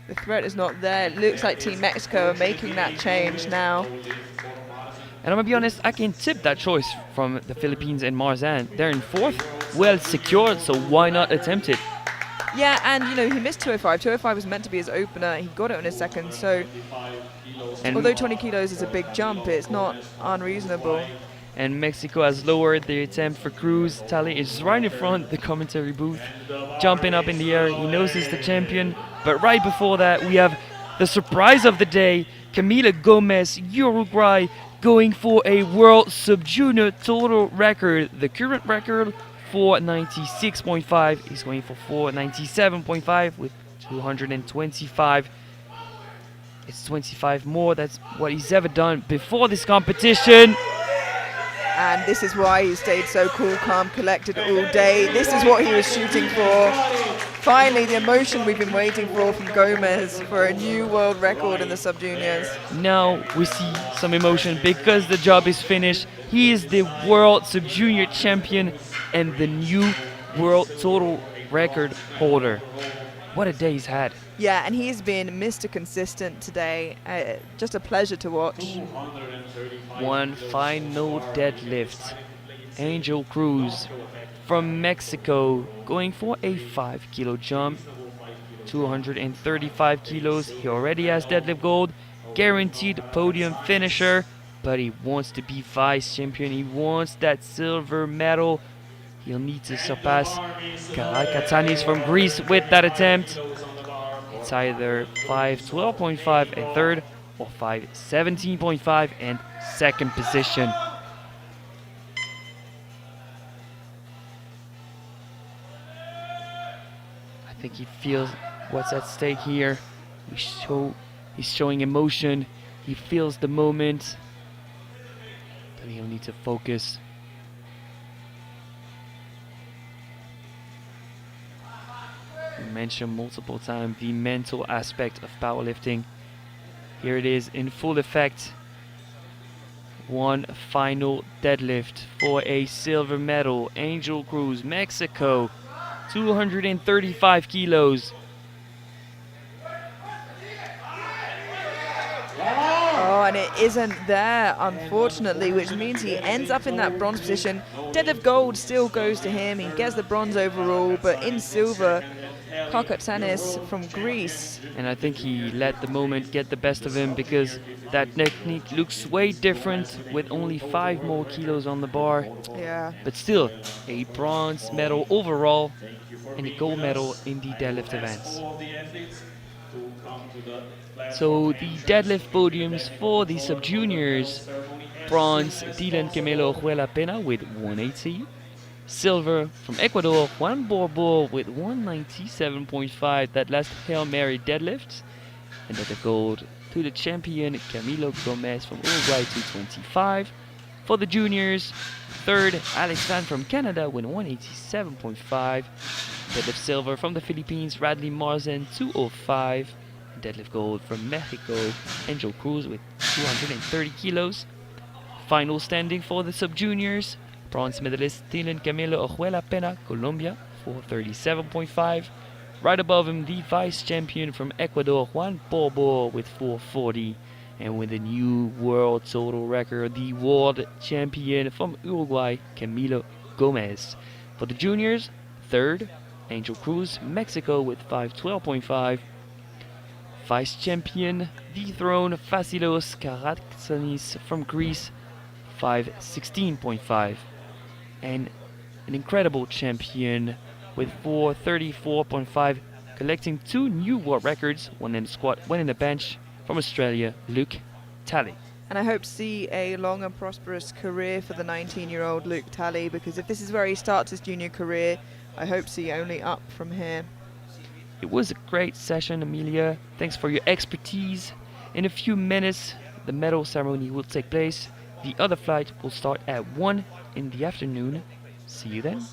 the threat is not there. It looks like Team Mexico are making that change now. And I'm gonna be honest, I can tip that choice from the Philippines and Marzan. They're in 4th, well secured, so why not attempt it? Yeah, and you know, he missed 205. 205 was meant to be his opener. He got it on his second, so And although 20 kilos is a big jump, it's not unreasonable. And Mexico has lowered the attempt for Cruz. Tali is right in front of the commentary booth, jumping up in the air. He knows he's the champion. But right before that, we have the surprise of the day, Camila Gomez, Uruguay, going for a world sub-junior total record. The current record, 496.5. He's going for 497.5 with 225. It's 25 more. That's what he's ever done before this competition. and this is why he stayed so cool, calm, collected all day. This is what he was shooting for. Finally, the emotion we've been waiting for from Gomez for a new world record in the sub-juniors. Now we see some emotion because the job is finished. He is the world sub-junior champion and the new world total record holder. What a day he's had. Yeah, and he's been Mr. Consistent today. Just a pleasure to watch. One final deadlift. Angel Cruz from Mexico going for a 5 kilo jump. 235 kilos. He already has deadlift gold. Guaranteed podium finisher. But he wants to be vice champion. He wants that silver medal. He'll need to surpass Karakatsanis from Greece with that attempt. It's either 5:12.5 in third or 5:17.5 in second position. I think he feels what's at stake here. He's showing emotion. He feels the moment. But he'll need to focus. We mentioned multiple times the mental aspect of powerlifting. Here it is in full effect. One final deadlift for a silver medal. Angel Cruz, Mexico, 235 kilos. Oh, and it isn't there, unfortunately, which means he ends up in that bronze position. Deadlift gold still goes to him. He gets the bronze overall, but in silver, Kakatanis from Greece. And I think he let the moment get the best of him because that technique looks way different with only 5 more kilos on the bar. Yeah. But still, a bronze medal overall and a gold medal in the deadlift events. So the deadlift podiums for the sub-juniors. Bronze, Dylan Camilo Huela Pena with 180. Silver from Ecuador, Juan Borbo with 197.5, that last Hail Mary deadlift. And then the gold to the champion Camilo Gomez from Uruguay, 225. For the juniors, third, Alex Van from Canada with 187.5. Deadlift silver from the Philippines, Radley Marzen, 205. Deadlift gold from Mexico, Angel Cruz with 230 kilos. Final standing for the sub-juniors, bronze medalist Dylan Camilo Ojuela Pena, Colombia, 437.5. Right above him, the vice champion from Ecuador, Juan Borbo, with 440. And with a new world total record, the world champion from Uruguay, Camilo Gomez. For the juniors, third, Angel Cruz, Mexico, with 512.5. Vice champion, dethroned Vasilos Karatsanis from Greece, 516.5. And an incredible champion with 434.5, collecting 2 new world records, one in the squat, one in the bench, from Australia, Luke Talley. And I hope to see a long and prosperous career for the 19-year-old Luke Talley, because if this is where he starts his junior career, I hope to see only up from here. It was a great session, Amelia. Thanks for your expertise. In a few minutes, the medal ceremony will take place. The other flight will start at 1 in the afternoon. See you then.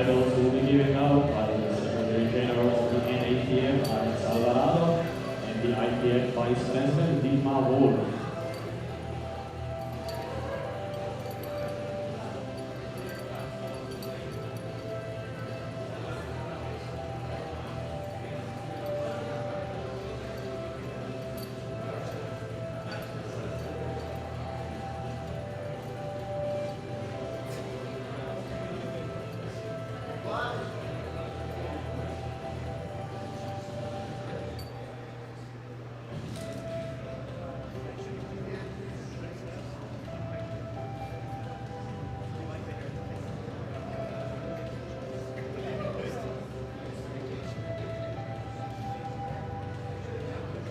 medals will be given out by the Secretary General of the NATF, Alex Alvarado, and the ITF Vice President, Dietmar Wolf.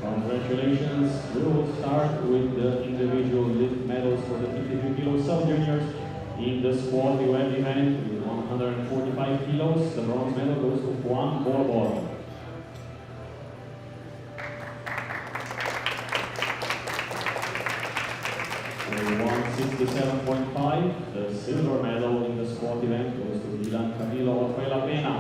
Congratulations. We will start with the individual lift medals for the 53 kilo sub-juniors. In the squat event with 145 kilos, the bronze medal goes to Juan Borbor. With 167.5, the silver medal in the squat event goes to Dylan Camilo Orjuela Pena.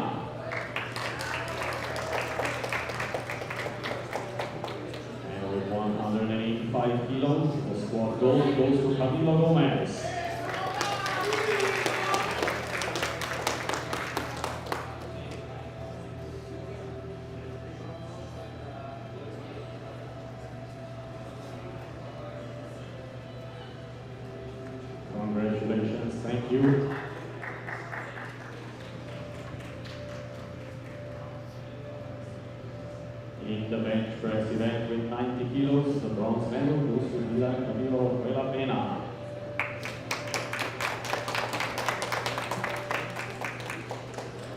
And with 185 kilos, the squat gold goes to Camilo Gomez. Congratulations, thank you. In the bench press event with 90 kilos, the bronze medal goes to Dylan Camilo Orjuela Pena.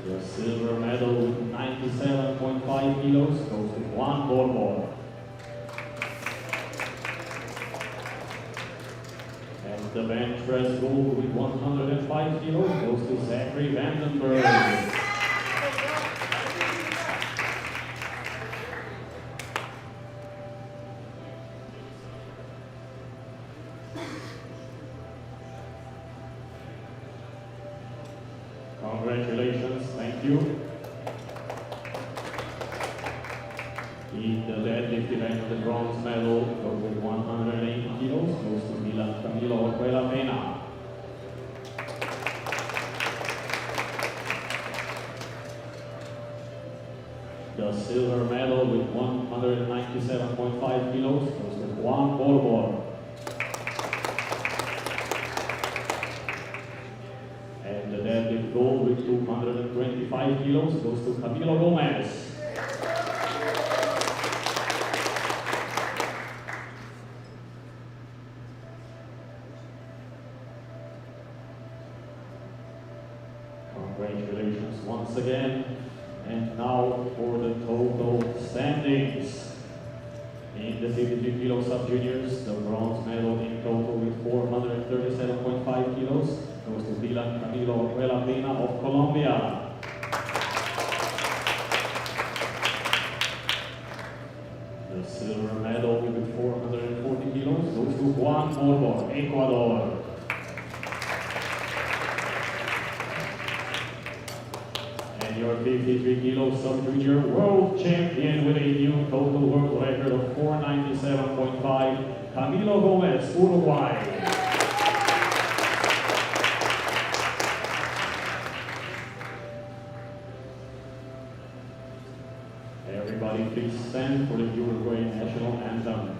The silver medal with 97.5 kilos goes to Juan Borbor. And the bench press gold with 105 kilos goes to Zachary Vandenberg. Congratulations, thank you. In the deadlift event, the bronze medal with 180 kilos goes to Dylan Camilo Orjuela Pena. The silver medal with 197.5 kilos goes to Juan Borbor. And the deadlift gold with 225 kilos goes to Camilo Gomez. Congratulations once again. And now for the total standings. In the 53 kilo sub-juniors, the bronze medal in total with 437.5 kilos goes to Dylan Camilo Orjuela Pena of Colombia. The silver medal with 440 kilos goes to Juan Borbor, Ecuador. And your 53 kilo sub-junior world champion with a new total world record of 497.5, Camilo Gomez, Uruguay. Everybody please stand for the Uruguay national anthem.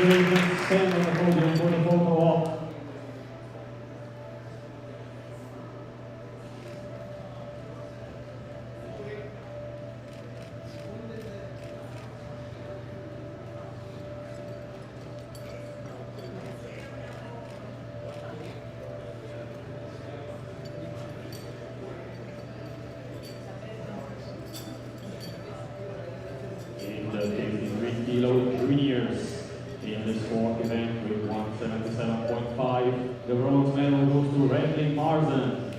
Congratulations, stand on the podium for the photo op. In the 53 kilo juniors, in the sport event with 177.5, the bronze medal goes to Redley Marsden.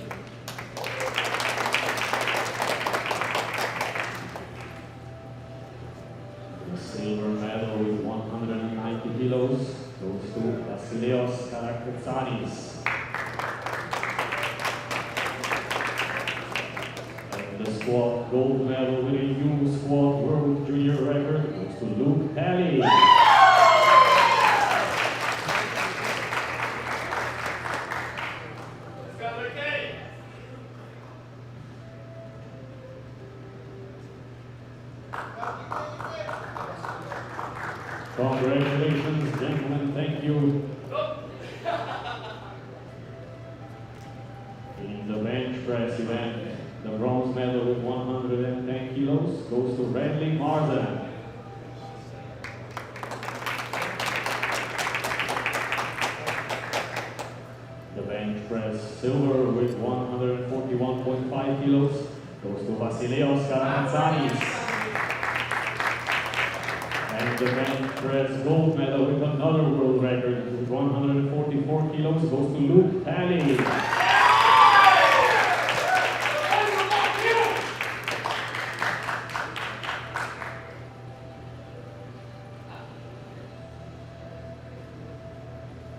The silver medal with 190 kilos goes to Vasilios Karakatsanis. And the squat gold medal with a new squat world junior record goes to Luke Pelly. Congratulations, gentlemen, thank you. In the bench press event, the bronze medal with 110 kilos goes to Redley Marsden. The bench press silver with 141.5 kilos goes to Vasilios Karakatsanis. And the bench press gold medal with another world record with 144 kilos goes to Luke Pelly.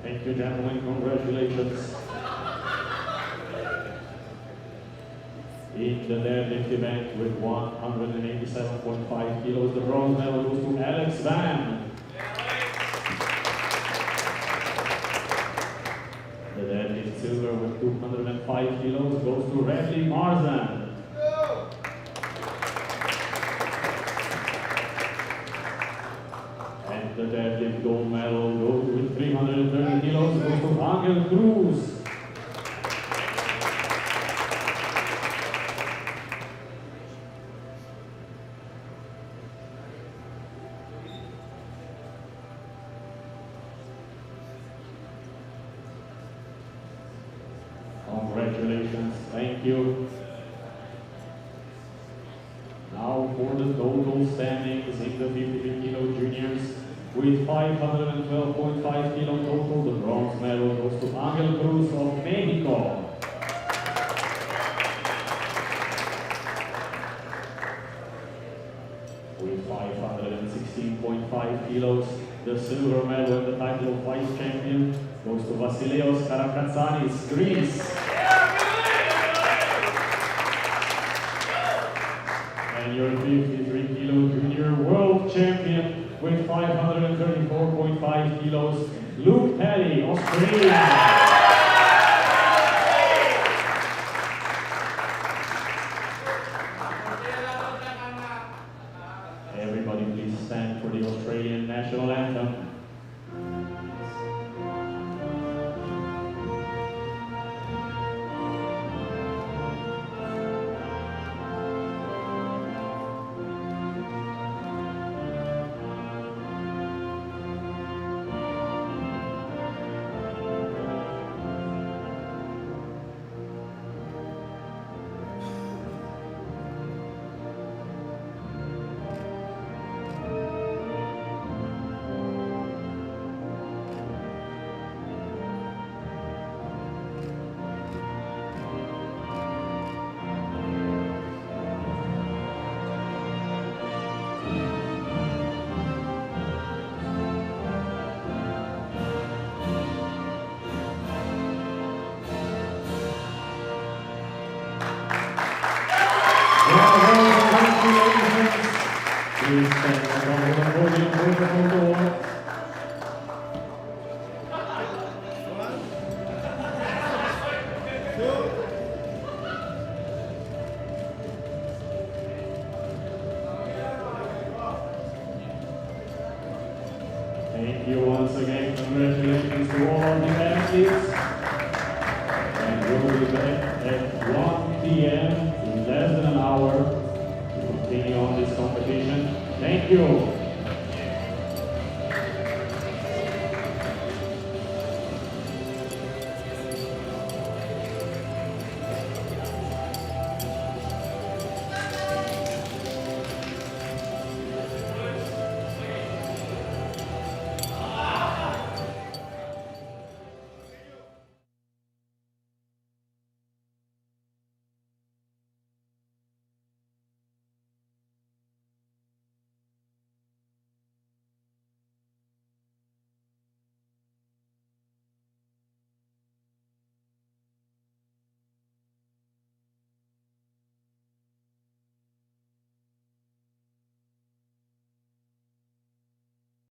Thank you, gentlemen. Congratulations. In the deadlift event with 187.5 kilos, the bronze medal goes to Alex Van. The deadlift silver with 205 kilos goes to Redley Marsden. And the deadlift gold medal goes with 330 kilos goes to Angel Cruz. Congratulations, thank you. Now for the total standings in the 53 kilo juniors. With 512.5 kilo total, the bronze medal goes to Angel Cruz of Mexico. With 516.5 kilos, the silver medal and the title of vice champion goes to Vasilios Karakatsanis, Greece. And your 53 kilo junior world champion with 534.5 kilos, Luke Pelly, Australia. Everybody please stand for the Australian national anthem. Please stand on the podium for the photo op. Thank you. once again, congratulations to all the athletes. And we'll be back at 1 p.m. in less than an hour to continue on this competition. Thank you.